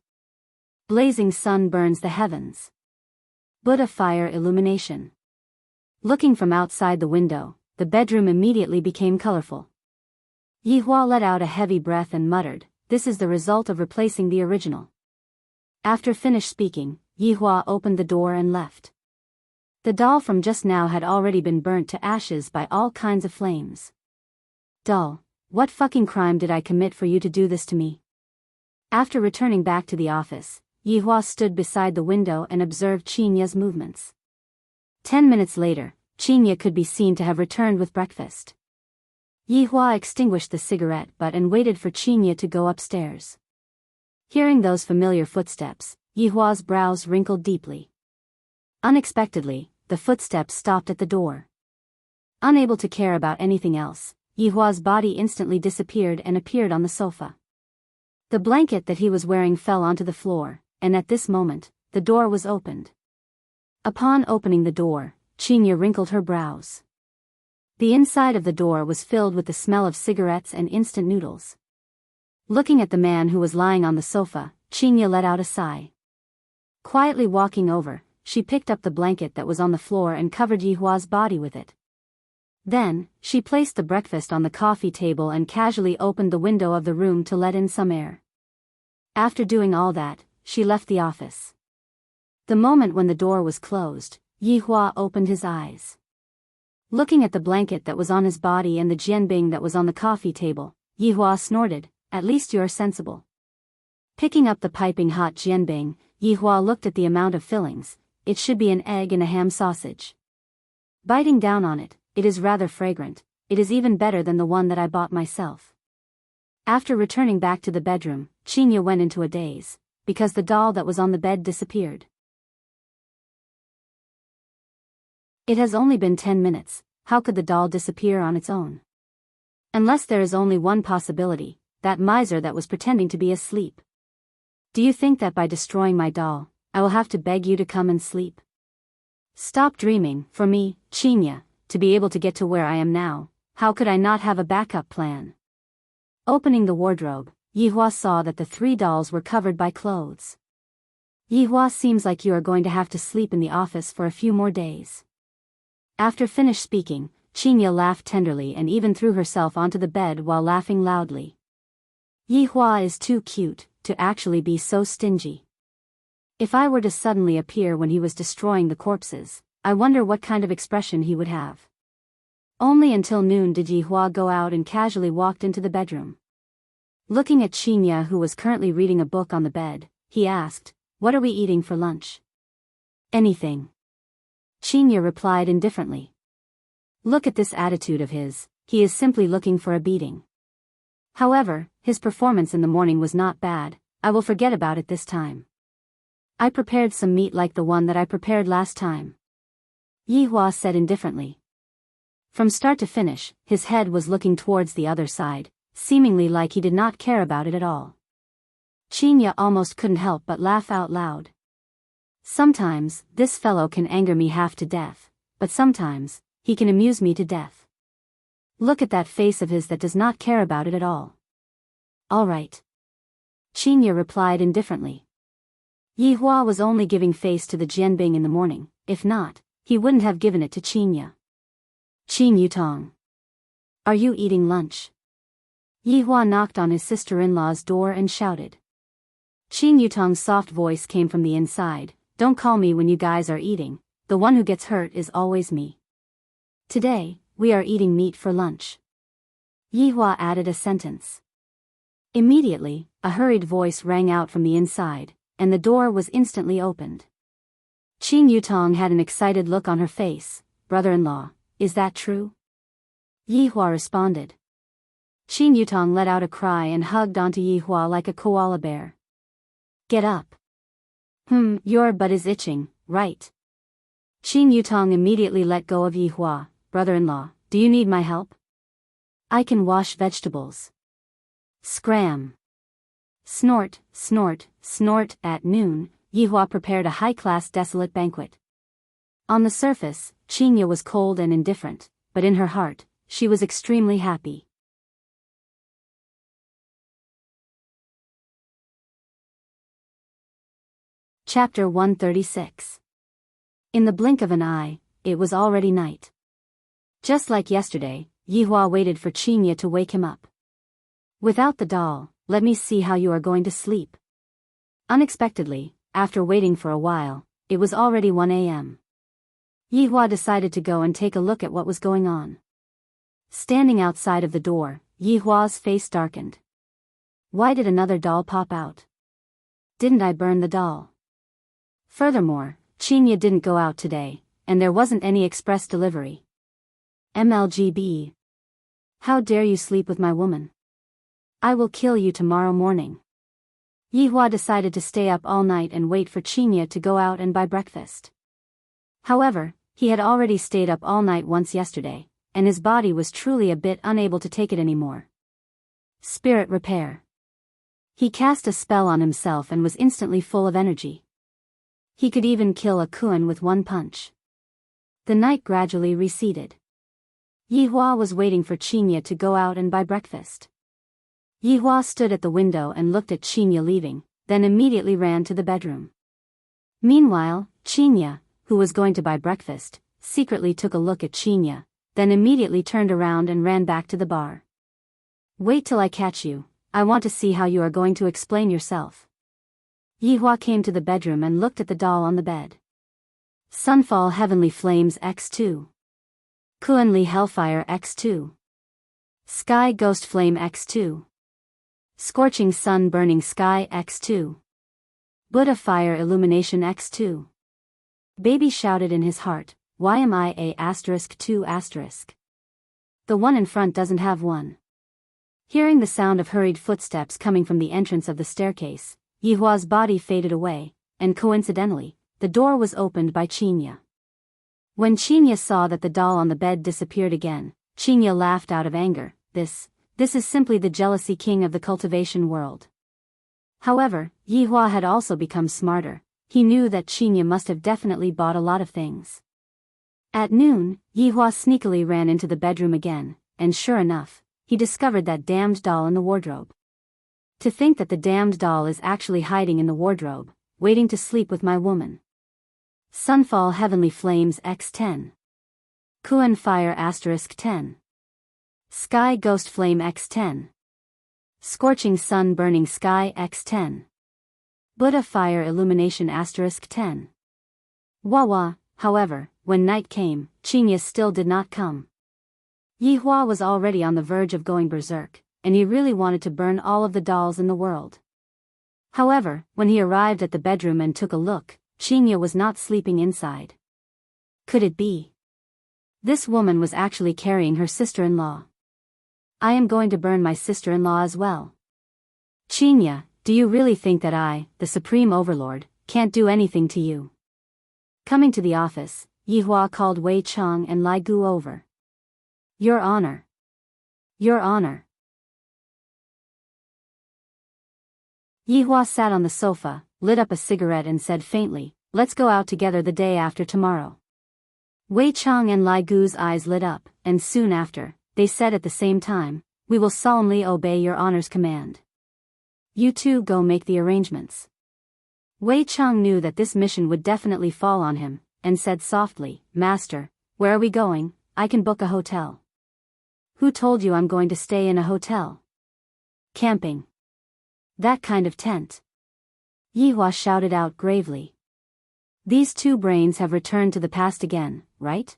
Blazing Sun burns the heavens. Buddha Fire Illumination. Looking from outside the window, the bedroom immediately became colorful. Yihua let out a heavy breath and muttered, "This is the result of replacing the original." After finished speaking, Yihua opened the door and left. The doll from just now had already been burnt to ashes by all kinds of flames. Doll, what fucking crime did I commit for you to do this to me? After returning back to the office, Yihua stood beside the window and observed Qinya's movements. 10 minutes later, Qinya could be seen to have returned with breakfast. Yihua extinguished the cigarette butt and waited for Qinya to go upstairs. Hearing those familiar footsteps, Yihua's brows wrinkled deeply. Unexpectedly, the footsteps stopped at the door. Unable to care about anything else, Yihua's body instantly disappeared and appeared on the sofa. The blanket that he was wearing fell onto the floor, and at this moment, the door was opened. Upon opening the door, Qinya wrinkled her brows. The inside of the door was filled with the smell of cigarettes and instant noodles. Looking at the man who was lying on the sofa, Qinya let out a sigh. Quietly walking over, she picked up the blanket that was on the floor and covered Yihua's body with it. Then, she placed the breakfast on the coffee table and casually opened the window of the room to let in some air. After doing all that, she left the office. The moment when the door was closed, Yihua opened his eyes. Looking at the blanket that was on his body and the jianbing that was on the coffee table, Yihua snorted, "At least you're sensible." Picking up the piping hot jianbing, Yihua looked at the amount of fillings. It should be an egg and a ham sausage. Biting down on it, it is rather fragrant. It is even better than the one that I bought myself. After returning back to the bedroom, Qinya went into a daze, because the doll that was on the bed disappeared. It has only been 10 minutes, how could the doll disappear on its own? Unless there is only one possibility, that miser that was pretending to be asleep. Do you think that by destroying my doll, I will have to beg you to come and sleep? Stop dreaming. For me, Chinya, to be able to get to where I am now, how could I not have a backup plan? Opening the wardrobe, Yihua saw that the 3 dolls were covered by clothes. Yihua, seems like you are going to have to sleep in the office for a few more days. After finished speaking, Chinya laughed tenderly and even threw herself onto the bed while laughing loudly. Yihua is too cute to actually be so stingy. If I were to suddenly appear when he was destroying the corpses, I wonder what kind of expression he would have. Only until noon did Yihua go out and casually walked into the bedroom. Looking at Chinya, who was currently reading a book on the bed, he asked, "What are we eating for lunch?" "Anything." Chinya replied indifferently. Look at this attitude of his, he is simply looking for a beating. However, his performance in the morning was not bad. I will forget about it this time. I prepared some meat like the one that I prepared last time. Yihua said indifferently. From start to finish, his head was looking towards the other side, seemingly like he did not care about it at all. Chinya almost couldn't help but laugh out loud. Sometimes, this fellow can anger me half to death, but sometimes, he can amuse me to death. Look at that face of his that does not care about it at all. All right. Chinya replied indifferently. Yihua was only giving face to the Jianbing in the morning. If not, he wouldn't have given it to Chinya. Qin Yutong. Are you eating lunch? Yihua knocked on his sister-in-law's door and shouted. Qin Yutong's soft voice came from the inside. Don't call me when you guys are eating. The one who gets hurt is always me. Today, we are eating meat for lunch. Yihua added a sentence. Immediately, a hurried voice rang out from the inside, and the door was instantly opened. Qin Yutong had an excited look on her face. Brother-in-law, is that true? Yihua responded. Qin Yutong let out a cry and hugged onto Yihua like a koala bear. Get up. Your butt is itching, right? Qin Yutong immediately let go of Yihua. Brother-in-law, do you need my help? I can wash vegetables. Scram. Snort, snort, snort. At noon, Yihua prepared a high-class desolate banquet. On the surface, Chinya was cold and indifferent, but in her heart, she was extremely happy. Chapter 136. In the blink of an eye, it was already night. Just like yesterday, Yihua waited for Chinya to wake him up. Without the doll, let me see how you are going to sleep. Unexpectedly, after waiting for a while, it was already 1 a.m. Yihua decided to go and take a look at what was going on. Standing outside of the door, Yihua's face darkened. Why did another doll pop out? Didn't I burn the doll? Furthermore, Chinya didn't go out today, and there wasn't any express delivery. MLGB. How dare you sleep with my woman? I will kill you tomorrow morning. Yihua decided to stay up all night and wait for Chinya to go out and buy breakfast. However, he had already stayed up all night once yesterday, and his body was truly a bit unable to take it anymore. Spirit repair. He cast a spell on himself and was instantly full of energy. He could even kill a Kuan with one punch. The night gradually receded. Yihua was waiting for Chinya to go out and buy breakfast. Yihua stood at the window and looked at Chinya leaving, then immediately ran to the bedroom. Meanwhile, Chinya, who was going to buy breakfast, secretly took a look at Chinya, then immediately turned around and ran back to the bar. Wait till I catch you, I want to see how you are going to explain yourself. Yihua came to the bedroom and looked at the doll on the bed. Sunfall Heavenly Flames X2. Kuanli Hellfire X2. Sky Ghost Flame X2. Scorching Sun Burning Sky X2. Buddha Fire Illumination X2. Baby shouted in his heart, why am I A*2*? The one in front doesn't have one. Hearing the sound of hurried footsteps coming from the entrance of the staircase, Yihua's body faded away, and coincidentally, the door was opened by Chinya. When Chinya saw that the doll on the bed disappeared again, Chinya laughed out of anger, this is simply the jealousy king of the cultivation world. However, Yihua had also become smarter. He knew that Qinya must have definitely bought a lot of things. At noon, Yihua sneakily ran into the bedroom again, and sure enough, he discovered that damned doll in the wardrobe. To think that the damned doll is actually hiding in the wardrobe, waiting to sleep with my woman. Sunfall Heavenly Flames x10. Kuan Fire *10. Sky Ghost Flame x10. Scorching Sun Burning Sky x10. Buddha Fire Illumination *10. Wawa, however, when night came, Qinya still did not come. Yihua was already on the verge of going berserk, and he really wanted to burn all of the dolls in the world. However, when he arrived at the bedroom and took a look, Qinya was not sleeping inside. Could it be? This woman was actually carrying her sister-in-law. I am going to burn my sister-in-law as well. Qinya, do you really think that I, the Supreme Overlord, can't do anything to you? Coming to the office, Yihua called Wei Chang and Lai Gu over. Your Honor. Your Honor. Yihua sat on the sofa, lit up a cigarette and said faintly, let's go out together the day after tomorrow. Wei Chang and Lai Gu's eyes lit up, and soon after, they said at the same time, we will solemnly obey your Honor's command. You two go make the arrangements. Wei Chang knew that this mission would definitely fall on him, and said softly, Master, where are we going? I can book a hotel. Who told you I'm going to stay in a hotel? Camping. That kind of tent. Yihua shouted out gravely. These two brains have returned to the past again, right?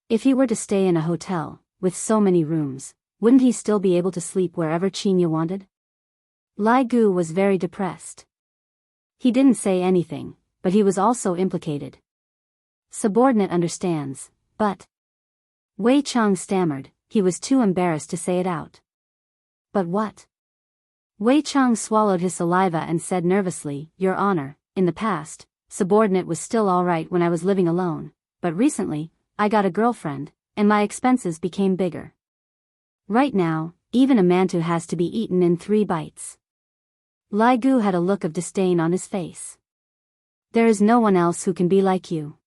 If he were to stay in a hotel, with so many rooms, wouldn't he still be able to sleep wherever Qinya wanted? Lai Gu was very depressed. He didn't say anything, but he was also implicated. Subordinate understands, but... Wei Chang stammered, he was too embarrassed to say it out. But what? Wei Chang swallowed his saliva and said nervously, Your Honor, in the past, subordinate was still alright when I was living alone, but recently, I got a girlfriend, and my expenses became bigger. Right now, even a mantu has to be eaten in 3 bites. Lai Gu had a look of disdain on his face. There is no one else who can be like you.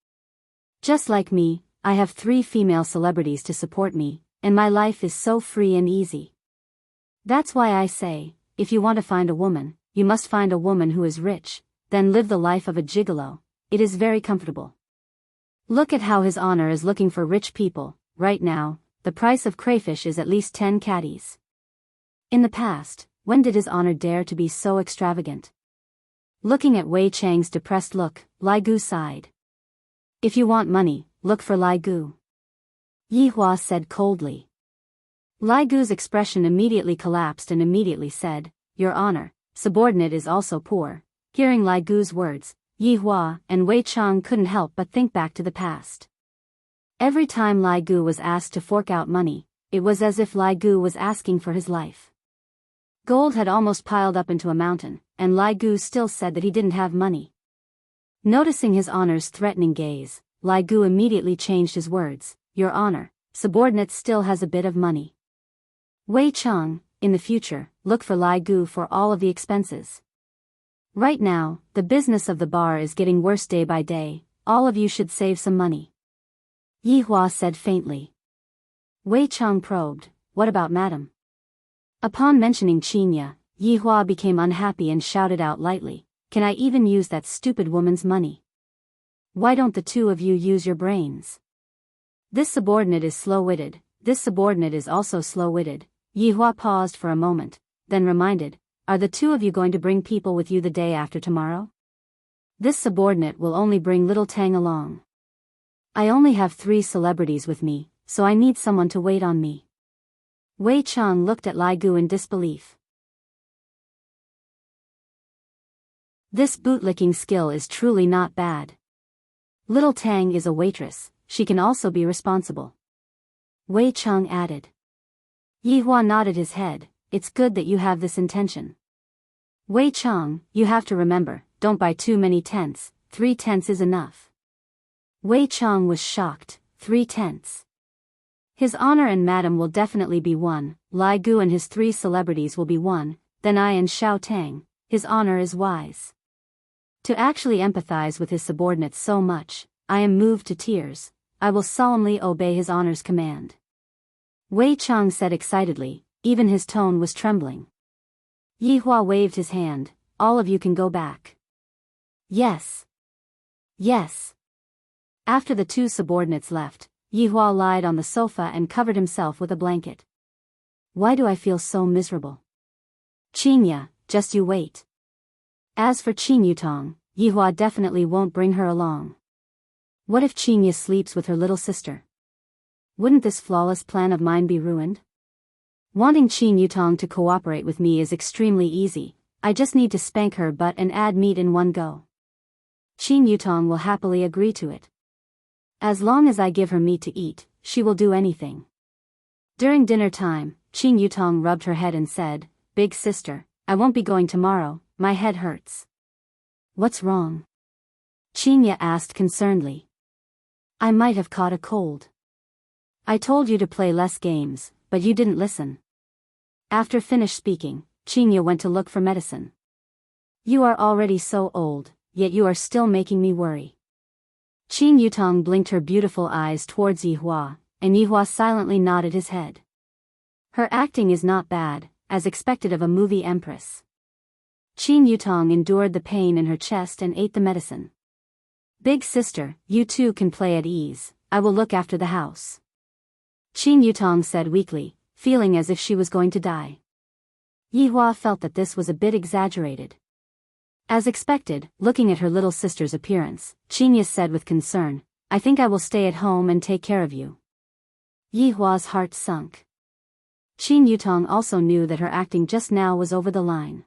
Just like me, I have 3 female celebrities to support me, and my life is so free and easy. That's why I say, if you want to find a woman, you must find a woman who is rich, then live the life of a gigolo. It is very comfortable. Look at how His Honor is looking for rich people. Right now, the price of crayfish is at least 10 caddies. In the past, when did His Honor dare to be so extravagant? Looking at Wei Chang's depressed look, Lai Gu sighed. If you want money, look for Lai Gu. Yihua said coldly. Lai Gu's expression immediately collapsed and immediately said, Your Honor, subordinate is also poor. Hearing Lai Gu's words, Yihua and Wei Chang couldn't help but think back to the past. Every time Lai Gu was asked to fork out money, it was as if Lai Gu was asking for his life. Gold had almost piled up into a mountain, and Lai Gu still said that he didn't have money. Noticing His Honor's threatening gaze, Lai Gu immediately changed his words, Your Honor, subordinate still has a bit of money. Wei Chang, in the future, look for Lai Gu for all of the expenses. Right now, the business of the bar is getting worse day by day, all of you should save some money. Yihua said faintly. Wei Chang probed, What about madam? Upon mentioning Qinya, Yihua became unhappy and shouted out lightly, Can I even use that stupid woman's money? Why don't the two of you use your brains? This subordinate is slow-witted, this subordinate is also slow-witted. Yihua paused for a moment, then reminded, Are the two of you going to bring people with you the day after tomorrow? This subordinate will only bring little Tang along. I only have 3 celebrities with me, so I need someone to wait on me. Wei Chang looked at Lai Gu in disbelief. This bootlicking skill is truly not bad. Little Tang is a waitress, she can also be responsible. Wei Chang added. Yihua nodded his head, It's good that you have this intention. Wei Chang, you have to remember, don't buy too many tents, 3 tents is enough. Wei Chang was shocked, 3 tents. His Honor and Madam will definitely be one, Li Gu and his 3 celebrities will be won, then I and Xiao Tang, his honor is wise. To actually empathize with his subordinates so much, I am moved to tears. I will solemnly obey his honor's command. Wei Chang said excitedly, even his tone was trembling. Yi Hua waved his hand, all of you can go back. Yes. Yes. After the 2 subordinates left, Yi Hua lied on the sofa and covered himself with a blanket. Why do I feel so miserable? Qingya, just you wait. As for Qing Yutong, Yi Hua definitely won't bring her along. What if Qingya sleeps with her little sister? Wouldn't this flawless plan of mine be ruined? Wanting Qing Yutong to cooperate with me is extremely easy, I just need to spank her butt and add meat in one go. Qing Yutong will happily agree to it. As long as I give her meat to eat, she will do anything. During dinner time, Qing Yutong rubbed her head and said, Big sister, I won't be going tomorrow, my head hurts. What's wrong? Qingya asked concernedly. I might have caught a cold. I told you to play less games, but you didn't listen. After finished speaking, Qingya went to look for medicine. You are already so old, yet you are still making me worry. Qing Yutong blinked her beautiful eyes towards Yi Hua, and Yi Hua silently nodded his head. Her acting is not bad, as expected of a movie empress. Qing Yutong endured the pain in her chest and ate the medicine. Big sister, you too can play at ease, I will look after the house. Qing Yutong said weakly, feeling as if she was going to die. Yi Hua felt that this was a bit exaggerated. As expected, looking at her little sister's appearance, Qingya said with concern, I think I will stay at home and take care of you. Yi Hua's heart sunk. Qing Yutong also knew that her acting just now was over the line.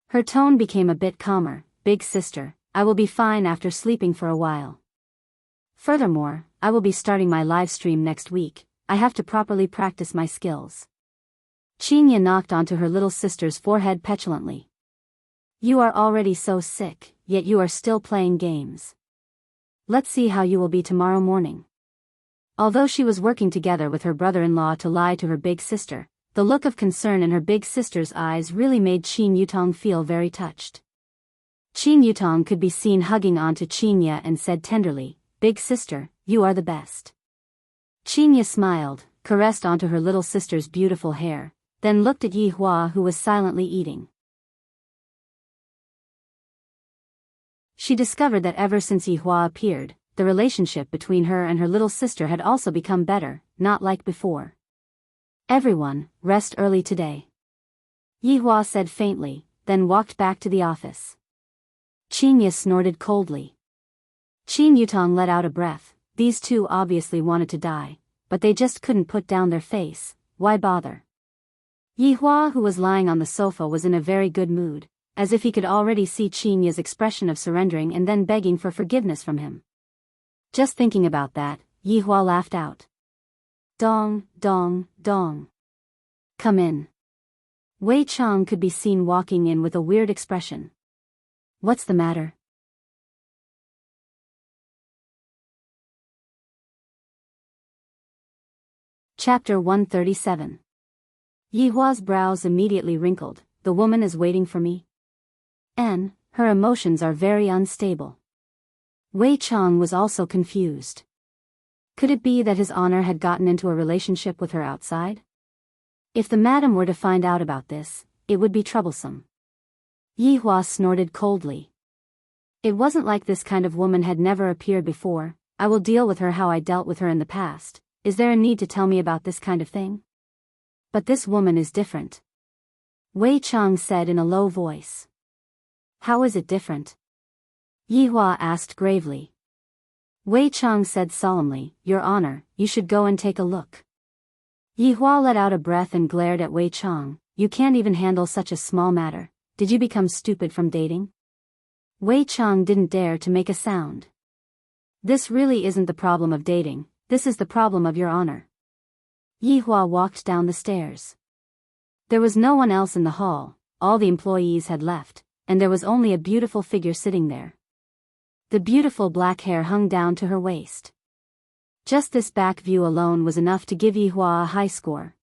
Her tone became a bit calmer, Big sister, I will be fine after sleeping for a while. Furthermore, I will be starting my live stream next week, I have to properly practice my skills. Qingya knocked onto her little sister's forehead petulantly. You are already so sick, yet you are still playing games. Let's see how you will be tomorrow morning. Although she was working together with her brother-in-law to lie to her big sister, the look of concern in her big sister's eyes really made Qing Yutong feel very touched. Qing Yutong could be seen hugging onto Qingya and said tenderly, Big sister, you are the best. Qingya smiled, caressed onto her little sister's beautiful hair, then looked at Yi Hua who was silently eating. She discovered that ever since Yi Hua appeared, the relationship between her and her little sister had also become better, not like before. Everyone, rest early today. Yi Hua said faintly, then walked back to the office. Qingya snorted coldly. Qing Yutong let out a breath, these 2 obviously wanted to die, but they just couldn't put down their face, why bother? Yi Hua who was lying on the sofa was in a very good mood, as if he could already see Qingya's expression of surrendering and then begging for forgiveness from him. Just thinking about that, Yi Hua laughed out. Dong, dong, dong. Come in. Wei Chang could be seen walking in with a weird expression. What's the matter? Chapter 137. Yi Hua's brows immediately wrinkled, the woman is waiting for me. Her emotions are very unstable. Wei Chang was also confused. Could it be that his honor had gotten into a relationship with her outside? If the madam were to find out about this, it would be troublesome. Yi Hua snorted coldly. It wasn't like this kind of woman had never appeared before, I will deal with her how I dealt with her in the past, is there a need to tell me about this kind of thing? But this woman is different. Wei Chang said in a low voice. How is it different? Yi Hua asked gravely. Wei Chang said solemnly, Your Honor, you should go and take a look. Yi Hua let out a breath and glared at Wei Chang, you can't even handle such a small matter, did you become stupid from dating? Wei Chang didn't dare to make a sound. This really isn't the problem of dating, this is the problem of Your Honor. Yi Hua walked down the stairs. There was no one else in the hall, all the employees had left, and there was only a beautiful figure sitting there. The beautiful black hair hung down to her waist. Just this back view alone was enough to give Yi Hua a high score.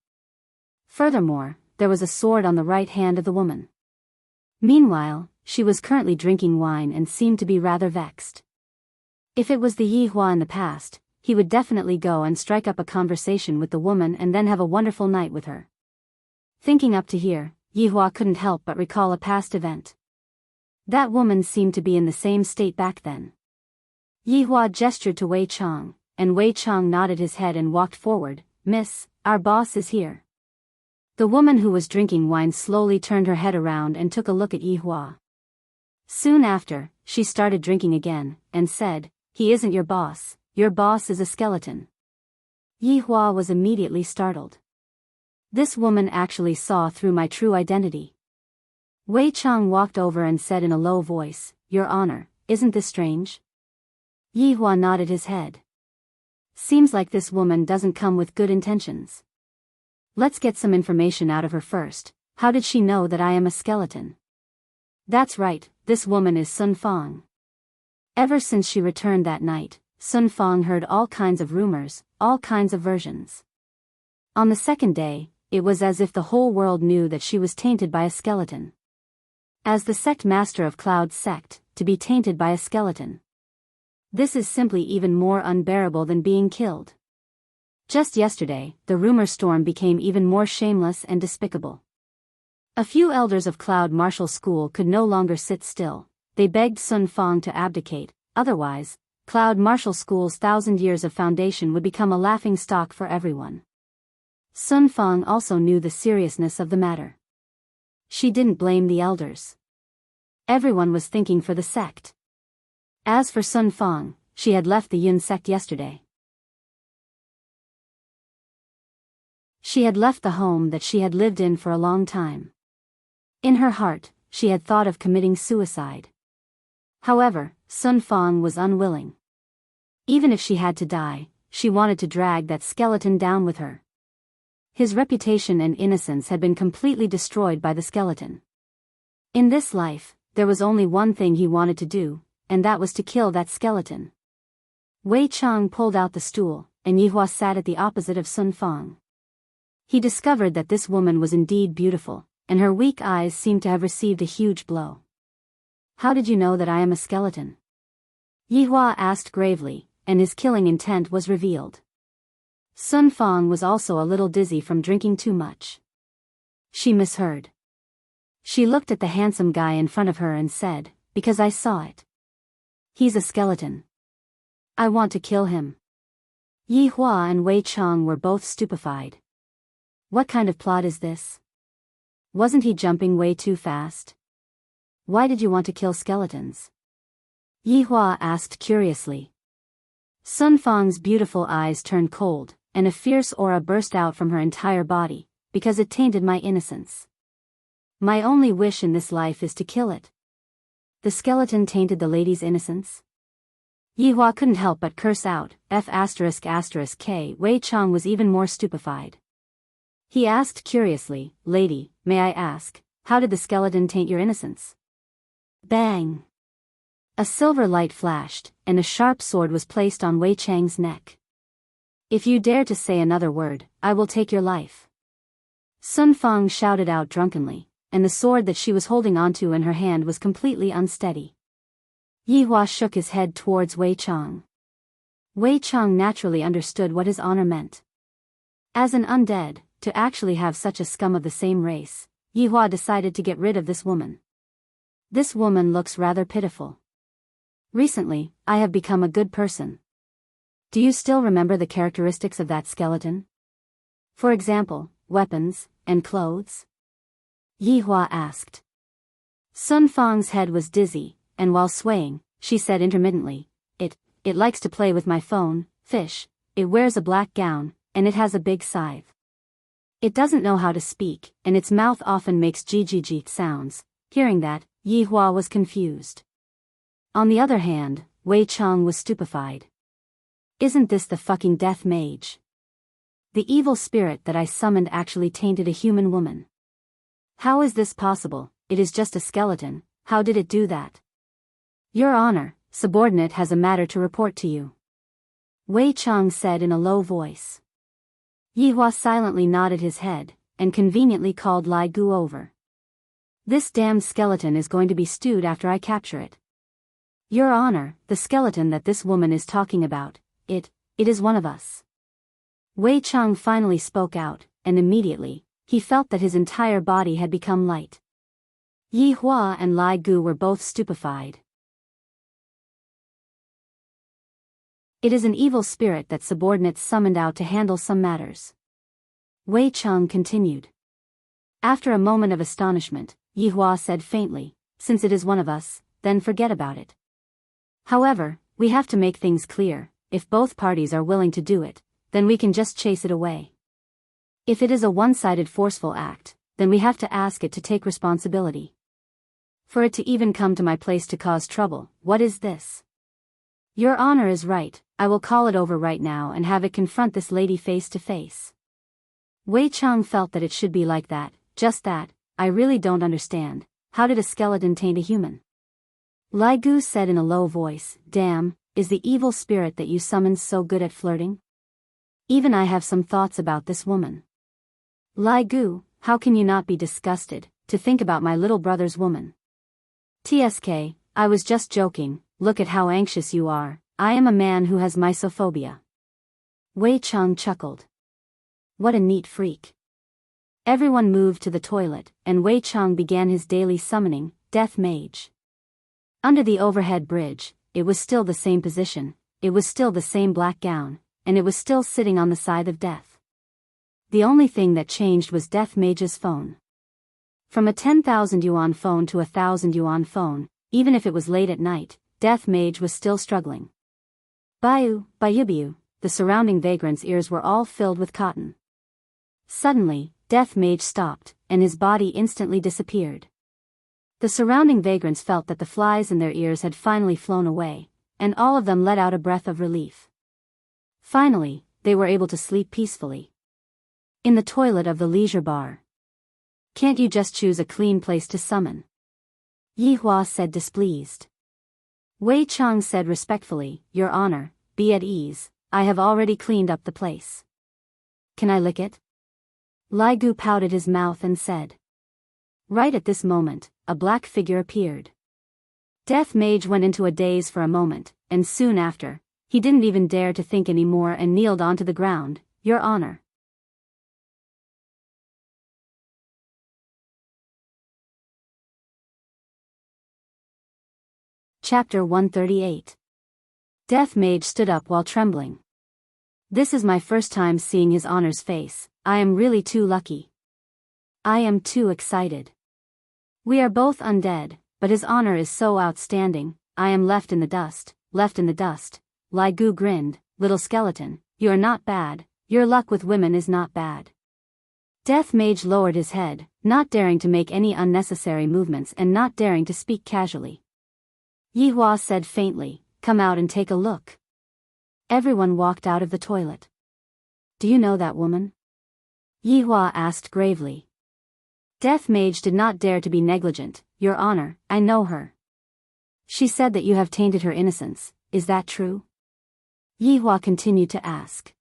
Furthermore, there was a sword on the right hand of the woman. Meanwhile, she was currently drinking wine and seemed to be rather vexed. If it was the Yi Hua in the past, he would definitely go and strike up a conversation with the woman and then have a wonderful night with her. Thinking up to here, Yi Hua couldn't help but recall a past event. That woman seemed to be in the same state back then. Yi Hua gestured to Wei Chang, and Wei Chang nodded his head and walked forward. "Miss, our boss is here." The woman who was drinking wine slowly turned her head around and took a look at Yi Hua. Soon after, she started drinking again, and said, "He isn't your boss is a skeleton." Yi Hua was immediately startled. This woman actually saw through my true identity. Wei Chang walked over and said in a low voice, "Your Honor, isn't this strange?" Yi Hua nodded his head. "Seems like this woman doesn't come with good intentions. Let's get some information out of her first. How did she know that I am a skeleton?" "That's right, this woman is Sun Fang." Ever since she returned that night, Sun Fang heard all kinds of rumors, all kinds of versions. On the second day, it was as if the whole world knew that she was tainted by a skeleton. As the sect master of Cloud's sect, to be tainted by a skeleton. This is simply even more unbearable than being killed. Just yesterday, the rumor storm became even more shameless and despicable. A few elders of Cloud Martial School could no longer sit still. They begged Sun Fang to abdicate, otherwise, Cloud Martial School's 1,000 years of foundation would become a laughing stock for everyone. Sun Fang also knew the seriousness of the matter. She didn't blame the elders. Everyone was thinking for the sect. As for Sun Fang, she had left the Yun sect yesterday. She had left the home that she had lived in for a long time. In her heart, she had thought of committing suicide. However, Sun Fang was unwilling. Even if she had to die, she wanted to drag that skeleton down with her. His reputation and innocence had been completely destroyed by the skeleton. In this life, there was only one thing he wanted to do, and that was to kill that skeleton. Wei Chang pulled out the stool, and Yi Hua sat at the opposite of Sun Fang. He discovered that this woman was indeed beautiful, and her weak eyes seemed to have received a huge blow. "How did you know that I am a skeleton?" Yi Hua asked gravely, and his killing intent was revealed. Sun Fang was also a little dizzy from drinking too much. She misheard. She looked at the handsome guy in front of her and said, "Because I saw it. He's a skeleton. I want to kill him." Yi Hua and Wei Chang were both stupefied. What kind of plot is this? Wasn't he jumping way too fast? Why did you want to kill skeletons? Yi Hua asked curiously. Sun Fang's beautiful eyes turned cold, and a fierce aura burst out from her entire body, because it tainted my innocence. My only wish in this life is to kill it. The skeleton tainted the lady's innocence? Yi Hua couldn't help but curse out, F***K. Wei Chang was even more stupefied. He asked curiously, "Lady, may I ask, how did the skeleton taint your innocence?" Bang! A silver light flashed, and a sharp sword was placed on Wei Chang's neck. "If you dare to say another word, I will take your life." Sun Fang shouted out drunkenly, and the sword that she was holding onto in her hand was completely unsteady. Yi Hua shook his head towards Wei Chang. Wei Chang naturally understood what his honor meant. As an undead, to actually have such a scum of the same race, Yi Hua decided to get rid of this woman. This woman looks rather pitiful. Recently, I have become a good person. Do you still remember the characteristics of that skeleton? For example, weapons, and clothes? Yi Hua asked. Sun Fang's head was dizzy, and while swaying, she said intermittently, It likes to play with my phone, fish, it wears a black gown, and it has a big scythe. It doesn't know how to speak, and its mouth often makes GGG sounds." Hearing that, Yi Hua was confused. On the other hand, Wei Chang was stupefied. Isn't this the fucking death mage? The evil spirit that I summoned actually tainted a human woman. How is this possible? It is just a skeleton, how did it do that? Your Honor, subordinate has a matter to report to you. Wei Chang said in a low voice. Yi Hua silently nodded his head, and conveniently called Lai Gu over. This damned skeleton is going to be stewed after I capture it. Your Honor, the skeleton that this woman is talking about, it is one of us. Wei Cheng finally spoke out, and immediately, he felt that his entire body had become light. Yi Hua and Lai Gu were both stupefied. It is an evil spirit that subordinates summoned out to handle some matters. Wei Cheng continued. After a moment of astonishment, Yi Hua said faintly, since it is one of us, then forget about it. However, we have to make things clear, if both parties are willing to do it, then we can just chase it away. If it is a one-sided forceful act, then we have to ask it to take responsibility. For it to even come to my place to cause trouble, what is this? Your Honor is right, I will call it over right now and have it confront this lady face to face. Wei Cheng felt that it should be like that, just that. I really don't understand, how did a skeleton taint a human? Lai Gu said in a low voice, damn, is the evil spirit that you summoned so good at flirting? Even I have some thoughts about this woman. Lai Gu, how can you not be disgusted, to think about my little brother's woman? TSK, I was just joking, look at how anxious you are, I am a man who has mysophobia. Wei Cheng chuckled. What a neat freak. Everyone moved to the toilet, and Wei Cheng began his daily summoning, Death Mage. Under the overhead bridge, it was still the same position, it was still the same black gown, and it was still sitting on the side of death. The only thing that changed was Death Mage's phone. From a 10,000 yuan phone to a 1,000 yuan phone, even if it was late at night, Death Mage was still struggling. Bayu, bayubiu, the surrounding vagrants' ears were all filled with cotton. Suddenly, Death Mage stopped, and his body instantly disappeared. The surrounding vagrants felt that the flies in their ears had finally flown away, and all of them let out a breath of relief. Finally, they were able to sleep peacefully. In the toilet of the leisure bar. Can't you just choose a clean place to summon? Yi Hua said displeased. Wei Cheng said respectfully, Your Honor, be at ease, I have already cleaned up the place. Can I lick it? Lai Gu pouted his mouth and said. Right at this moment, a black figure appeared. Death Mage went into a daze for a moment, and soon after, he didn't even dare to think anymore and kneeled onto the ground, Your Honor. Chapter 138. Death Mage stood up while trembling. This is my first time seeing His Honor's face, I am really too lucky. I am too excited. We are both undead, but His Honor is so outstanding, I am left in the dust, left in the dust. Lai Gu grinned, little skeleton, you are not bad, your luck with women is not bad. Death Mage lowered his head, not daring to make any unnecessary movements and not daring to speak casually. Yi Hua said faintly, come out and take a look. Everyone walked out of the toilet. Do you know that woman? Yi Hua asked gravely. Death Mage did not dare to be negligent, Your Honor, I know her. She said that you have tainted her innocence, is that true? Yi Hua continued to ask.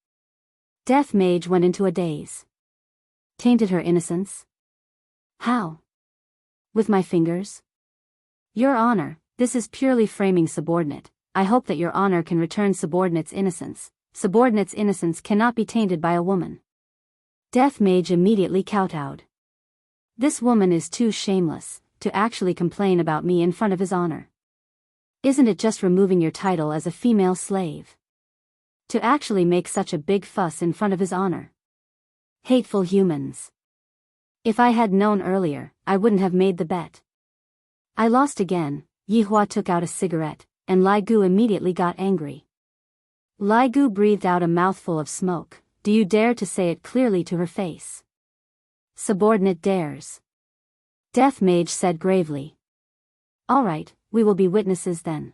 Death Mage went into a daze. Tainted her innocence? How? With my fingers? Your Honor, this is purely framing subordinate, I hope that Your Honor can return subordinate's innocence. Subordinate's innocence cannot be tainted by a woman. Death Mage immediately kowtowed. This woman is too shameless, to actually complain about me in front of His Honor. Isn't it just removing your title as a female slave? To actually make such a big fuss in front of His Honor. Hateful humans. If I had known earlier, I wouldn't have made the bet. I lost again. Yi Hua took out a cigarette, and Lai Gu immediately got angry. Lai Gu breathed out a mouthful of smoke. Do you dare to say it clearly to her face? Subordinate dares. Death Mage said gravely. All right, we will be witnesses then.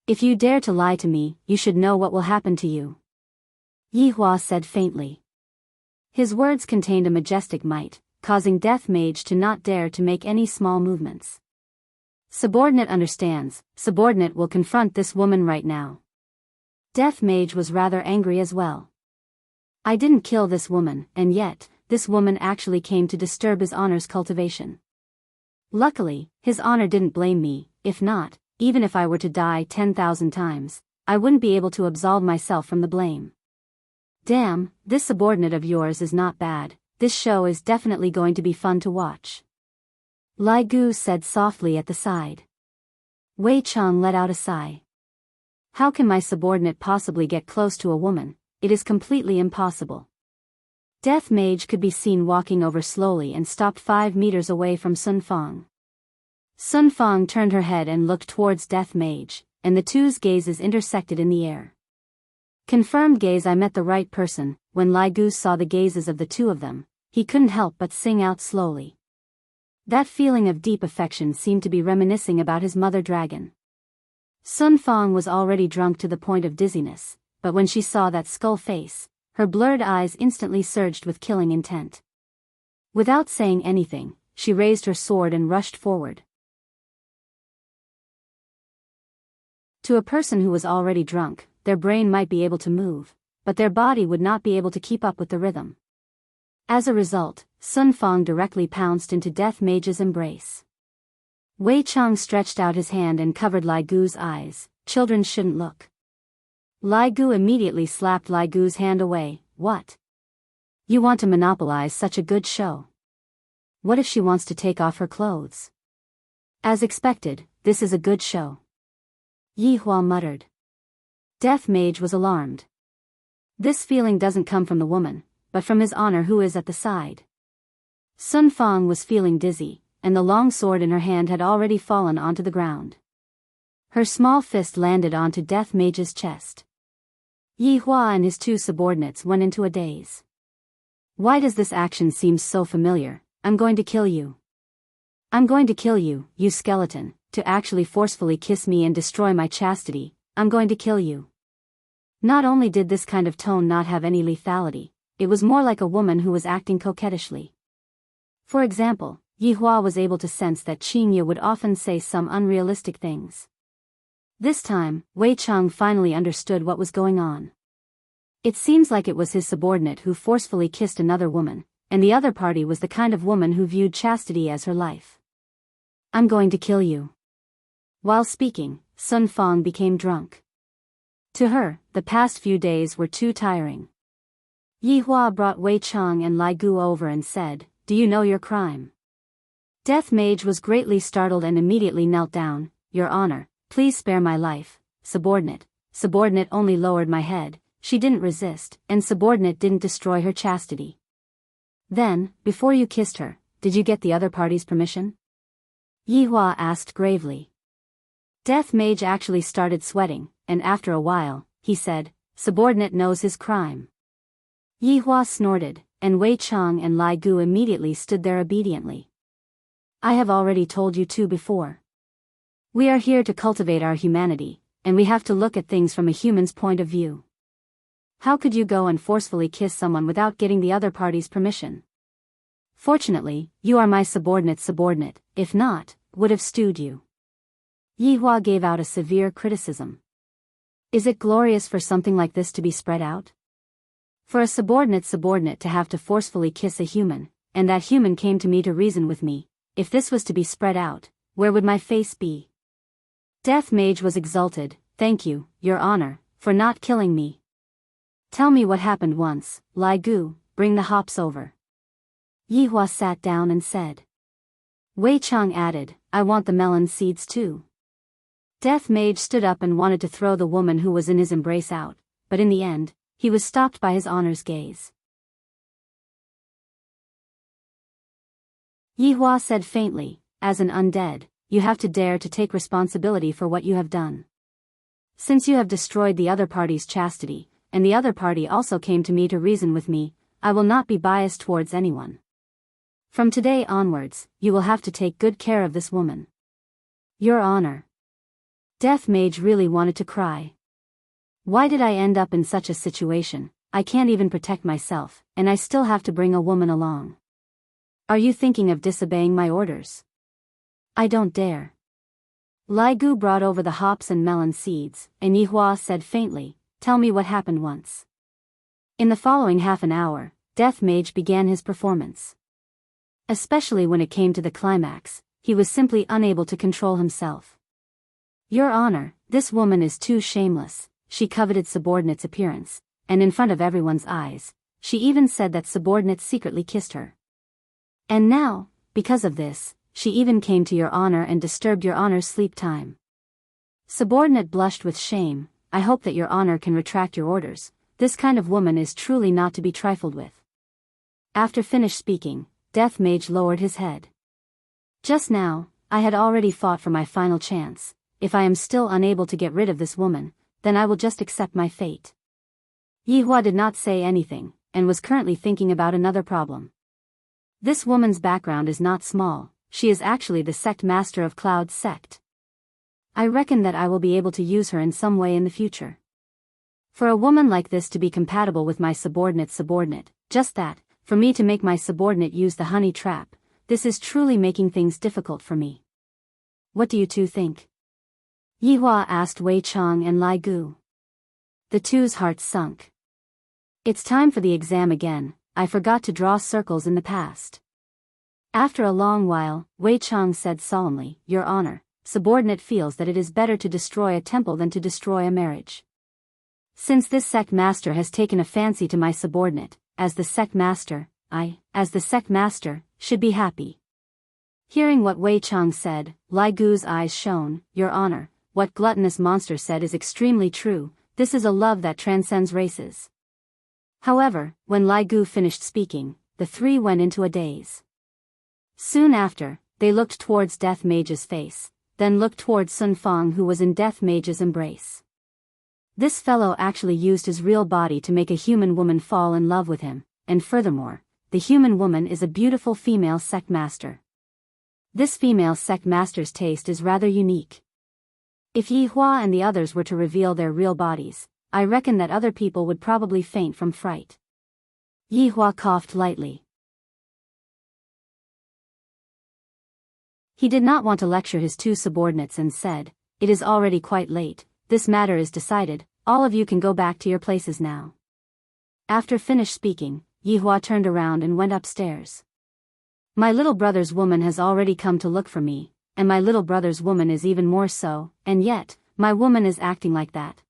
If you dare to lie to me, you should know what will happen to you. Yi Hua said faintly. His words contained a majestic might, causing Death Mage to not dare to make any small movements. Subordinate understands, subordinate will confront this woman right now. Death Mage was rather angry as well. I didn't kill this woman, and yet, this woman actually came to disturb his honor's cultivation. Luckily, his honor didn't blame me. If not, even if I were to die 10,000 times, I wouldn't be able to absolve myself from the blame. Damn, this subordinate of yours is not bad. This show is definitely going to be fun to watch. Lai Gu said softly at the side. Wei Chang let out a sigh. How can my subordinate possibly get close to a woman? It is completely impossible. Death Mage could be seen walking over slowly and stopped 5 meters away from Sun Fang. Sun Fang turned her head and looked towards Death Mage, and the two's gazes intersected in the air. Confirmed gaze. I met the right person. When Lai Gu saw the gazes of the two of them, he couldn't help but sing out slowly. That feeling of deep affection seemed to be reminiscing about his mother dragon. Sun Fang was already drunk to the point of dizziness, but when she saw that skull face, her blurred eyes instantly surged with killing intent. Without saying anything, she raised her sword and rushed forward. To a person who was already drunk, their brain might be able to move, but their body would not be able to keep up with the rhythm. As a result, Sun Fang directly pounced into Death Mage's embrace. Wei Chang stretched out his hand and covered Lai Gu's eyes. Children shouldn't look. Lai Gu immediately slapped Lai Gu's hand away. What? You want to monopolize such a good show? What if she wants to take off her clothes? As expected, this is a good show. Yi Hua muttered. Death Mage was alarmed. This feeling doesn't come from the woman, but from his honor who is at the side. Sun Fang was feeling dizzy, and the long sword in her hand had already fallen onto the ground. Her small fist landed onto Death Mage's chest. Yi Hua and his two subordinates went into a daze. Why does this action seem so familiar? I'm going to kill you. I'm going to kill you, you skeleton, to actually forcefully kiss me and destroy my chastity. I'm going to kill you. Not only did this kind of tone not have any lethality, it was more like a woman who was acting coquettishly. For example, Yi Hua was able to sense that Qingye would often say some unrealistic things. This time, Wei Chang finally understood what was going on. It seems like it was his subordinate who forcefully kissed another woman, and the other party was the kind of woman who viewed chastity as her life. I'm going to kill you. While speaking, Sun Fang became drunk. To her, the past few days were too tiring. Yi Hua brought Wei Chang and Lai Gu over and said, Do you know your crime? Death Mage was greatly startled and immediately knelt down. Your honor, please spare my life. Subordinate only lowered my head. She didn't resist, and subordinate didn't destroy her chastity. Then, before you kissed her, did you get the other party's permission? Yi Hua asked gravely. Death Mage actually started sweating, and after a while, he said, Subordinate knows his crime. Yi Hua snorted, and Wei Chang and Lai Gu immediately stood there obediently. I have already told you two before. We are here to cultivate our humanity, and we have to look at things from a human's point of view. How could you go and forcefully kiss someone without getting the other party's permission? Fortunately, you are my subordinate, if not, would have stewed you. Yi Hua gave out a severe criticism. Is it glorious for something like this to be spread out? For a subordinate to have to forcefully kiss a human, and that human came to me to reason with me, if this was to be spread out, where would my face be? Death Mage was exulted. Thank you, your honor, for not killing me. Tell me what happened once. Lai Gu, bring the hops over. Yi Hua sat down and said. Wei Chang added, I want the melon seeds too. Death Mage stood up and wanted to throw the woman who was in his embrace out, but in the end, he was stopped by his honor's gaze. Yi Hua said faintly, as an undead, you have to dare to take responsibility for what you have done. Since you have destroyed the other party's chastity, and the other party also came to me to reason with me, I will not be biased towards anyone. From today onwards, you will have to take good care of this woman. Your honor. Death Mage really wanted to cry. Why did I end up in such a situation? I can't even protect myself, and I still have to bring a woman along. Are you thinking of disobeying my orders? I don't dare. Lai Gu brought over the hops and melon seeds, and Yi Hua said faintly, Tell me what happened once. In the following half an hour, Death Mage began his performance. Especially when it came to the climax, he was simply unable to control himself. "Your Honor, this woman is too shameless," she coveted subordinate's appearance, and in front of everyone's eyes, she even said that subordinate secretly kissed her. "And now, because of this, she even came to Your Honor and disturbed Your Honor's sleep time." Subordinate blushed with shame. "I hope that Your Honor can retract your orders. This kind of woman is truly not to be trifled with." After finished speaking, Death Mage lowered his head. "Just now, I had already fought for my final chance. If I am still unable to get rid of this woman, then I will just accept my fate." Yihua did not say anything, and was currently thinking about another problem. This woman's background is not small. She is actually the sect master of Cloud's sect. I reckon that I will be able to use her in some way in the future. For a woman like this to be compatible with my subordinate, just that, for me to make my subordinate use the honey trap, this is truly making things difficult for me. What do you two think? Yihua asked Wei Chang and Lai Gu. The two's hearts sunk. It's time for the exam again. I forgot to draw circles in the past. After a long while, Wei Chang said solemnly, "Your Honor, subordinate feels that it is better to destroy a temple than to destroy a marriage. Since this sect master has taken a fancy to my subordinate, as the sect master, as the sect master, should be happy." Hearing what Wei Chang said, Lai Gu's eyes shone. "Your Honor, what gluttonous monster said is extremely true. This is a love that transcends races." However, when Lai Gu finished speaking, the three went into a daze. Soon after, they looked towards Death Mage's face, then looked towards Sun Fang, who was in Death Mage's embrace. This fellow actually used his real body to make a human woman fall in love with him, and furthermore, the human woman is a beautiful female sect master. This female sect master's taste is rather unique. If Yihua and the others were to reveal their real bodies, I reckon that other people would probably faint from fright. Yihua coughed lightly. He did not want to lecture his two subordinates and said, "It is already quite late, this matter is decided, all of you can go back to your places now." After finished speaking, Yihua turned around and went upstairs. "My little brother's woman has already come to look for me, and my little brother's woman is even more so, and yet, my woman is acting like that."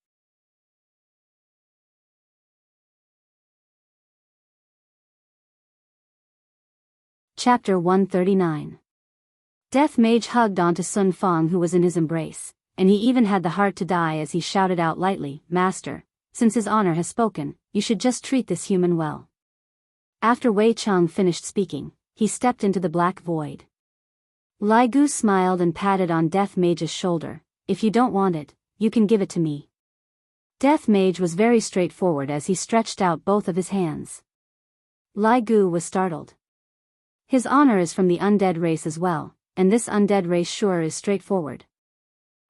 Chapter 139. Death Mage hugged onto Sun Fang, who was in his embrace, and he even had the heart to die as he shouted out lightly, "Master, since his honor has spoken, you should just treat this human well." After Wei Chang finished speaking, he stepped into the black void. Lai Gu smiled and patted on Death Mage's shoulder. "If you don't want it, you can give it to me." Death Mage was very straightforward as he stretched out both of his hands. Lai Gu was startled. His honor is from the undead race as well, and this undead race sure is straightforward.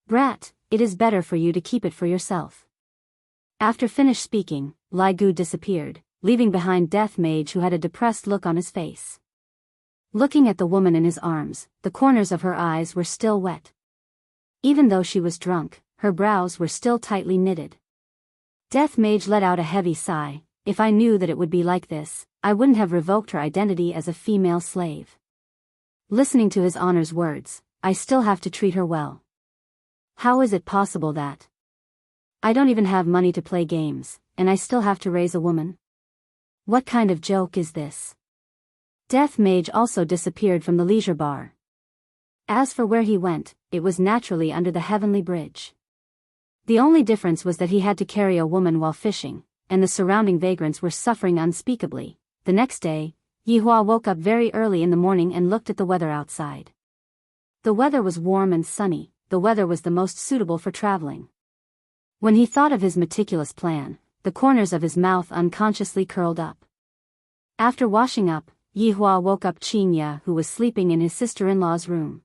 "Brat, it is better for you to keep it for yourself." After finished speaking, Lai Gu disappeared, leaving behind Death Mage, who had a depressed look on his face. Looking at the woman in his arms, the corners of her eyes were still wet. Even though she was drunk, her brows were still tightly knitted. Death Mage let out a heavy sigh. "If I knew that it would be like this, I wouldn't have revoked her identity as a female slave." Listening to his honor's words, "I still have to treat her well. How is it possible that I don't even have money to play games, and I still have to raise a woman? What kind of joke is this?" Death Mage also disappeared from the leisure bar. As for where he went, it was naturally under the heavenly bridge. The only difference was that he had to carry a woman while fishing, and the surrounding vagrants were suffering unspeakably. The next day, Yihua woke up very early in the morning and looked at the weather outside. The weather was warm and sunny. The weather was the most suitable for traveling. When he thought of his meticulous plan, the corners of his mouth unconsciously curled up. After washing up, Yihua woke up Qinya, who was sleeping in his sister-in-law's room.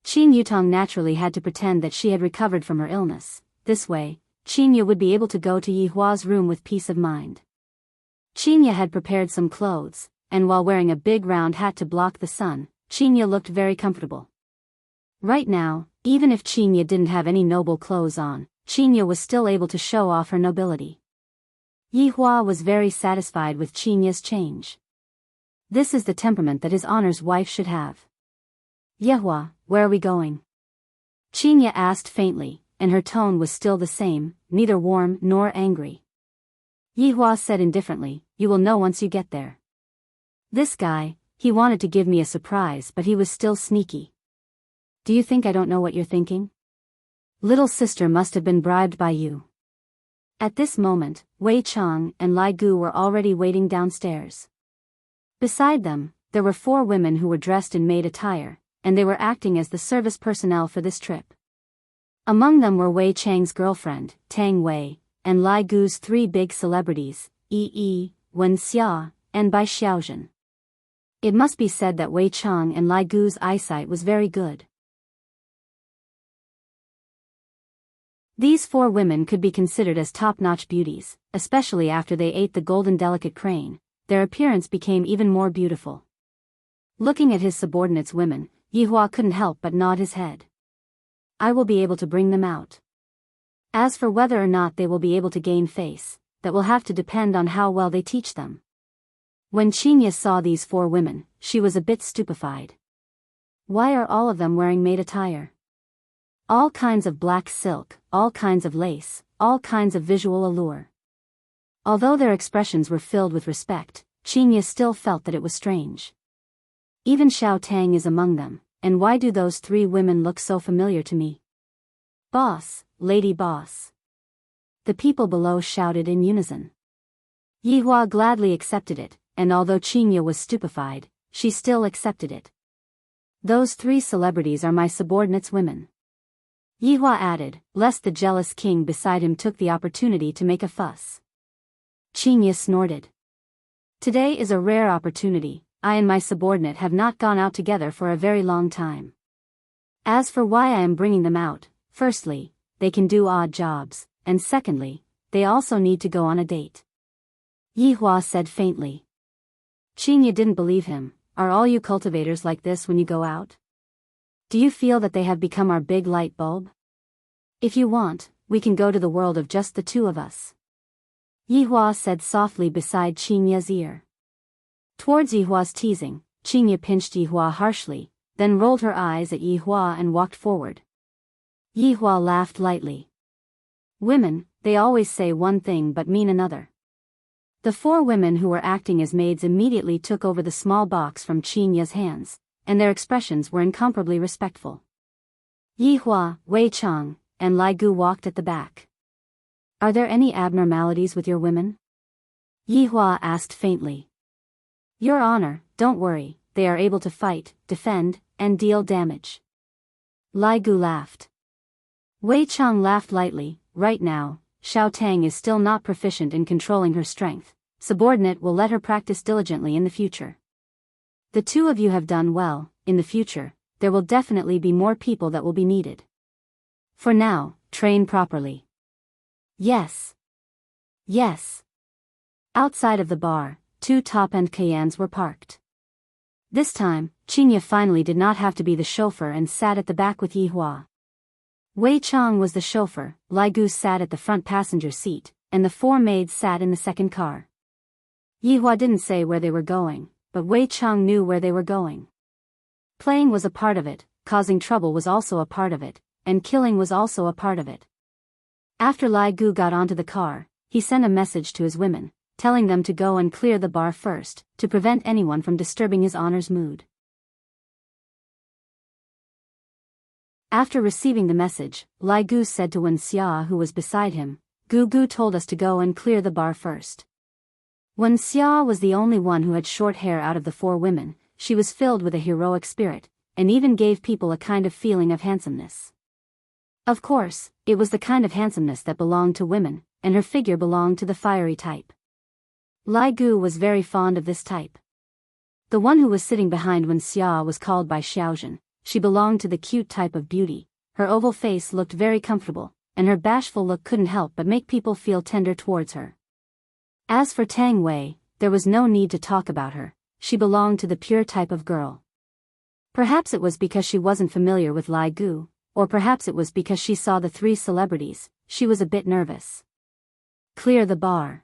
Qin Yutong naturally had to pretend that she had recovered from her illness. This way, Qinya would be able to go to Yihua's room with peace of mind. Qinya had prepared some clothes, and while wearing a big round hat to block the sun, Qinya looked very comfortable. Right now, even if Qinya didn't have any noble clothes on, Qinya was still able to show off her nobility. Yi Hua was very satisfied with Qinya's change. This is the temperament that his honor's wife should have. Yi Hua, where are we going? Qinya asked faintly, and her tone was still the same, neither warm nor angry. Yi Hua said indifferently, you will know once you get there. This guy, he wanted to give me a surprise but he was still sneaky. Do you think I don't know what you're thinking? Little sister must have been bribed by you. At this moment, Wei Chang and Lai Gu were already waiting downstairs. Beside them, there were 4 women who were dressed in maid attire, and they were acting as the service personnel for this trip. Among them were Wei Chang's girlfriend, Tang Wei, and Lai Gu's 3 big celebrities, Yi, Wen Xia, and Bai Xiaozhen. It must be said that Wei Chang and Lai Gu's eyesight was very good. These 4 women could be considered as top-notch beauties, especially after they ate the golden delicate crane. Their appearance became even more beautiful. Looking at his subordinates' women, Yi Hua couldn't help but nod his head. I will be able to bring them out. As for whether or not they will be able to gain face, that will have to depend on how well they teach them. When Qinya saw these 4 women, she was a bit stupefied. Why are all of them wearing maid attire? All kinds of black silk, all kinds of lace, all kinds of visual allure. Although their expressions were filled with respect, Qinya still felt that it was strange. Even Xiao Tang is among them, and why do those 3 women look so familiar to me? Boss, lady boss. The people below shouted in unison. Yi Hua gladly accepted it, and although Qinya was stupefied, she still accepted it. Those 3 celebrities are my subordinates' women. Yi Hua added, lest the jealous king beside him took the opportunity to make a fuss. Qinya snorted. Today is a rare opportunity. I and my subordinate have not gone out together for a very long time. As for why I am bringing them out, firstly, they can do odd jobs, and secondly, they also need to go on a date. Yi Hua said faintly. Qinya didn't believe him. Are all you cultivators like this when you go out? Do you feel that they have become our big light bulb? If you want, we can go to the world of just the 2 of us. Yi Hua said softly beside Qinya's ear. Towards Yi Hua's teasing, Qinya pinched Yi Hua harshly, then rolled her eyes at Yi Hua and walked forward. Yi Hua laughed lightly. Women, they always say one thing but mean another. The 4 women who were acting as maids immediately took over the small box from Qinya's hands, and their expressions were incomparably respectful. Yi Hua, Wei Chang, and Lai Gu walked at the back. Are there any abnormalities with your women? Yi Hua asked faintly. Your Honor, don't worry, they are able to fight, defend, and deal damage. Lai Gu laughed. Wei Chang laughed lightly. Right now, Xiao Tang is still not proficient in controlling her strength. Subordinate will let her practice diligently in the future. The 2 of you have done well. In the future, there will definitely be more people that will be needed. For now, train properly. Yes. Yes. Outside of the bar, 2 top-end Cayennes were parked. This time, Qinya finally did not have to be the chauffeur and sat at the back with Yi Hua. Wei Chang was the chauffeur, Lai Gu sat at the front passenger seat, and the 4 maids sat in the second car. Yi Hua didn't say where they were going, but Wei Chang knew where they were going. Playing was a part of it, causing trouble was also a part of it, and killing was also a part of it. After Lai Gu got onto the car, he sent a message to his women, telling them to go and clear the bar first, to prevent anyone from disturbing his honor's mood. After receiving the message, Lai Gu said to Wen Xia who was beside him, Gu Gu told us to go and clear the bar first. Wen Xia was the only one who had short hair out of the 4 women. She was filled with a heroic spirit, and even gave people a kind of feeling of handsomeness. Of course, it was the kind of handsomeness that belonged to women, and her figure belonged to the fiery type. Lai Gu was very fond of this type. The one who was sitting behind Wen Xia was called Bai Xiaozhen. She belonged to the cute type of beauty. Her oval face looked very comfortable, and her bashful look couldn't help but make people feel tender towards her. As for Tang Wei, there was no need to talk about her. She belonged to the pure type of girl. Perhaps it was because she wasn't familiar with Lai Gu, or perhaps it was because she saw the 3 celebrities. She was a bit nervous. Clear the bar.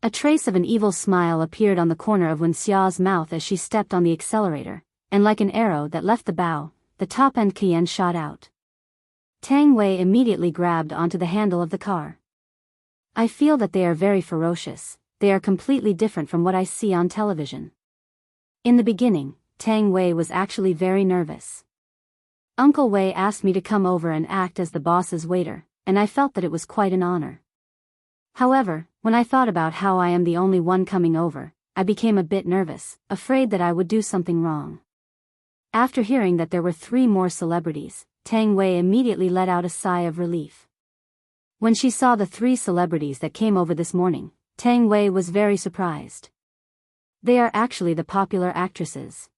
A trace of an evil smile appeared on the corner of Wenxia's mouth as she stepped on the accelerator, and like an arrow that left the bow, the top-end Qian shot out. Tang Wei immediately grabbed onto the handle of the car. I feel that they are very ferocious. They are completely different from what I see on television. In the beginning, Tang Wei was actually very nervous. Uncle Wei asked me to come over and act as the boss's waiter, and I felt that it was quite an honor. However, when I thought about how I am the only one coming over, I became a bit nervous, afraid that I would do something wrong. After hearing that there were 3 more celebrities, Tang Wei immediately let out a sigh of relief. When she saw the 3 celebrities that came over this morning, Tang Wei was very surprised. They are actually the popular actresses.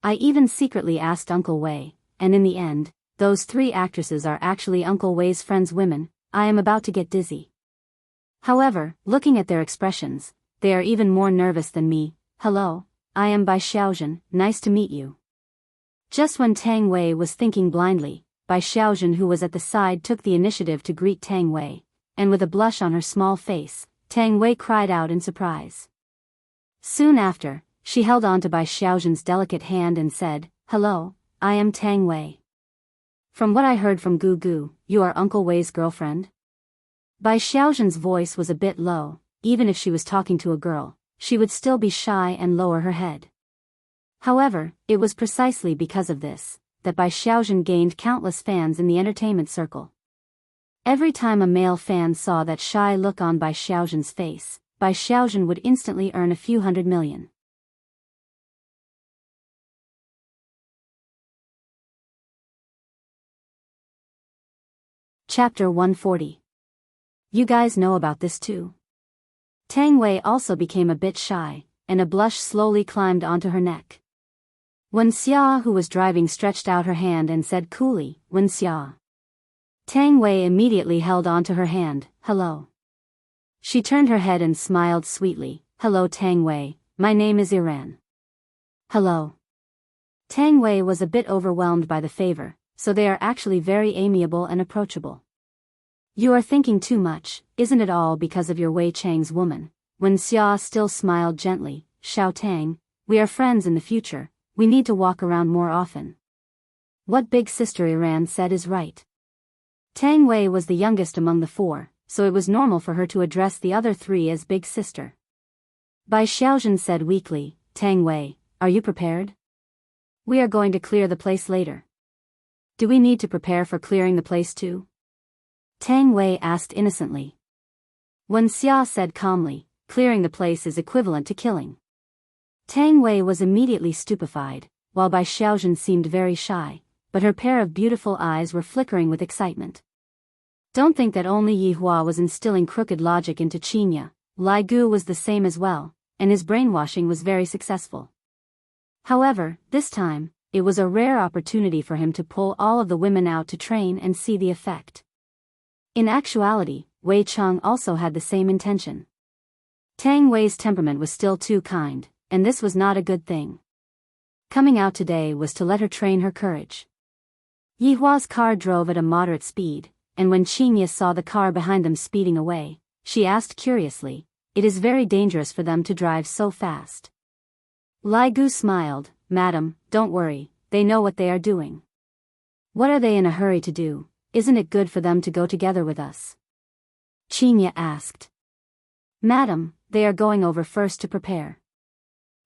I even secretly asked Uncle Wei, and in the end, those 3 actresses are actually Uncle Wei's friends' women. I am about to get dizzy. However, looking at their expressions, they are even more nervous than me. Hello, I am Bai Xiaojun, nice to meet you. Just when Tang Wei was thinking blindly, Bai Xiaojun, who was at the side, took the initiative to greet Tang Wei, and with a blush on her small face, Tang Wei cried out in surprise. Soon after, she held on to Bai Xiaojun's delicate hand and said, "Hello, I am Tang Wei. From what I heard from Gu Gu, you are Uncle Wei's girlfriend?" Bai Xiaojun's voice was a bit low. Even if she was talking to a girl, she would still be shy and lower her head. However, it was precisely because of this that Bai Xiaojun gained countless fans in the entertainment circle. Every time a male fan saw that shy look on Bai Xiaojun's face, Bai Xiaojun would instantly earn a few hundred million. Chapter 140. You guys know about this too? Tang Wei also became a bit shy, and a blush slowly climbed onto her neck. Wenxia, who was driving, stretched out her hand and said coolly, "Wenxia." Tang Wei immediately held onto her hand. "Hello." She turned her head and smiled sweetly. "Hello Tang Wei, my name is Iran." "Hello." Tang Wei was a bit overwhelmed by the favor, so they are actually very amiable and approachable. "You are thinking too much, isn't it all because of your Wei Chang's woman?" When Xia still smiled gently. "Xiao Tang, we are friends in the future, we need to walk around more often." What big sister Iran said is right. Tang Wei was the youngest among the 4, so it was normal for her to address the other 3 as big sister. Bai Xiaojun said weakly, "Tang Wei, are you prepared? We are going to clear the place later." "Do we need to prepare for clearing the place too?" Tang Wei asked innocently. When Xia said calmly, "Clearing the place is equivalent to killing." Tang Wei was immediately stupefied, while Bai Xiaojun seemed very shy, but her pair of beautiful eyes were flickering with excitement. Don't think that only Yi Hua was instilling crooked logic into Qinya. Lai Gu was the same as well, and his brainwashing was very successful. However, this time, it was a rare opportunity for him to pull all of the women out to train and see the effect. In actuality, Wei Cheng also had the same intention. Tang Wei's temperament was still too kind, and this was not a good thing. Coming out today was to let her train her courage. Yi Hua's car drove at a moderate speed, and when Qinya saw the car behind them speeding away, she asked curiously, "It is very dangerous for them to drive so fast." Lai Gu smiled, "Madam, don't worry, they know what they are doing. What are they in a hurry to do? Isn't it good for them to go together with us?" Qinya asked. "Madam, they are going over first to prepare."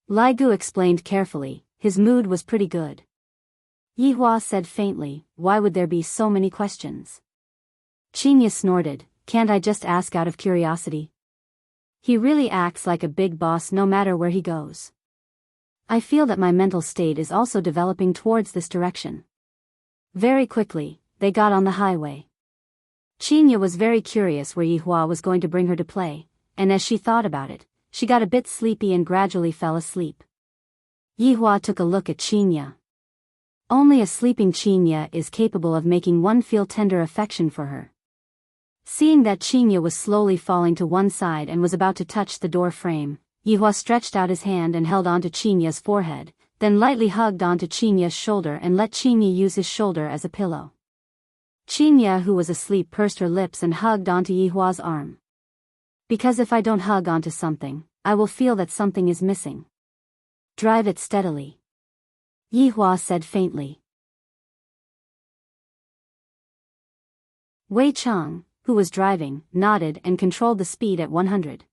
Lai Gu explained carefully. His mood was pretty good. Yi Hua said faintly, "Why would there be so many questions?" Qinya snorted, "Can't I just ask out of curiosity? He really acts like a big boss no matter where he goes." I feel that my mental state is also developing towards this direction. Very quickly, they got on the highway. Qinya was very curious where Yi Hua was going to bring her to play, and as she thought about it, she got a bit sleepy and gradually fell asleep. Yi Hua took a look at Qinya. Only a sleeping Qinya is capable of making one feel tender affection for her. Seeing that Qinya was slowly falling to one side and was about to touch the door frame, Yi Hua stretched out his hand and held onto Qinya's forehead, then lightly hugged onto Qinya's shoulder and let Qinya use his shoulder as a pillow. Qinya, who was asleep, pursed her lips and hugged onto Yi Hua's arm. Because if I don't hug onto something, I will feel that something is missing. Drive it steadily. Yihua said faintly. Wei Cheng, who was driving, nodded and controlled the speed at 100.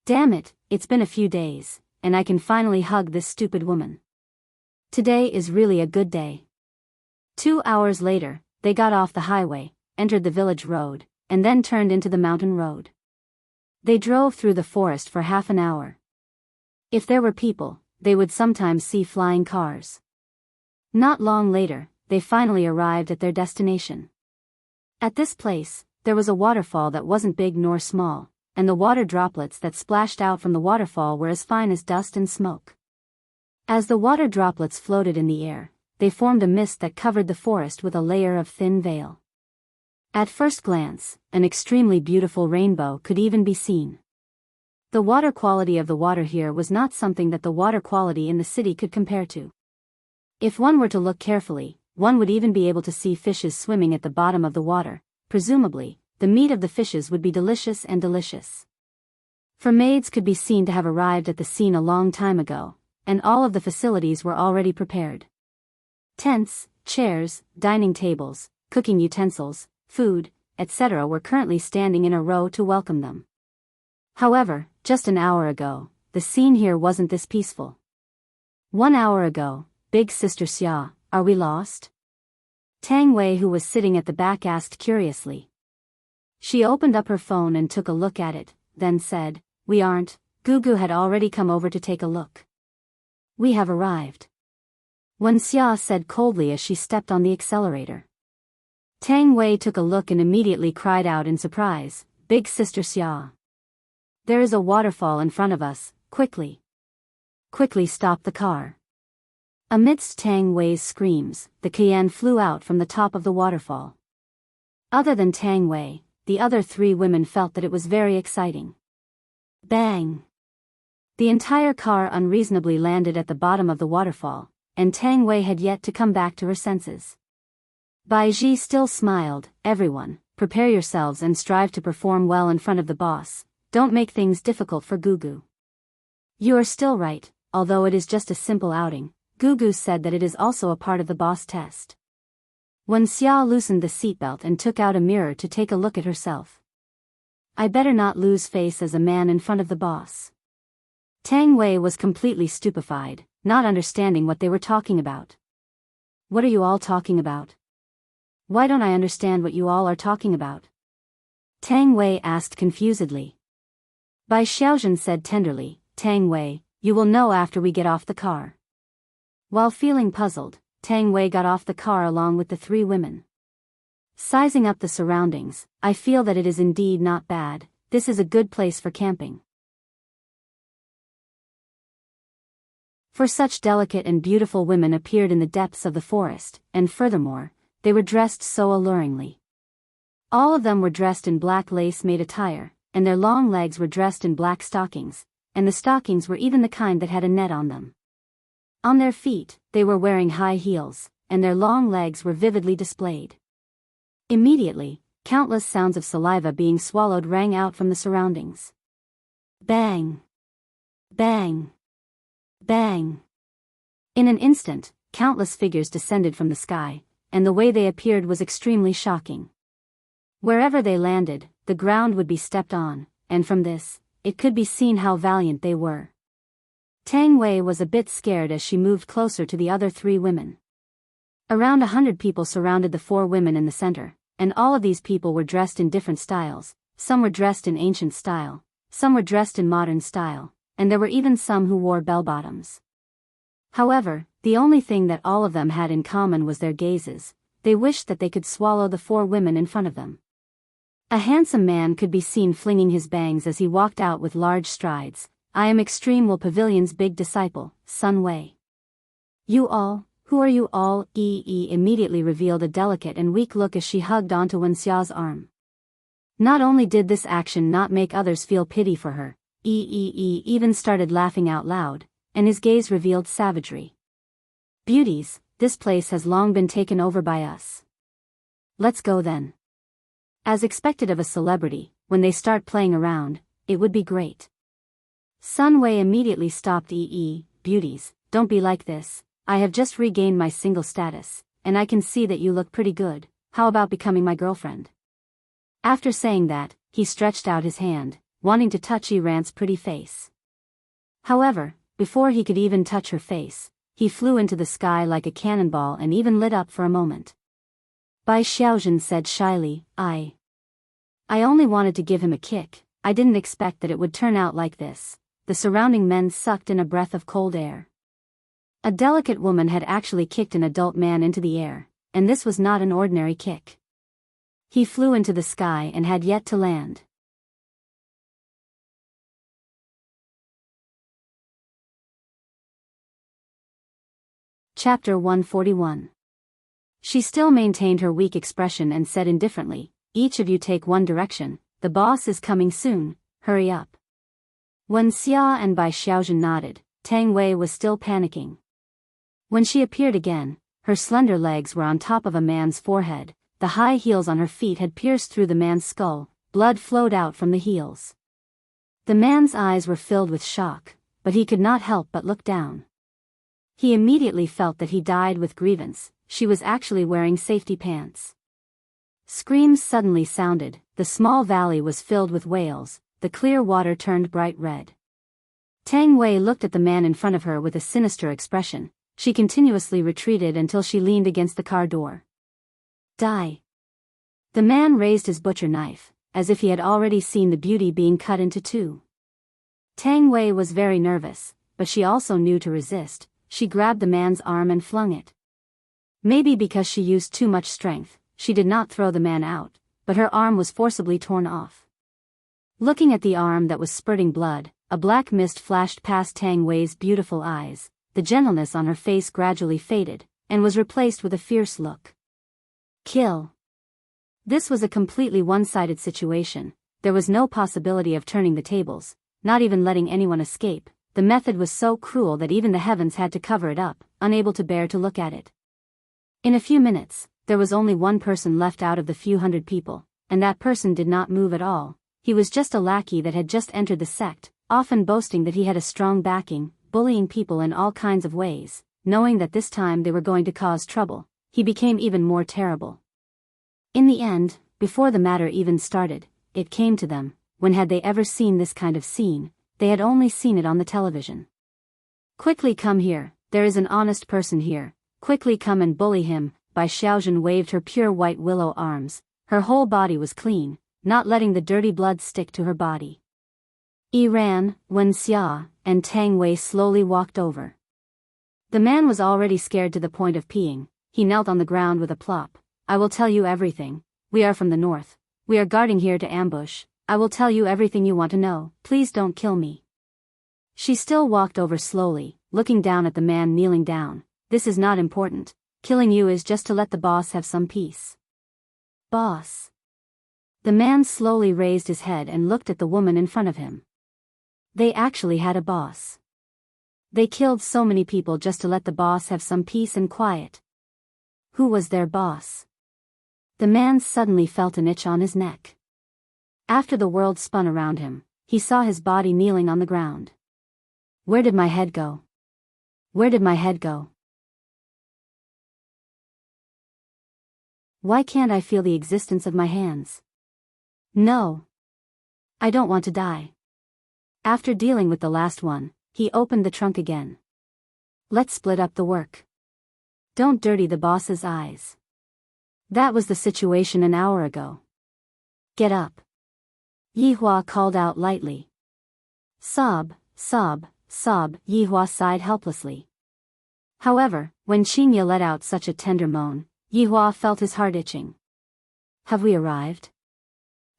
Damn it, it's been a few days, and I can finally hug this stupid woman. Today is really a good day. 2 hours later, they got off the highway, entered the village road, and then turned into the mountain road. They drove through the forest for half an hour. If there were people, they would sometimes see flying cars. Not long later, they finally arrived at their destination. At this place, there was a waterfall that wasn't big nor small, and the water droplets that splashed out from the waterfall were as fine as dust and smoke. As the water droplets floated in the air, they formed a mist that covered the forest with a layer of thin veil. At first glance, an extremely beautiful rainbow could even be seen. The water quality of the water here was not something that the water quality in the city could compare to. If one were to look carefully, one would even be able to see fishes swimming at the bottom of the water. Presumably, the meat of the fishes would be delicious and delicious. For maids could be seen to have arrived at the scene a long time ago, and all of the facilities were already prepared. Tents, chairs, dining tables, cooking utensils, food, etc. were currently standing in a row to welcome them. However, just an hour ago, the scene here wasn't this peaceful. 1 hour ago, Big Sister Xia, are we lost? Tang Wei, who was sitting at the back, asked curiously. She opened up her phone and took a look at it, then said, "We aren't." Gugu had already come over to take a look. "We have arrived," Wen Xia said coldly as she stepped on the accelerator. Tang Wei took a look and immediately cried out in surprise, "Big Sister Xia! There is a waterfall in front of us, quickly! Quickly stop the car!" Amidst Tang Wei's screams, the Qian flew out from the top of the waterfall. Other than Tang Wei, the other 3 women felt that it was very exciting. Bang! The entire car unreasonably landed at the bottom of the waterfall, and Tang Wei had yet to come back to her senses. Bai Ji still smiled. "Everyone, prepare yourselves and strive to perform well in front of the boss. Don't make things difficult for Gugu." "You are still right, although it is just a simple outing." Gugu said that it is also a part of the boss test. Wen Xia loosened the seatbelt and took out a mirror to take a look at herself. "I better not lose face as a man in front of the boss." Tang Wei was completely stupefied, not understanding what they were talking about. "What are you all talking about? Why don't I understand what you all are talking about?" Tang Wei asked confusedly. Bai Xiaozhen said tenderly, "Tang Wei, you will know after we get off the car." While feeling puzzled, Tang Wei got off the car along with the 3 women. Sizing up the surroundings, "I feel that it is indeed not bad. This is a good place for camping. For such delicate and beautiful women appeared in the depths of the forest, and furthermore, they were dressed so alluringly. All of them were dressed in black lace-made attire, and their long legs were dressed in black stockings, and the stockings were even the kind that had a net on them. On their feet, they were wearing high heels, and their long legs were vividly displayed. Immediately, countless sounds of saliva being swallowed rang out from the surroundings. Bang! Bang! Bang! In an instant, countless figures descended from the sky, and the way they appeared was extremely shocking. Wherever they landed, the ground would be stepped on, and from this, it could be seen how valiant they were. Tang Wei was a bit scared as she moved closer to the other 3 women. Around 100 people surrounded the 4 women in the center, and all of these people were dressed in different styles. Some were dressed in ancient style, some were dressed in modern style, and there were even some who wore bell-bottoms. However, the only thing that all of them had in common was their gazes. They wished that they could swallow the 4 women in front of them. A handsome man could be seen flinging his bangs as he walked out with large strides. "I am Extreme Will Pavilion's big disciple, Sun Wei." "You all, who are you all?" immediately revealed a delicate and weak look as she hugged onto Wen Xia's arm. Not only did this action not make others feel pity for her, even started laughing out loud, and his gaze revealed savagery. "Beauties, this place has long been taken over by us. Let's go then." As expected of a celebrity, when they start playing around, it would be great. Sun Wei immediately stopped. Beauties, don't be like this. I have just regained my single status, and I can see that you look pretty good. How about becoming my girlfriend? After saying that, he stretched out his hand, wanting to touch Rant's pretty face. However, before he could even touch her face, he flew into the sky like a cannonball and even lit up for a moment. Bai Xiaojun said shyly, I only wanted to give him a kick. I didn't expect that it would turn out like this. The surrounding men sucked in a breath of cold air. A delicate woman had actually kicked an adult man into the air, and this was not an ordinary kick. He flew into the sky and had yet to land. Chapter 141. She still maintained her weak expression and said indifferently, each of you take one direction, the boss is coming soon, hurry up. When Xia and Bai Xiaojun nodded, Tang Wei was still panicking. When she appeared again, her slender legs were on top of a man's forehead, the high heels on her feet had pierced through the man's skull, blood flowed out from the heels. The man's eyes were filled with shock, but he could not help but look down. He immediately felt that he died with grievance. She was actually wearing safety pants. Screams suddenly sounded, the small valley was filled with wails, the clear water turned bright red. Tang Wei looked at the man in front of her with a sinister expression. She continuously retreated until she leaned against the car door. Die. The man raised his butcher knife, as if he had already seen the beauty being cut into two. Tang Wei was very nervous, but she also knew to resist. She grabbed the man's arm and flung it. Maybe because she used too much strength, she did not throw the man out, but her arm was forcibly torn off. Looking at the arm that was spurting blood, a black mist flashed past Tang Wei's beautiful eyes, the gentleness on her face gradually faded, and was replaced with a fierce look. Kill. This was a completely one-sided situation. There was no possibility of turning the tables, not even letting anyone escape. The method was so cruel that even the heavens had to cover it up, unable to bear to look at it. In a few minutes, there was only one person left out of the few hundred people, and that person did not move at all. He was just a lackey that had just entered the sect, often boasting that he had a strong backing, bullying people in all kinds of ways. Knowing that this time they were going to cause trouble, he became even more terrible. In the end, before the matter even started, it came to them, when had they ever seen this kind of scene? They had only seen it on the television. Quickly come here, there is an honest person here, quickly come and bully him. Bai Xiaojun waved her pure white willow arms, her whole body was clean, not letting the dirty blood stick to her body. Ran, Wen Xia, and Tang Wei slowly walked over. The man was already scared to the point of peeing. He knelt on the ground with a plop. I will tell you everything. We are from the north. We are guarding here to ambush. I will tell you everything you want to know. Please don't kill me. She still walked over slowly, looking down at the man kneeling down. This is not important. Killing you is just to let the boss have some peace. Boss. The man slowly raised his head and looked at the woman in front of him. They actually had a boss. They killed so many people just to let the boss have some peace and quiet. Who was their boss? The man suddenly felt an itch on his neck. After the world spun around him, he saw his body kneeling on the ground. Where did my head go? Where did my head go? Why can't I feel the existence of my hands? No. I don't want to die. After dealing with the last one, he opened the trunk again. Let's split up the work. Don't dirty the boss's eyes. That was the situation an hour ago. Get up. Yihua called out lightly. Sob, sob, sob. Yihua sighed helplessly. However, when Qinya let out such a tender moan, Yihua felt his heart itching. Have we arrived?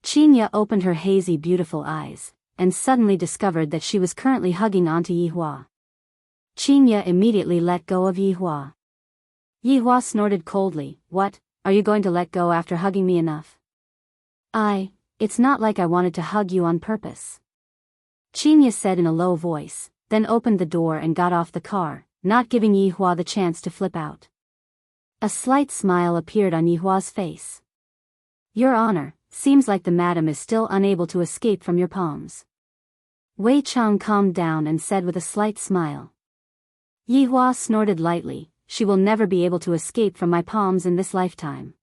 Qinya opened her hazy beautiful eyes, and suddenly discovered that she was currently hugging onto Yihua. Qinya immediately let go of Yihua. Yihua snorted coldly. What, are you going to let go after hugging me enough? It's not like I wanted to hug you on purpose. Qinya said in a low voice, then opened the door and got off the car, not giving Yihua the chance to flip out. A slight smile appeared on Yihua's face. Your Honor, seems like the madam is still unable to escape from your palms. Wei Chang calmed down and said with a slight smile. Yi Hua snorted lightly, she will never be able to escape from my palms in this lifetime.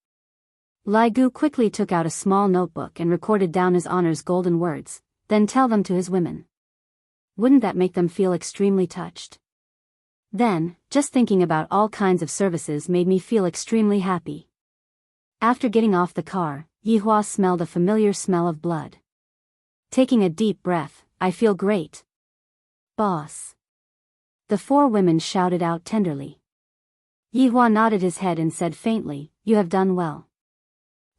Lai Gu quickly took out a small notebook and recorded down his honor's golden words, then tell them to his women. Wouldn't that make them feel extremely touched? Then, just thinking about all kinds of services made me feel extremely happy. After getting off the car, Yi Hua smelled a familiar smell of blood. Taking a deep breath, I feel great. Boss. The 4 women shouted out tenderly. Yi Hua nodded his head and said faintly, you have done well.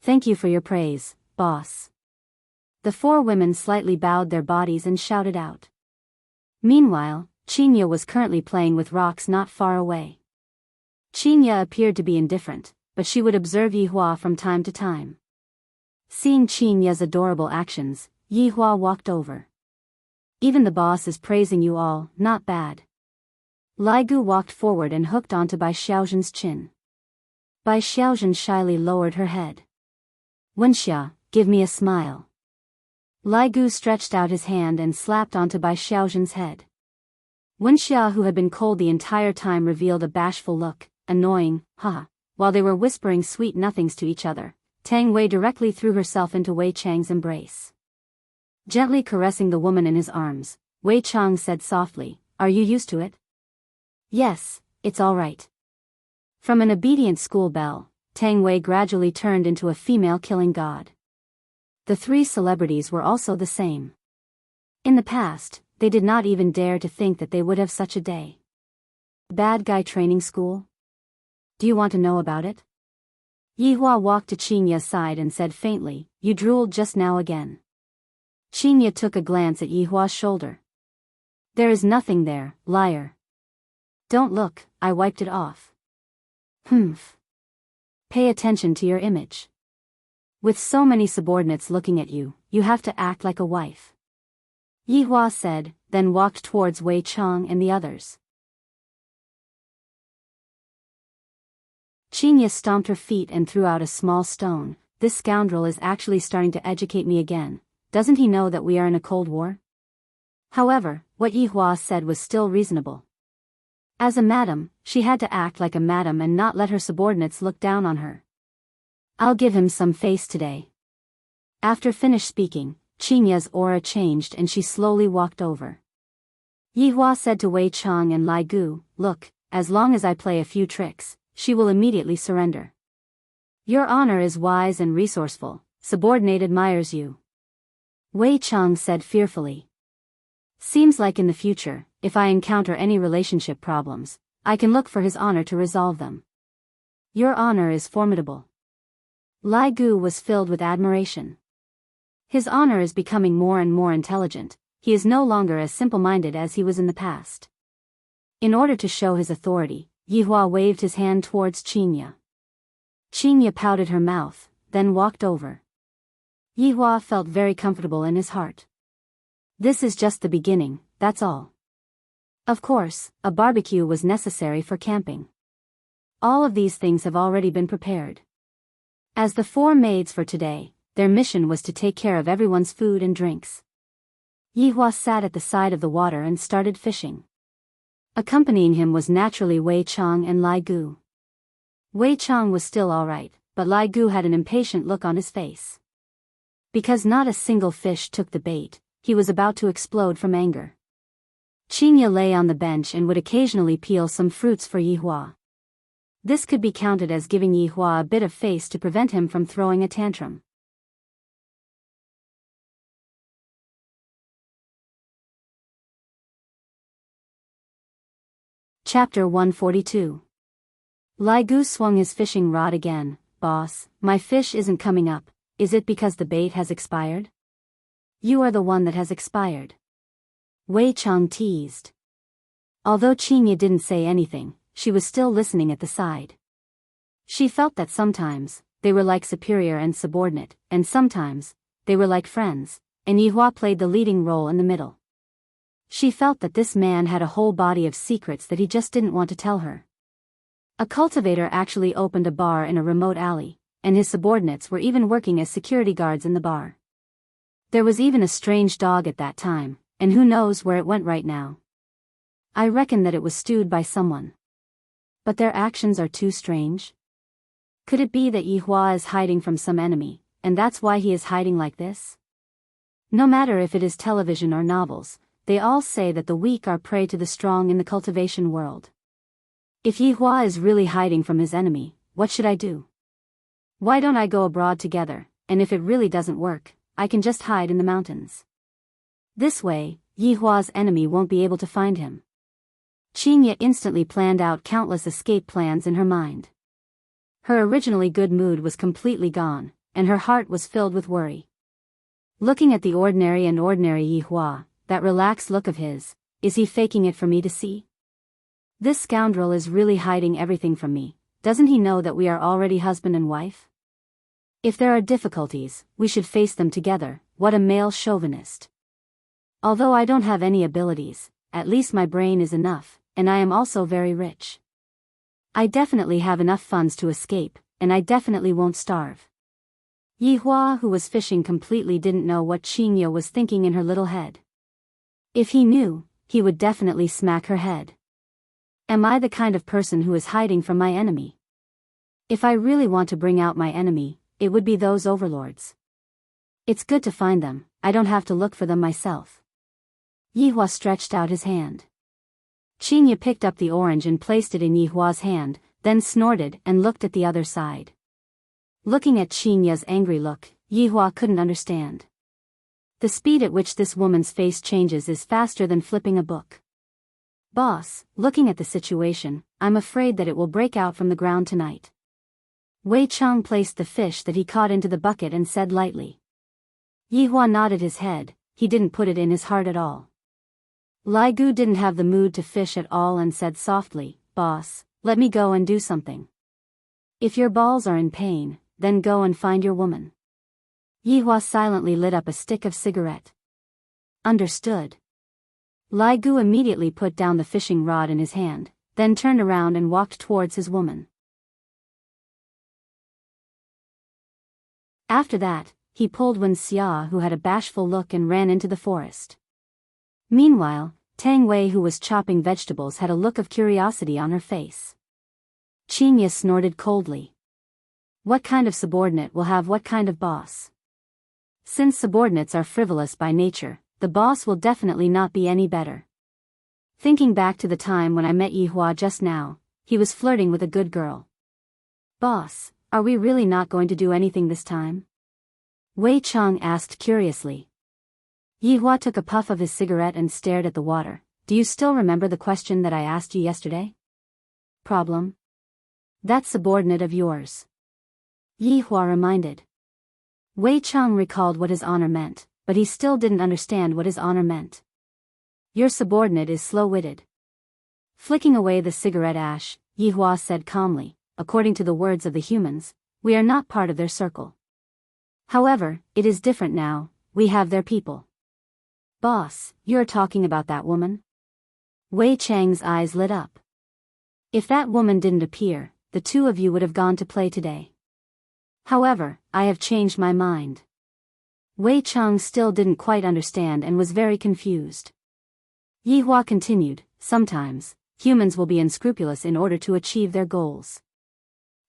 Thank you for your praise, boss. The 4 women slightly bowed their bodies and shouted out. Meanwhile, Qinya was currently playing with rocks not far away. Qinya appeared to be indifferent, but she would observe Yi Hua from time to time. Seeing Qinya's adorable actions, Yi Hua walked over. Even the boss is praising you all, not bad. Lai Gu walked forward and hooked onto Bai Xiaozhen's chin. Bai Xiaozhen shyly lowered her head. Wenxia, give me a smile. Lai Gu stretched out his hand and slapped onto Bai Xiaozhen's head. Wenxia, who had been cold the entire time, revealed a bashful look, annoying, haha. While they were whispering sweet nothings to each other, Tang Wei directly threw herself into Wei Chang's embrace. Gently caressing the woman in his arms, Wei Chang said softly, are you used to it? Yes, it's all right. From an obedient school belle, Tang Wei gradually turned into a female-killing god. The 3 celebrities were also the same. In the past, they did not even dare to think that they would have such a day. Bad guy training school? Do you want to know about it? Yi Hua walked to Qinya's side and said faintly, you drooled just now again. Qinya took a glance at Yi Hua's shoulder. There is nothing there, liar. Don't look, I wiped it off. Humph. Pay attention to your image. With so many subordinates looking at you, you have to act like a wife. Yi Hua said, then walked towards Wei Chang and the others. Qinya stomped her feet and threw out a small stone. This scoundrel is actually starting to educate me again. Doesn't he know that we are in a cold war? However, what Yi Hua said was still reasonable. As a madam, she had to act like a madam and not let her subordinates look down on her. I'll give him some face today. After finished speaking, Qinya's aura changed and she slowly walked over. Yi Hua said to Wei Chang and Lai Gu, look, as long as I play a few tricks, she will immediately surrender. Your honor is wise and resourceful, subordinate admires you. Wei Chang said fearfully. Seems like in the future, if I encounter any relationship problems, I can look for his honor to resolve them. Your honor is formidable. Lai Gu was filled with admiration. His honor is becoming more and more intelligent, he is no longer as simple-minded as he was in the past. In order to show his authority, Yi Hua waved his hand towards Qinya. Qinya pouted her mouth, then walked over. Yi Hua felt very comfortable in his heart. This is just the beginning, that's all. Of course, a barbecue was necessary for camping. All of these things have already been prepared. As the 4 maids for today, their mission was to take care of everyone's food and drinks. Yi Hua sat at the side of the water and started fishing. Accompanying him was naturally Wei Chang and Lai Gu. Wei Chang was still alright, but Lai Gu had an impatient look on his face. Because not a single fish took the bait, he was about to explode from anger. Qinya lay on the bench and would occasionally peel some fruits for Yi Hua. This could be counted as giving Yi Hua a bit of face to prevent him from throwing a tantrum. Chapter 142. Lai Gu swung his fishing rod again. Boss, my fish isn't coming up, is it because the bait has expired? You are the one that has expired. Wei Chang teased. Although Qinya didn't say anything, she was still listening at the side. She felt that sometimes, they were like superior and subordinate, and sometimes, they were like friends, and Yi Hua played the leading role in the middle. She felt that this man had a whole body of secrets that he just didn't want to tell her. A cultivator actually opened a bar in a remote alley, and his subordinates were even working as security guards in the bar. There was even a strange dog at that time, and who knows where it went right now. I reckon that it was stewed by someone. But their actions are too strange. Could it be that Yi Hua is hiding from some enemy, and that's why he is hiding like this? No matter if it is television or novels, they all say that the weak are prey to the strong in the cultivation world. If Yi Hua is really hiding from his enemy, what should I do? Why don't I go abroad together, and if it really doesn't work, I can just hide in the mountains. This way, Yi Hua's enemy won't be able to find him. Qingye instantly planned out countless escape plans in her mind. Her originally good mood was completely gone, and her heart was filled with worry. Looking at the ordinary Yi Hua, that relaxed look of his, is he faking it for me to see? This scoundrel is really hiding everything from me. Doesn't he know that we are already husband and wife? If there are difficulties, we should face them together. What a male chauvinist. Although I don't have any abilities, at least my brain is enough, and I am also very rich. I definitely have enough funds to escape, and I definitely won't starve. Yi Hua, who was fishing completely, didn't know what Qingye was thinking in her little head. If he knew, he would definitely smack her head. Am I the kind of person who is hiding from my enemy? If I really want to bring out my enemy, it would be those overlords. It's good to find them, I don't have to look for them myself. Yi Hua stretched out his hand. Qingye picked up the orange and placed it in Yi Hua's hand, then snorted and looked at the other side. Looking at Qingye's angry look, Yi Hua couldn't understand. The speed at which this woman's face changes is faster than flipping a book. Boss, looking at the situation, I'm afraid that it will break out from the ground tonight. Wei Cheng placed the fish that he caught into the bucket and said lightly. Yi Hua nodded his head, he didn't put it in his heart at all. Lai Gu didn't have the mood to fish at all and said softly, Boss, let me go and do something. If your balls are in pain, then go and find your woman. Yi Hua silently lit up a stick of cigarette. Understood. Lai Gu immediately put down the fishing rod in his hand, then turned around and walked towards his woman. After that, he pulled Wen Xia, who had a bashful look, and ran into the forest. Meanwhile, Tang Wei, who was chopping vegetables, had a look of curiosity on her face. Qingye snorted coldly. What kind of subordinate will have what kind of boss? Since subordinates are frivolous by nature, the boss will definitely not be any better. Thinking back to the time when I met Yi Hua just now, he was flirting with a good girl. Boss, are we really not going to do anything this time? Wei Cheng asked curiously. Yi Hua took a puff of his cigarette and stared at the water. Do you still remember the question that I asked you yesterday? Problem? That subordinate of yours. Yi Hua reminded. Wei Cheng recalled what his honor meant, but he still didn't understand what his honor meant. Your subordinate is slow-witted. Flicking away the cigarette ash, Yi Hua said calmly, according to the words of the humans, we are not part of their circle. However, it is different now, we have their people. Boss, you're talking about that woman? Wei Cheng's eyes lit up. If that woman didn't appear, the two of you would have gone to play today. However, I have changed my mind. Wei Cheng still didn't quite understand and was very confused. Yi Hua continued, sometimes, humans will be unscrupulous in order to achieve their goals.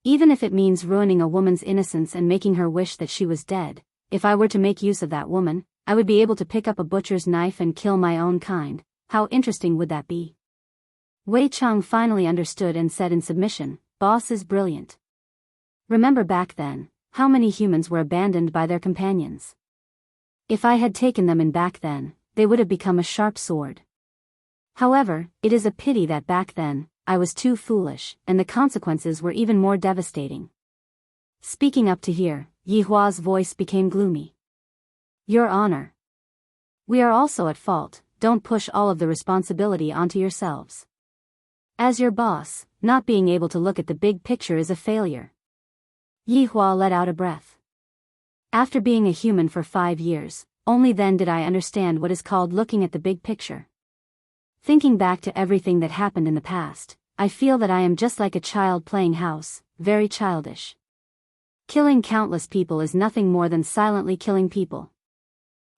Even if it means ruining a woman's innocence and making her wish that she was dead, if I were to make use of that woman, I would be able to pick up a butcher's knife and kill my own kind. How interesting would that be? Wei Cheng finally understood and said in submission, Boss is brilliant. Remember back then, how many humans were abandoned by their companions? If I had taken them in back then, they would have become a sharp sword. However, it is a pity that back then, I was too foolish, and the consequences were even more devastating. Speaking up to here, Yi Hua's voice became gloomy. Your Honor. We are also at fault, don't push all of the responsibility onto yourselves. As your boss, not being able to look at the big picture is a failure. Yi Hua let out a breath. After being a human for 5 years, only then did I understand what is called looking at the big picture. Thinking back to everything that happened in the past, I feel that I am just like a child playing house, very childish. Killing countless people is nothing more than silently killing people.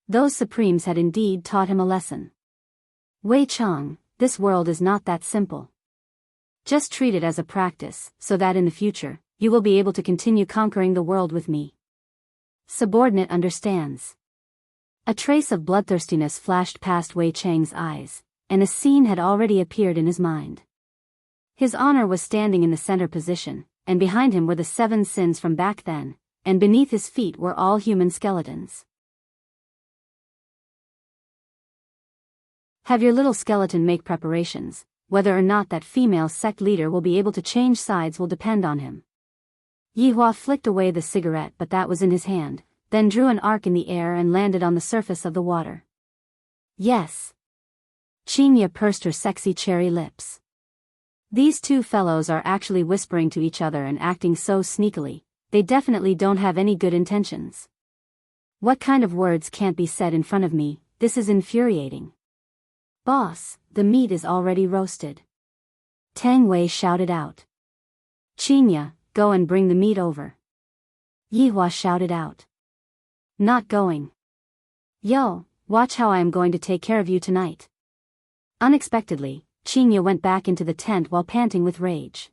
Those supremes had indeed taught him a lesson. Wei Chang, this world is not that simple. Just treat it as a practice, so that in the future, you will be able to continue conquering the world with me. Subordinate understands. A trace of bloodthirstiness flashed past Wei Chang's eyes, and a scene had already appeared in his mind. His honor was standing in the center position, and behind him were the 7 sins from back then, and beneath his feet were all human skeletons. Have your little skeleton make preparations. Whether or not that female sect leader will be able to change sides will depend on him. Yihua flicked away the cigarette, but that was in his hand, then drew an arc in the air and landed on the surface of the water. Yes. Qingya pursed her sexy cherry lips. These two fellows are actually whispering to each other and acting so sneakily, they definitely don't have any good intentions. What kind of words can't be said in front of me? This is infuriating. Boss, the meat is already roasted. Tang Wei shouted out. Qingya, go and bring the meat over. Yihua shouted out. Not going. Yo, watch how I am going to take care of you tonight. Unexpectedly, Qingya went back into the tent while panting with rage.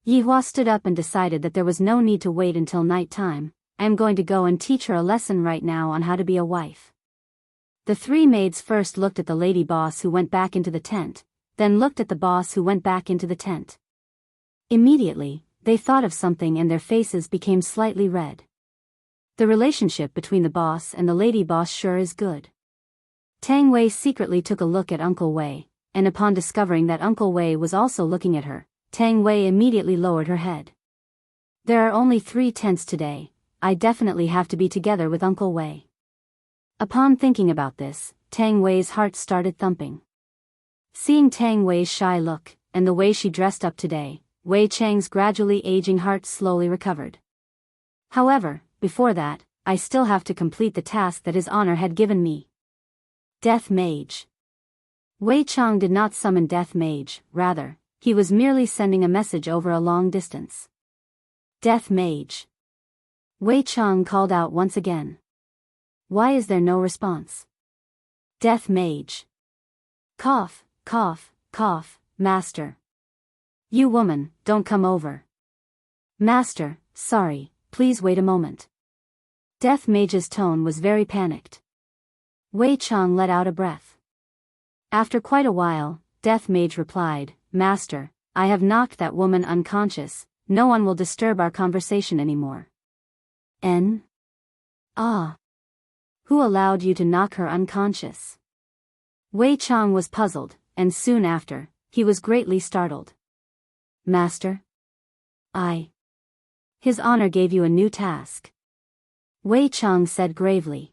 Yihua stood up and decided that there was no need to wait until night time. I am going to go and teach her a lesson right now on how to be a wife. The 3 maids first looked at the lady boss who went back into the tent, then looked at the boss who went back into the tent. Immediately, they thought of something and their faces became slightly red. The relationship between the boss and the lady boss sure is good. Tang Wei secretly took a look at Uncle Wei, and upon discovering that Uncle Wei was also looking at her, Tang Wei immediately lowered her head. There are only 3 tents today, I definitely have to be together with Uncle Wei. Upon thinking about this, Tang Wei's heart started thumping. Seeing Tang Wei's shy look, and the way she dressed up today, Wei Chang's gradually aging heart slowly recovered. However, before that, I still have to complete the task that his honor had given me. Death Mage. Wei Chang did not summon Death Mage, rather, he was merely sending a message over a long distance. Death Mage. Wei Chang called out once again. Why is there no response? Death Mage. Cough, cough, cough, Master. You woman, don't come over. Master, sorry, please wait a moment. Death Mage's tone was very panicked. Wei Chang let out a breath. After quite a while, Death Mage replied, Master, I have knocked that woman unconscious, no one will disturb our conversation anymore. N? Ah. Who allowed you to knock her unconscious? Wei Chang was puzzled, and soon after, he was greatly startled. Master? His honor gave you a new task. Wei Chang said gravely.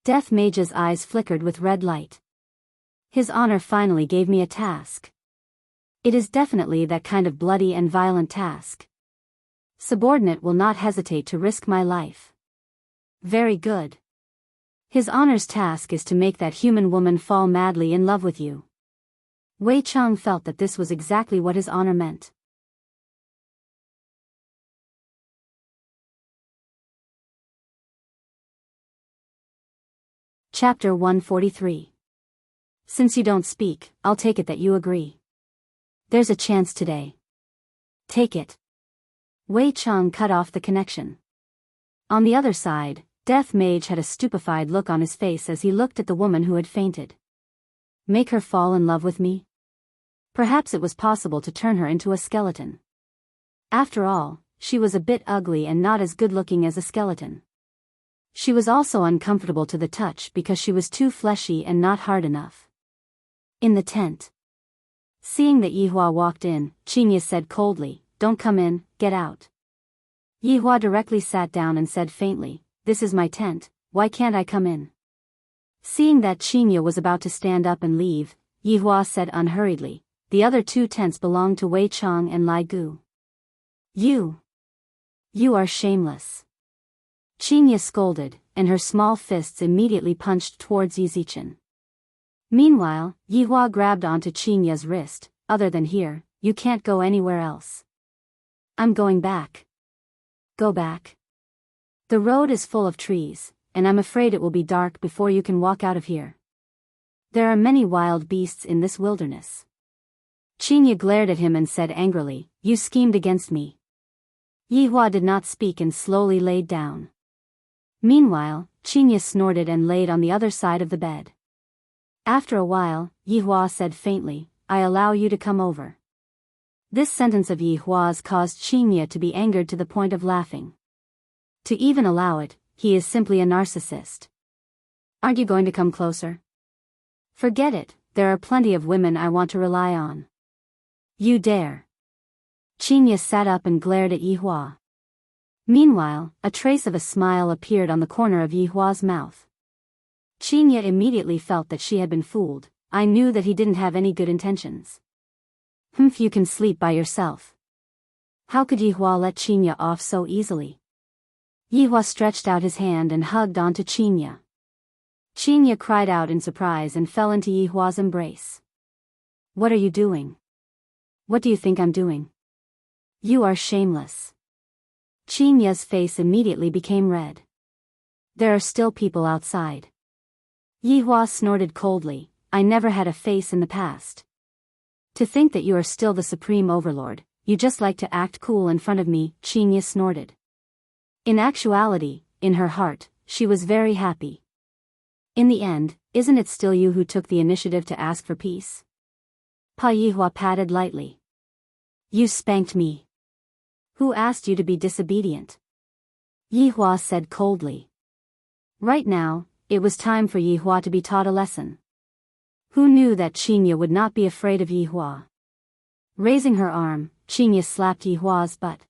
Death Mage's eyes flickered with red light. His honor finally gave me a task. It is definitely that kind of bloody and violent task. Subordinate will not hesitate to risk my life. Very good. His honor's task is to make that human woman fall madly in love with you. Wei Chang felt that this was exactly what his honor meant. Chapter 143. Since you don't speak, I'll take it that you agree. There's a chance today. Take it. Wei Chang cut off the connection. On the other side, Death Mage had a stupefied look on his face as he looked at the woman who had fainted. Make her fall in love with me? Perhaps it was possible to turn her into a skeleton. After all, she was a bit ugly and not as good-looking as a skeleton. She was also uncomfortable to the touch because she was too fleshy and not hard enough. In the tent. Seeing that Yihua walked in, Qingya said coldly, Don't come in, get out. Yihua directly sat down and said faintly, This is my tent, why can't I come in? Seeing that Qingya was about to stand up and leave, Yihua said unhurriedly, The other 2 tents belong to Wei Chang and Lai Gu. You are shameless. Qingya scolded, and her small fists immediately punched towards Yizichin. Meanwhile, Yihua grabbed onto Qingya's wrist, Other than here, you can't go anywhere else. I'm going back. Go back. The road is full of trees, and I'm afraid it will be dark before you can walk out of here. There are many wild beasts in this wilderness. Qinya glared at him and said angrily, You schemed against me. Yihua did not speak and slowly laid down. Meanwhile, Qinya snorted and laid on the other side of the bed. After a while, Yihua said faintly, I allow you to come over. This sentence of Yihua's caused Qinya to be angered to the point of laughing. To even allow it, he is simply a narcissist. Aren't you going to come closer? Forget it, there are plenty of women I want to rely on. You dare. Qinya sat up and glared at Yihua. Meanwhile, a trace of a smile appeared on the corner of Yihua's mouth. Qinya immediately felt that she had been fooled. I knew that he didn't have any good intentions. You can sleep by yourself. How could Yihua let Qinya off so easily? Yihua stretched out his hand and hugged onto Qinya. Qinya cried out in surprise and fell into Yihua's embrace. What are you doing? What do you think I'm doing? You are shameless. Qinya's face immediately became red. There are still people outside. Yihua snorted coldly, I never had a face in the past. To think that you are still the supreme overlord, you just like to act cool in front of me, Qinya snorted. In actuality, in her heart, she was very happy. In the end, isn't it still you who took the initiative to ask for peace? Pa Yihua patted lightly. You spanked me. Who asked you to be disobedient? Yihua said coldly. Right now, it was time for Yihua to be taught a lesson. Who knew that Qinya would not be afraid of Yihua? Raising her arm, Qinya slapped Yihua's butt.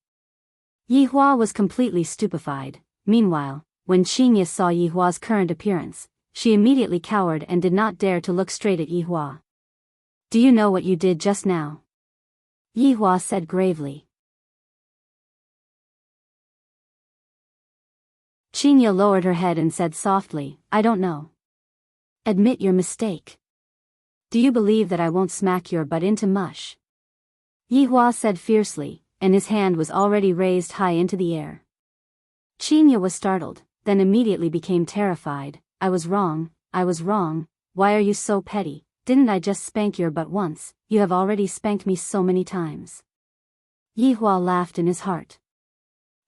Yihua was completely stupefied. Meanwhile, when Qinya saw Yihua's current appearance, she immediately cowered and did not dare to look straight at Yihua. Do you know what you did just now? Yihua said gravely. Qinya lowered her head and said softly, I don't know. Admit your mistake. Do you believe that I won't smack your butt into mush? Yihua said fiercely, and his hand was already raised high into the air. Qinya was startled, then immediately became terrified. I was wrong, why are you so petty? Didn't I just spank your butt once? You have already spanked me so many times. Yihua laughed in his heart.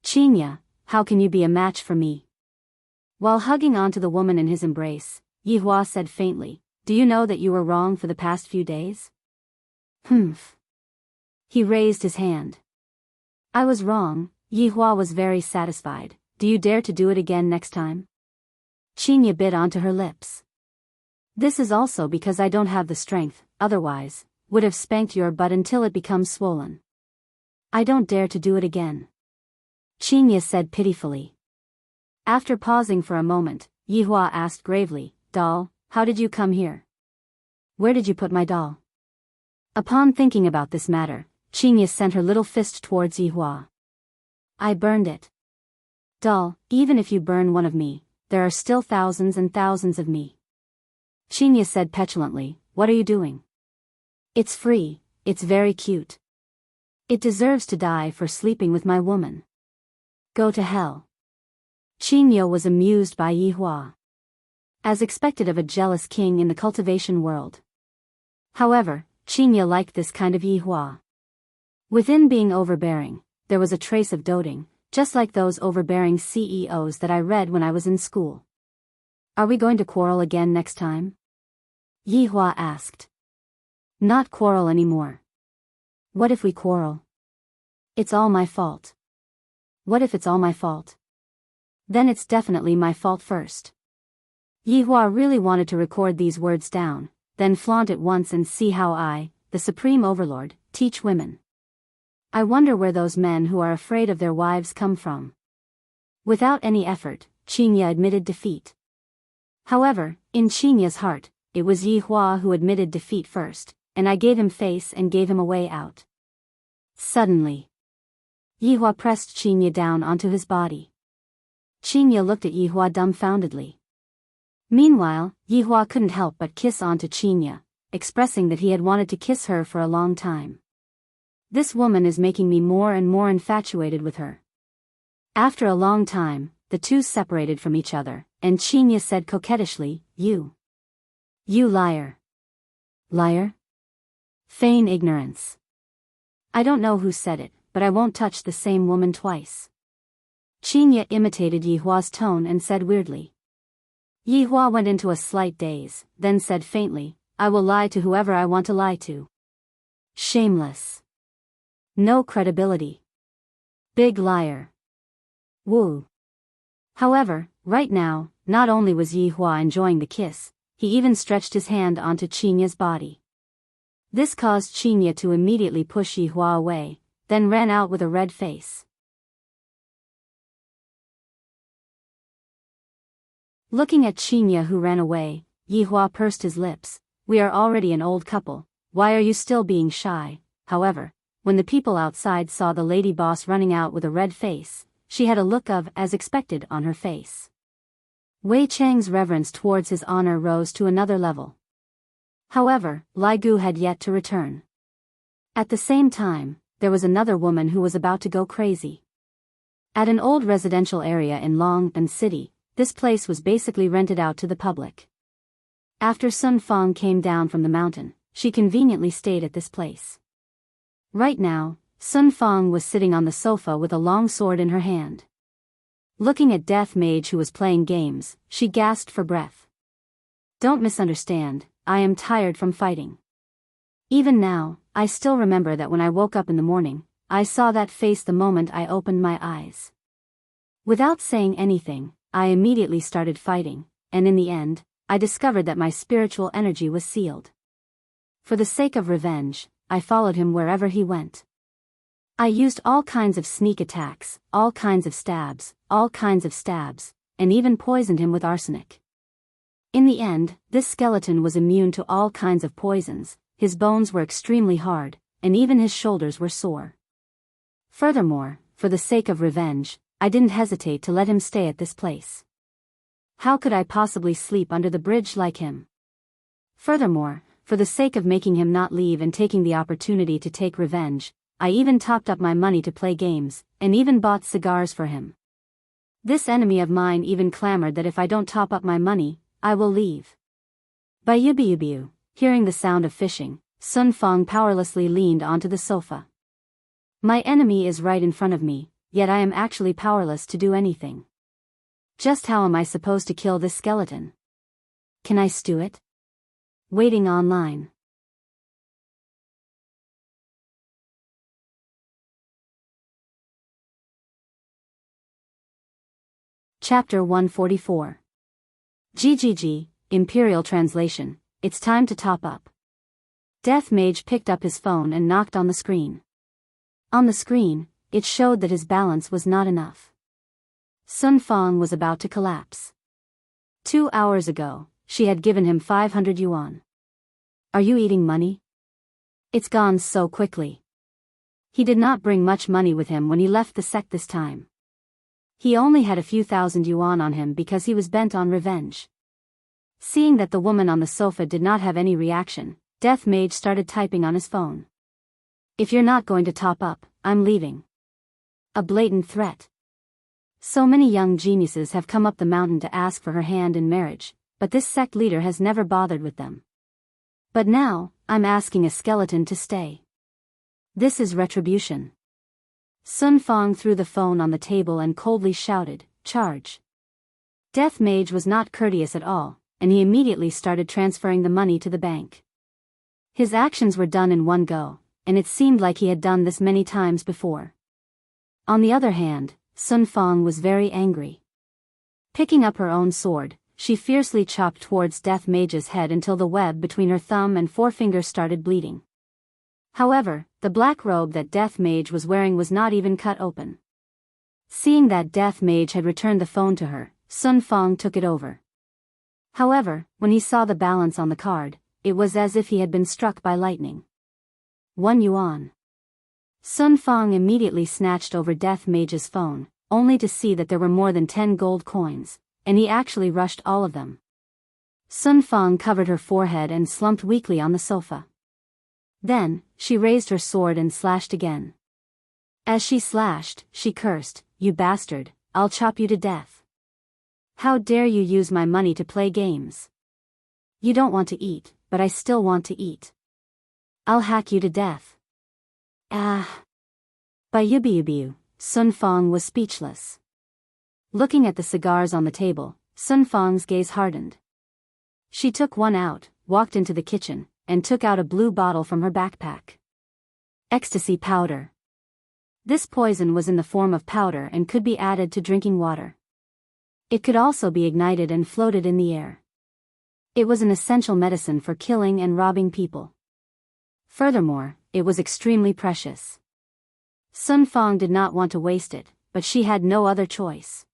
Qinya, how can you be a match for me? While hugging onto the woman in his embrace, Yihua said faintly, Do you know that you were wrong for the past few days? He raised his hand. I was wrong. Yihua was very satisfied. Do you dare to do it again next time? Qinya bit onto her lips. This is also because I don't have the strength, otherwise, would have spanked your butt until it becomes swollen. I don't dare to do it again. Qinya said pitifully. After pausing for a moment, Yihua asked gravely, Doll, how did you come here? Where did you put my doll? Upon thinking about this matter, Qinya sent her little fist towards Yihua. I burned it. Doll, even if you burn one of me, there are still thousands and thousands of me. Qinya said petulantly, What are you doing? It's free, it's very cute. It deserves to die for sleeping with my woman. Go to hell. Qinya was amused by Yihua. As expected of a jealous king in the cultivation world. However, Qinya liked this kind of Yihua. Within being overbearing, there was a trace of doting, just like those overbearing CEOs that I read when I was in school. Are we going to quarrel again next time? Yihua asked. Not quarrel anymore. What if we quarrel? It's all my fault. What if it's all my fault? Then it's definitely my fault first. Yihua really wanted to record these words down, then flaunt it once and see how I, the Supreme Overlord, teach women. I wonder where those men who are afraid of their wives come from. Without any effort, Qinya admitted defeat. However, in Qinya's heart, it was Yihua who admitted defeat first, and I gave him face and gave him a way out. Suddenly, Yihua pressed Qinya down onto his body. Qinya looked at Yihua dumbfoundedly. Meanwhile, Yihua couldn't help but kiss onto Qinya, expressing that he had wanted to kiss her for a long time. This woman is making me more and more infatuated with her. After a long time, the two separated from each other, and Chinya said coquettishly, You liar. Liar? Feign ignorance. I don't know who said it, but I won't touch the same woman twice. Chinya imitated Yihua's tone and said weirdly. Yihua went into a slight daze, then said faintly, I will lie to whoever I want to lie to. Shameless. No credibility. Big liar. Woo. However, right now, not only was Yihua enjoying the kiss, he even stretched his hand onto Chinya's body. This caused Chinya to immediately push Yihua away, then ran out with a red face. Looking at Chinya who ran away, Yihua pursed his lips. We are already an old couple, why are you still being shy? However, when the people outside saw the lady boss running out with a red face, she had a look of as expected on her face. Wei Chang's reverence towards his honor rose to another level. However, Lai Gu had yet to return. At the same time, there was another woman who was about to go crazy. At an old residential area in Longan City, this place was basically rented out to the public. After Sun Fong came down from the mountain, she conveniently stayed at this place. Right now, Sun Fong was sitting on the sofa with a long sword in her hand. Looking at Death Mage who was playing games, she gasped for breath. Don't misunderstand, I am tired from fighting. Even now, I still remember that when I woke up in the morning, I saw that face the moment I opened my eyes. Without saying anything, I immediately started fighting, and in the end, I discovered that my spiritual energy was sealed. For the sake of revenge, I followed him wherever he went. I used all kinds of sneak attacks, all kinds of stabs, and even poisoned him with arsenic. In the end, this skeleton was immune to all kinds of poisons, his bones were extremely hard, and even his shoulders were sore. Furthermore, for the sake of revenge, I didn't hesitate to let him stay at this place. How could I possibly sleep under the bridge like him? Furthermore, for the sake of making him not leave and taking the opportunity to take revenge, I even topped up my money to play games, and even bought cigars for him. This enemy of mine even clamored that if I don't top up my money, I will leave. Bayubiubiu, hearing the sound of fishing, Sun Fong powerlessly leaned onto the sofa. My enemy is right in front of me, yet I am actually powerless to do anything. Just how am I supposed to kill this skeleton? Can I stew it? Waiting online. Chapter 144. GGG, Imperial Translation, it's time to top up. Death Mage picked up his phone and knocked on the screen. On the screen, it showed that his balance was not enough. Sun Fong was about to collapse. 2 hours ago, she had given him 500 yuan. Are you eating money? It's gone so quickly. He did not bring much money with him when he left the sect this time. He only had a few thousand yuan on him because he was bent on revenge. Seeing that the woman on the sofa did not have any reaction, Death Mage started typing on his phone. If you're not going to top up, I'm leaving. A blatant threat. So many young geniuses have come up the mountain to ask for her hand in marriage, but this sect leader has never bothered with them. But now, I'm asking a skeleton to stay. This is retribution. Sun Fong threw the phone on the table and coldly shouted, Charge. Death Mage was not courteous at all, and he immediately started transferring the money to the bank. His actions were done in one go, and it seemed like he had done this many times before. On the other hand, Sun Fong was very angry. Picking up her own sword, she fiercely chopped towards Death Mage's head until the web between her thumb and forefinger started bleeding. However, the black robe that Death Mage was wearing was not even cut open. Seeing that Death Mage had returned the phone to her, Sun Fong took it over. However, when he saw the balance on the card, it was as if he had been struck by lightning. 1 yuan. Sun Fong immediately snatched over Death Mage's phone, only to see that there were more than 10 gold coins, and he actually rushed all of them. Sun Fong covered her forehead and slumped weakly on the sofa. Then, she raised her sword and slashed again. As she slashed, she cursed, you bastard, I'll chop you to death. How dare you use my money to play games? You don't want to eat, but I still want to eat. I'll hack you to death. Ah. Bayubiubiu, Sun Fong was speechless. Looking at the cigars on the table, Sun Fong's gaze hardened. She took one out, walked into the kitchen, and took out a blue bottle from her backpack. Ecstasy powder. This poison was in the form of powder and could be added to drinking water. It could also be ignited and floated in the air. It was an essential medicine for killing and robbing people. Furthermore, it was extremely precious. Sun Fong did not want to waste it, but she had no other choice.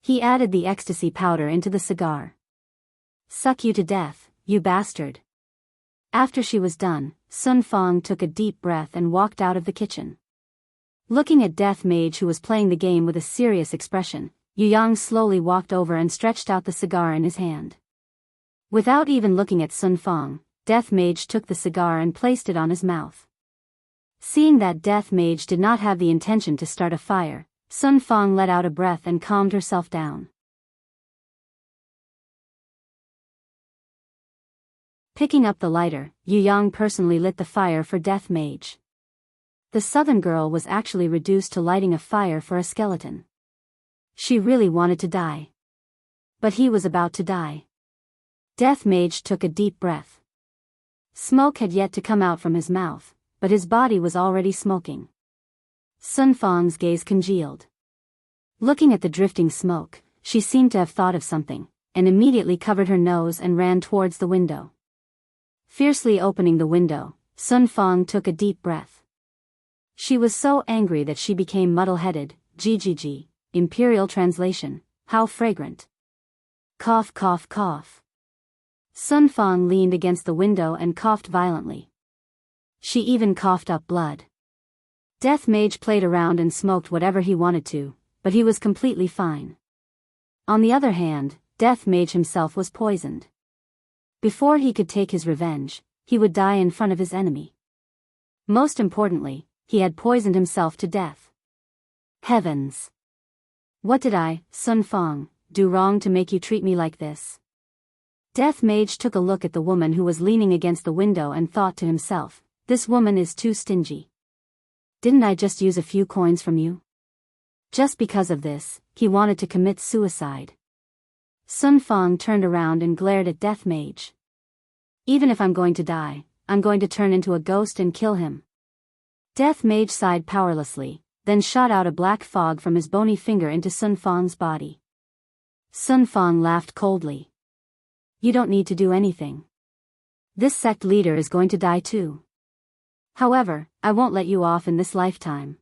He added the ecstasy powder into the cigar. Suck you to death, you bastard. After she was done, Sun Fong took a deep breath and walked out of the kitchen. Looking at Death Mage, who was playing the game with a serious expression, Yu Yang slowly walked over and stretched out the cigar in his hand. Without even looking at Sun Fong, Death Mage took the cigar and placed it on his mouth. Seeing that Death Mage did not have the intention to start a fire, Sun Fong let out a breath and calmed herself down. Picking up the lighter, Yu Yang personally lit the fire for Death Mage. The southern girl was actually reduced to lighting a fire for a skeleton. She really wanted to die. But he was about to die. Death Mage took a deep breath. Smoke had yet to come out from his mouth, but his body was already smoking. Sun Fong's gaze congealed. Looking at the drifting smoke, she seemed to have thought of something, and immediately covered her nose and ran towards the window. Fiercely opening the window, Sun Fong took a deep breath. She was so angry that she became muddle-headed. GGG, Imperial Translation, how fragrant. Cough cough cough. Sun Fong leaned against the window and coughed violently. She even coughed up blood. Death Mage played around and smoked whatever he wanted to, but he was completely fine. On the other hand, Death Mage himself was poisoned. Before he could take his revenge, he would die in front of his enemy. Most importantly, he had poisoned himself to death. Heavens! What did I, Sun Fong, do wrong to make you treat me like this? Death Mage took a look at the woman who was leaning against the window and thought to himself, this woman is too stingy. Didn't I just use a few coins from you? Just because of this, he wanted to commit suicide. Sun Fong turned around and glared at Death Mage. Even if I'm going to die, I'm going to turn into a ghost and kill him. Death Mage sighed powerlessly, then shot out a black fog from his bony finger into Sun Fong's body. Sun Fong laughed coldly. You don't need to do anything. This sect leader is going to die too. However, I won't let you off in this lifetime.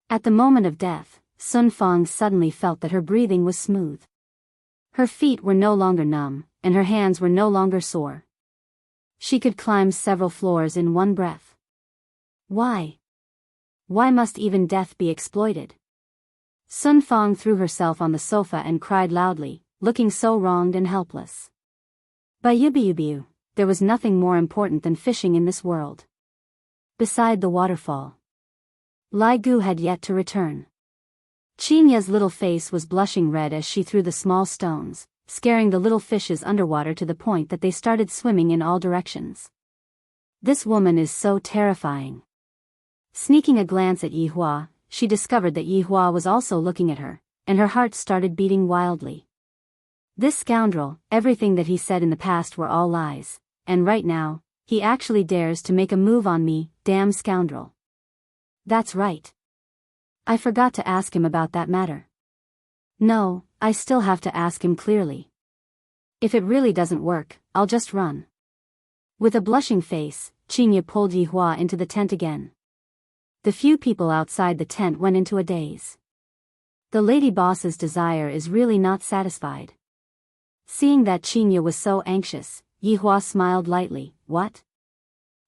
At the moment of death, Sun Fong suddenly felt that her breathing was smooth. Her feet were no longer numb, and her hands were no longer sore. She could climb several floors in one breath. Why? Why must even death be exploited? Sun Fong threw herself on the sofa and cried loudly, looking so wronged and helpless. Bayubiubiu, there was nothing more important than fishing in this world. Beside the waterfall, Lai Gu had yet to return. Chinya's little face was blushing red as she threw the small stones, scaring the little fishes underwater to the point that they started swimming in all directions. This woman is so terrifying. Sneaking a glance at Yi Hua, she discovered that Yi Hua was also looking at her, and her heart started beating wildly. This scoundrel, everything that he said in the past were all lies, and right now, he actually dares to make a move on me, damn scoundrel. That's right. I forgot to ask him about that matter. No, I still have to ask him clearly. If it really doesn't work, I'll just run. With a blushing face, Chinya pulled Yi Hua into the tent again. The few people outside the tent went into a daze. The lady boss's desire is really not satisfied. Seeing that Chinya was so anxious, Yi Hua smiled lightly. What?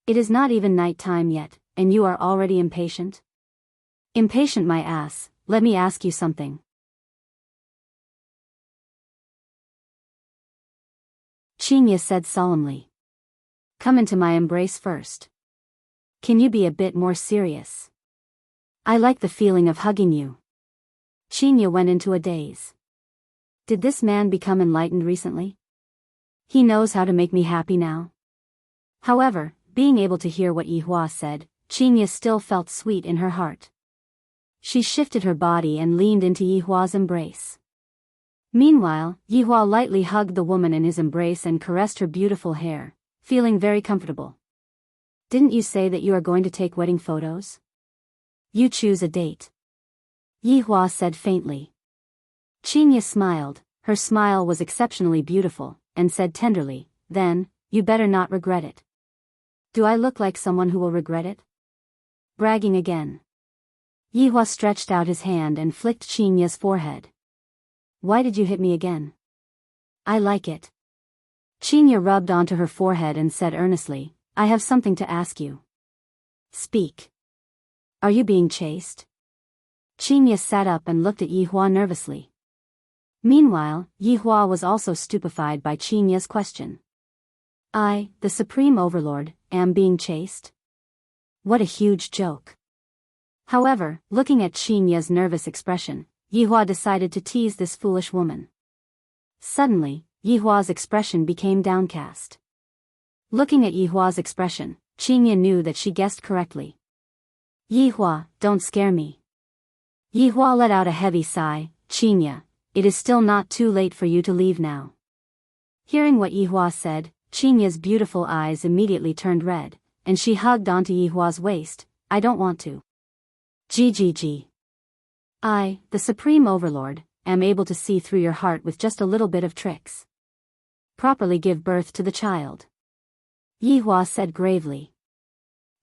It is not even night time yet, and you are already impatient? Impatient my ass, let me ask you something. Chinya said solemnly. Come into my embrace first. Can you be a bit more serious? I like the feeling of hugging you. Qinya went into a daze. Did this man become enlightened recently? He knows how to make me happy now. However, being able to hear what Yihua said, Qinya still felt sweet in her heart. She shifted her body and leaned into Yihua's embrace. Meanwhile, Yihua lightly hugged the woman in his embrace and caressed her beautiful hair, feeling very comfortable. Didn't you say that you are going to take wedding photos? You choose a date. Yihua said faintly. Qinya smiled, her smile was exceptionally beautiful, and said tenderly, then, you better not regret it. Do I look like someone who will regret it? Bragging again. Yihua stretched out his hand and flicked Qinya's forehead. Why did you hit me again? I like it. Qinya rubbed onto her forehead and said earnestly, I have something to ask you. Speak. Are you being chased? Qinya sat up and looked at Yihua nervously. Meanwhile, Yihua was also stupefied by Qinya's question. I, the Supreme Overlord, am being chased? What a huge joke. However, looking at Qinya's nervous expression, Yihua decided to tease this foolish woman. Suddenly, Yihua's expression became downcast. Looking at Yihua's expression, Qinya knew that she guessed correctly. Yihua, don't scare me. Yihua let out a heavy sigh. Qinya, it is still not too late for you to leave now. Hearing what Yihua said, Qinya's beautiful eyes immediately turned red, and she hugged onto Yihua's waist. I don't want to. GGG. I, the Supreme Overlord, am able to see through your heart with just a little bit of tricks. Properly give birth to the child. Yihua said gravely.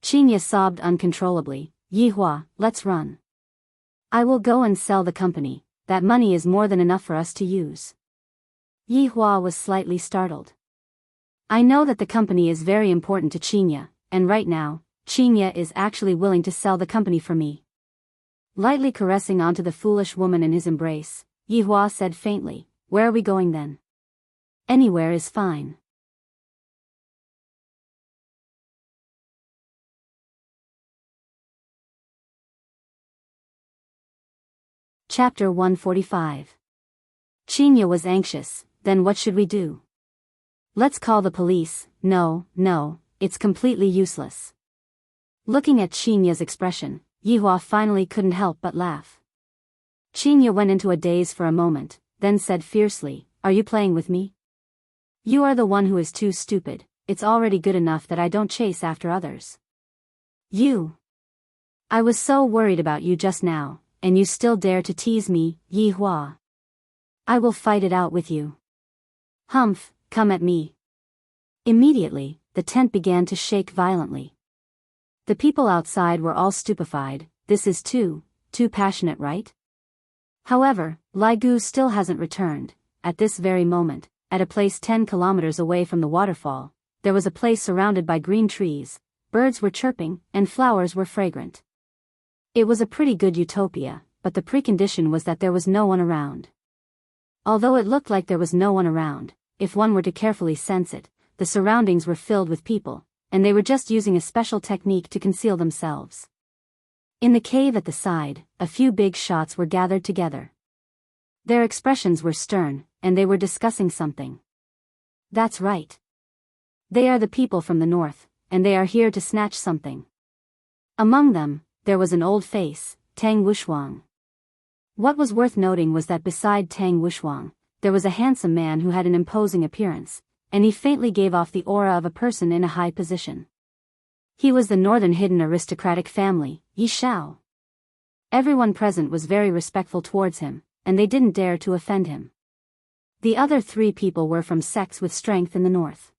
Qinya sobbed uncontrollably. Yihua, let's run. I will go and sell the company, that money is more than enough for us to use. Yihua was slightly startled. I know that the company is very important to Qinya, and right now, Qinya is actually willing to sell the company for me. Lightly caressing onto the foolish woman in his embrace, Yihua said faintly, where are we going then? Anywhere is fine. Chapter 145. Qinya was anxious, then what should we do? Let's call the police. No, it's completely useless. Looking at Qinya's expression, Yihua finally couldn't help but laugh. Qinya went into a daze for a moment, then said fiercely, are you playing with me? You are the one who is too stupid, it's already good enough that I don't chase after others. You. I was so worried about you just now, and you still dare to tease me, Yihua. I will fight it out with you. Humph, come at me. Immediately, the tent began to shake violently. The people outside were all stupefied. This is too passionate, right? However, Lai Gu still hasn't returned. At this very moment, at a place 10 kilometers away from the waterfall, there was a place surrounded by green trees, birds were chirping, and flowers were fragrant. It was a pretty good utopia, but the precondition was that there was no one around. Although it looked like there was no one around, if one were to carefully sense it, the surroundings were filled with people, and they were just using a special technique to conceal themselves. In the cave at the side, a few big shots were gathered together. Their expressions were stern, and they were discussing something. That's right. They are the people from the north, and they are here to snatch something. Among them, there was an old face, Tang Wushuang. What was worth noting was that beside Tang Wushuang, there was a handsome man who had an imposing appearance, and he faintly gave off the aura of a person in a high position. He was the northern hidden aristocratic family, Yi Shao. Everyone present was very respectful towards him, and they didn't dare to offend him. The other three people were from sects with strength in the north.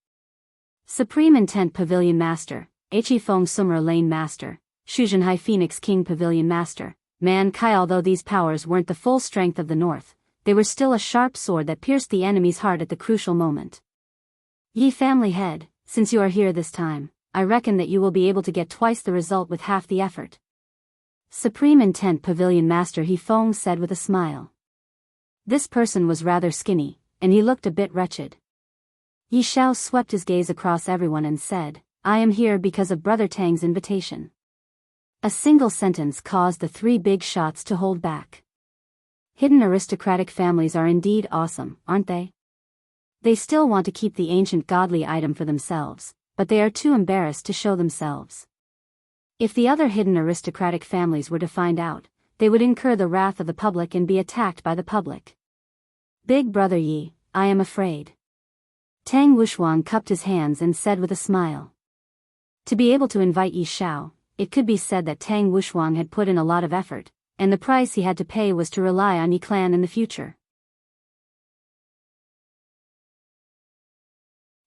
Supreme Intent Pavilion Master, He Feng Sumer Lane Master, Shuzhenhai Phoenix King Pavilion Master, Man Kai. Although these powers weren't the full strength of the north, they were still a sharp sword that pierced the enemy's heart at the crucial moment. Yi family head, since you are here this time, I reckon that you will be able to get twice the result with half the effort. Supreme Intent Pavilion Master He Feng said with a smile. This person was rather skinny, and he looked a bit wretched. Yi Shao swept his gaze across everyone and said, I am here because of Brother Tang's invitation. A single sentence caused the three big shots to hold back. Hidden aristocratic families are indeed awesome, aren't they? They still want to keep the ancient godly item for themselves, but they are too embarrassed to show themselves. If the other hidden aristocratic families were to find out, they would incur the wrath of the public and be attacked by the public. Big brother Yi, I am afraid. Tang Wuxuang cupped his hands and said with a smile. To be able to invite Yi Xiao, it could be said that Tang Wuxuang had put in a lot of effort, and the price he had to pay was to rely on Yi clan in the future.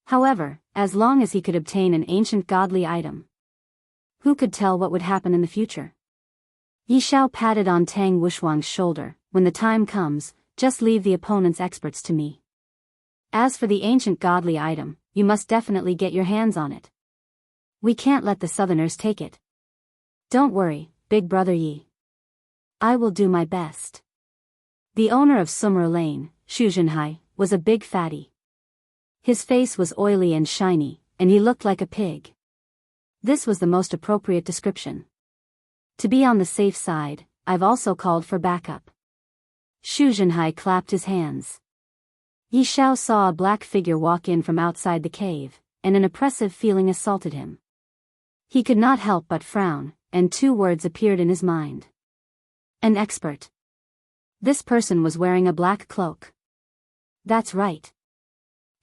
However, as long as he could obtain an ancient godly item, who could tell what would happen in the future? Yi Xiao patted on Tang Wuxuang's shoulder. When the time comes, just leave the opponent's experts to me. As for the ancient godly item, you must definitely get your hands on it. We can't let the southerners take it. Don't worry, big brother Yi. I will do my best. The owner of Summer Lane, Xu Zhenhai, was a big fatty. His face was oily and shiny, and he looked like a pig. This was the most appropriate description. To be on the safe side, I've also called for backup. Xu Zhenhai clapped his hands. Yi Xiao saw a black figure walk in from outside the cave, and an oppressive feeling assaulted him. He could not help but frown, and two words appeared in his mind. An expert. This person was wearing a black cloak. That's right.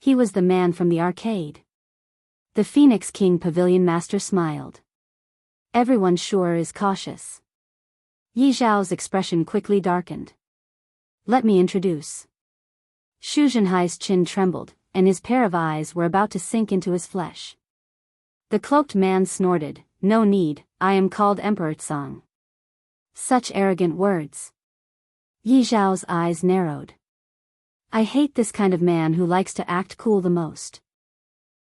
He was the man from the arcade. The Phoenix King Pavilion Master smiled. Everyone sure is cautious. Yi Xiao's expression quickly darkened. Let me introduce. Xu Zhenhai's chin trembled, and his pair of eyes were about to sink into his flesh. The cloaked man snorted, No need, I am called Emperor Tsang. Such arrogant words. Yi Xiao's eyes narrowed. I hate this kind of man who likes to act cool the most.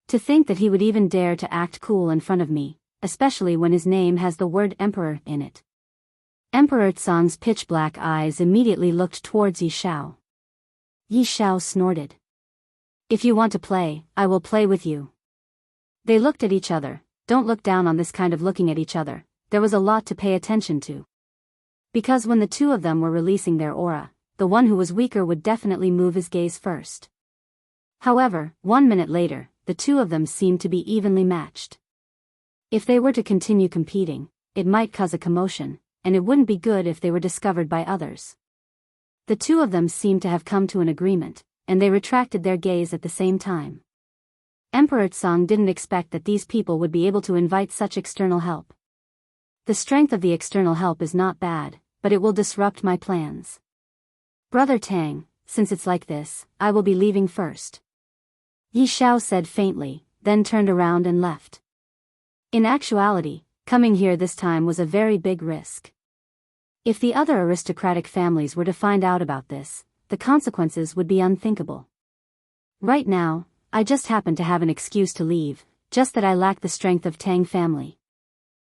To think that he would even dare to act cool in front of me, especially when his name has the word Emperor in it. Emperor Tsang's pitch-black eyes immediately looked towards Yi Xiao. Yi Xiao snorted. If you want to play, I will play with you. They looked at each other. Don't look down on this kind of looking at each other. There was a lot to pay attention to. Because when the two of them were releasing their aura, the one who was weaker would definitely move his gaze first. However, 1 minute later, the two of them seemed to be evenly matched. If they were to continue competing, it might cause a commotion, and it wouldn't be good if they were discovered by others. The two of them seemed to have come to an agreement, and they retracted their gaze at the same time. Emperor Tsang didn't expect that these people would be able to invite such external help. The strength of the external help is not bad, but it will disrupt my plans. Brother Tang, since it's like this, I will be leaving first. Yi Xiao said faintly, then turned around and left. In actuality, coming here this time was a very big risk. If the other aristocratic families were to find out about this, the consequences would be unthinkable. Right now, I just happen to have an excuse to leave, just that I lack the strength of Tang family.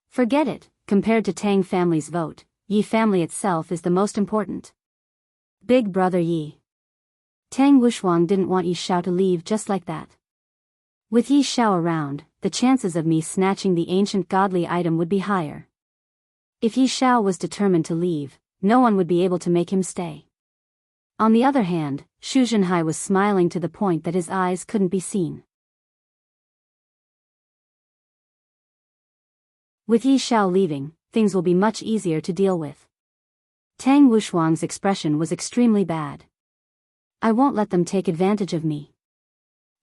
Forget it, compared to Tang family's vote, Yi family itself is the most important. Big brother Yi. Tang Wuxuang didn't want Yi Xiao to leave just like that. With Yi Xiao around, the chances of me snatching the ancient godly item would be higher. If Yi Xiao was determined to leave, no one would be able to make him stay. On the other hand, Xu Zhenhai was smiling to the point that his eyes couldn't be seen. With Yi Xiao leaving, things will be much easier to deal with. Tang Wuxuang's expression was extremely bad. I won't let them take advantage of me.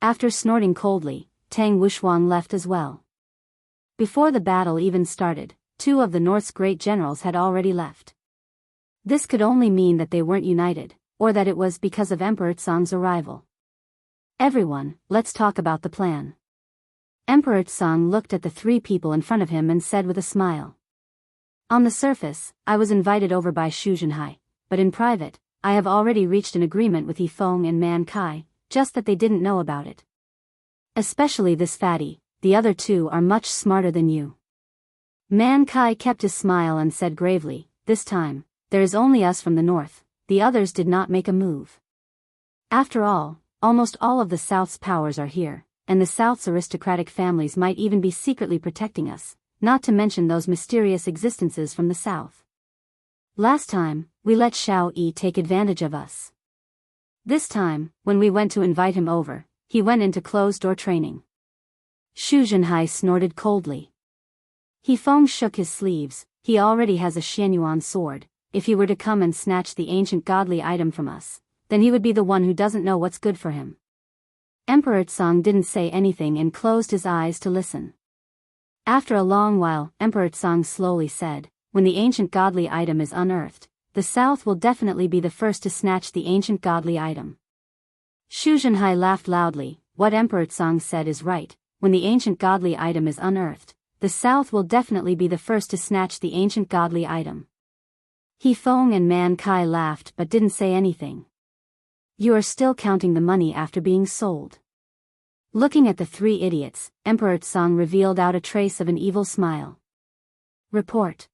After snorting coldly, Tang Wuxuang left as well. Before the battle even started, two of the North's great generals had already left. This could only mean that they weren't united, or that it was because of Emperor Tsang's arrival. Everyone, let's talk about the plan. Emperor Tsang looked at the three people in front of him and said with a smile. On the surface, I was invited over by Xu Zhenhai, but in private, I have already reached an agreement with Yifeng and Man Kai, just that they didn't know about it. Especially this fatty, the other two are much smarter than you. Man Kai kept his smile and said gravely, this time, there is only us from the north, the others did not make a move. After all, almost all of the South's powers are here, and the South's aristocratic families might even be secretly protecting us, not to mention those mysterious existences from the South. Last time, we let Xiao Yi take advantage of us. This time, when we went to invite him over, he went into closed-door training. Xu Zhenhai snorted coldly. He Feng shook his sleeves. He already has a Xianyuan sword. If he were to come and snatch the ancient godly item from us, then he would be the one who doesn't know what's good for him. Emperor Tsang didn't say anything and closed his eyes to listen. After a long while, Emperor Tsang slowly said, "When the ancient godly item is unearthed, the South will definitely be the first to snatch the ancient godly item." Xu Zhenhai laughed loudly. What Emperor Tsang said is right. When the ancient godly item is unearthed, the South will definitely be the first to snatch the ancient godly item. He Feng and Man Kai laughed but didn't say anything. You are still counting the money after being sold. Looking at the three idiots, Emperor Tsang revealed out a trace of an evil smile. Report.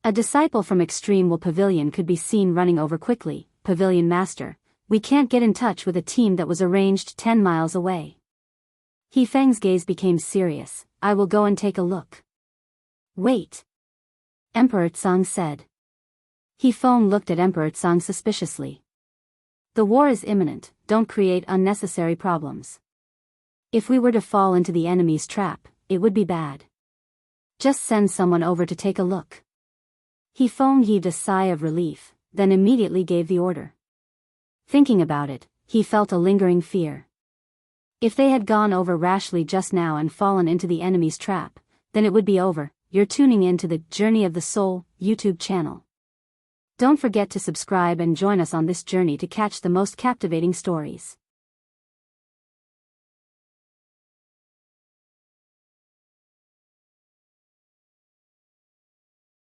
A disciple from Extreme Will Pavilion could be seen running over quickly. Pavilion Master, we can't get in touch with a team that was arranged 10 miles away. He Feng's gaze became serious. I will go and take a look. Wait. Emperor Tsang said. He Feng looked at Emperor Tsang suspiciously. The war is imminent, don't create unnecessary problems. If we were to fall into the enemy's trap, it would be bad. Just send someone over to take a look. He Feng heaved a sigh of relief, then immediately gave the order. Thinking about it, he felt a lingering fear. If they had gone over rashly just now and fallen into the enemy's trap, then it would be over. You're tuning in to the Journey of the Soul YouTube channel. Don't forget to subscribe and join us on this journey to catch the most captivating stories.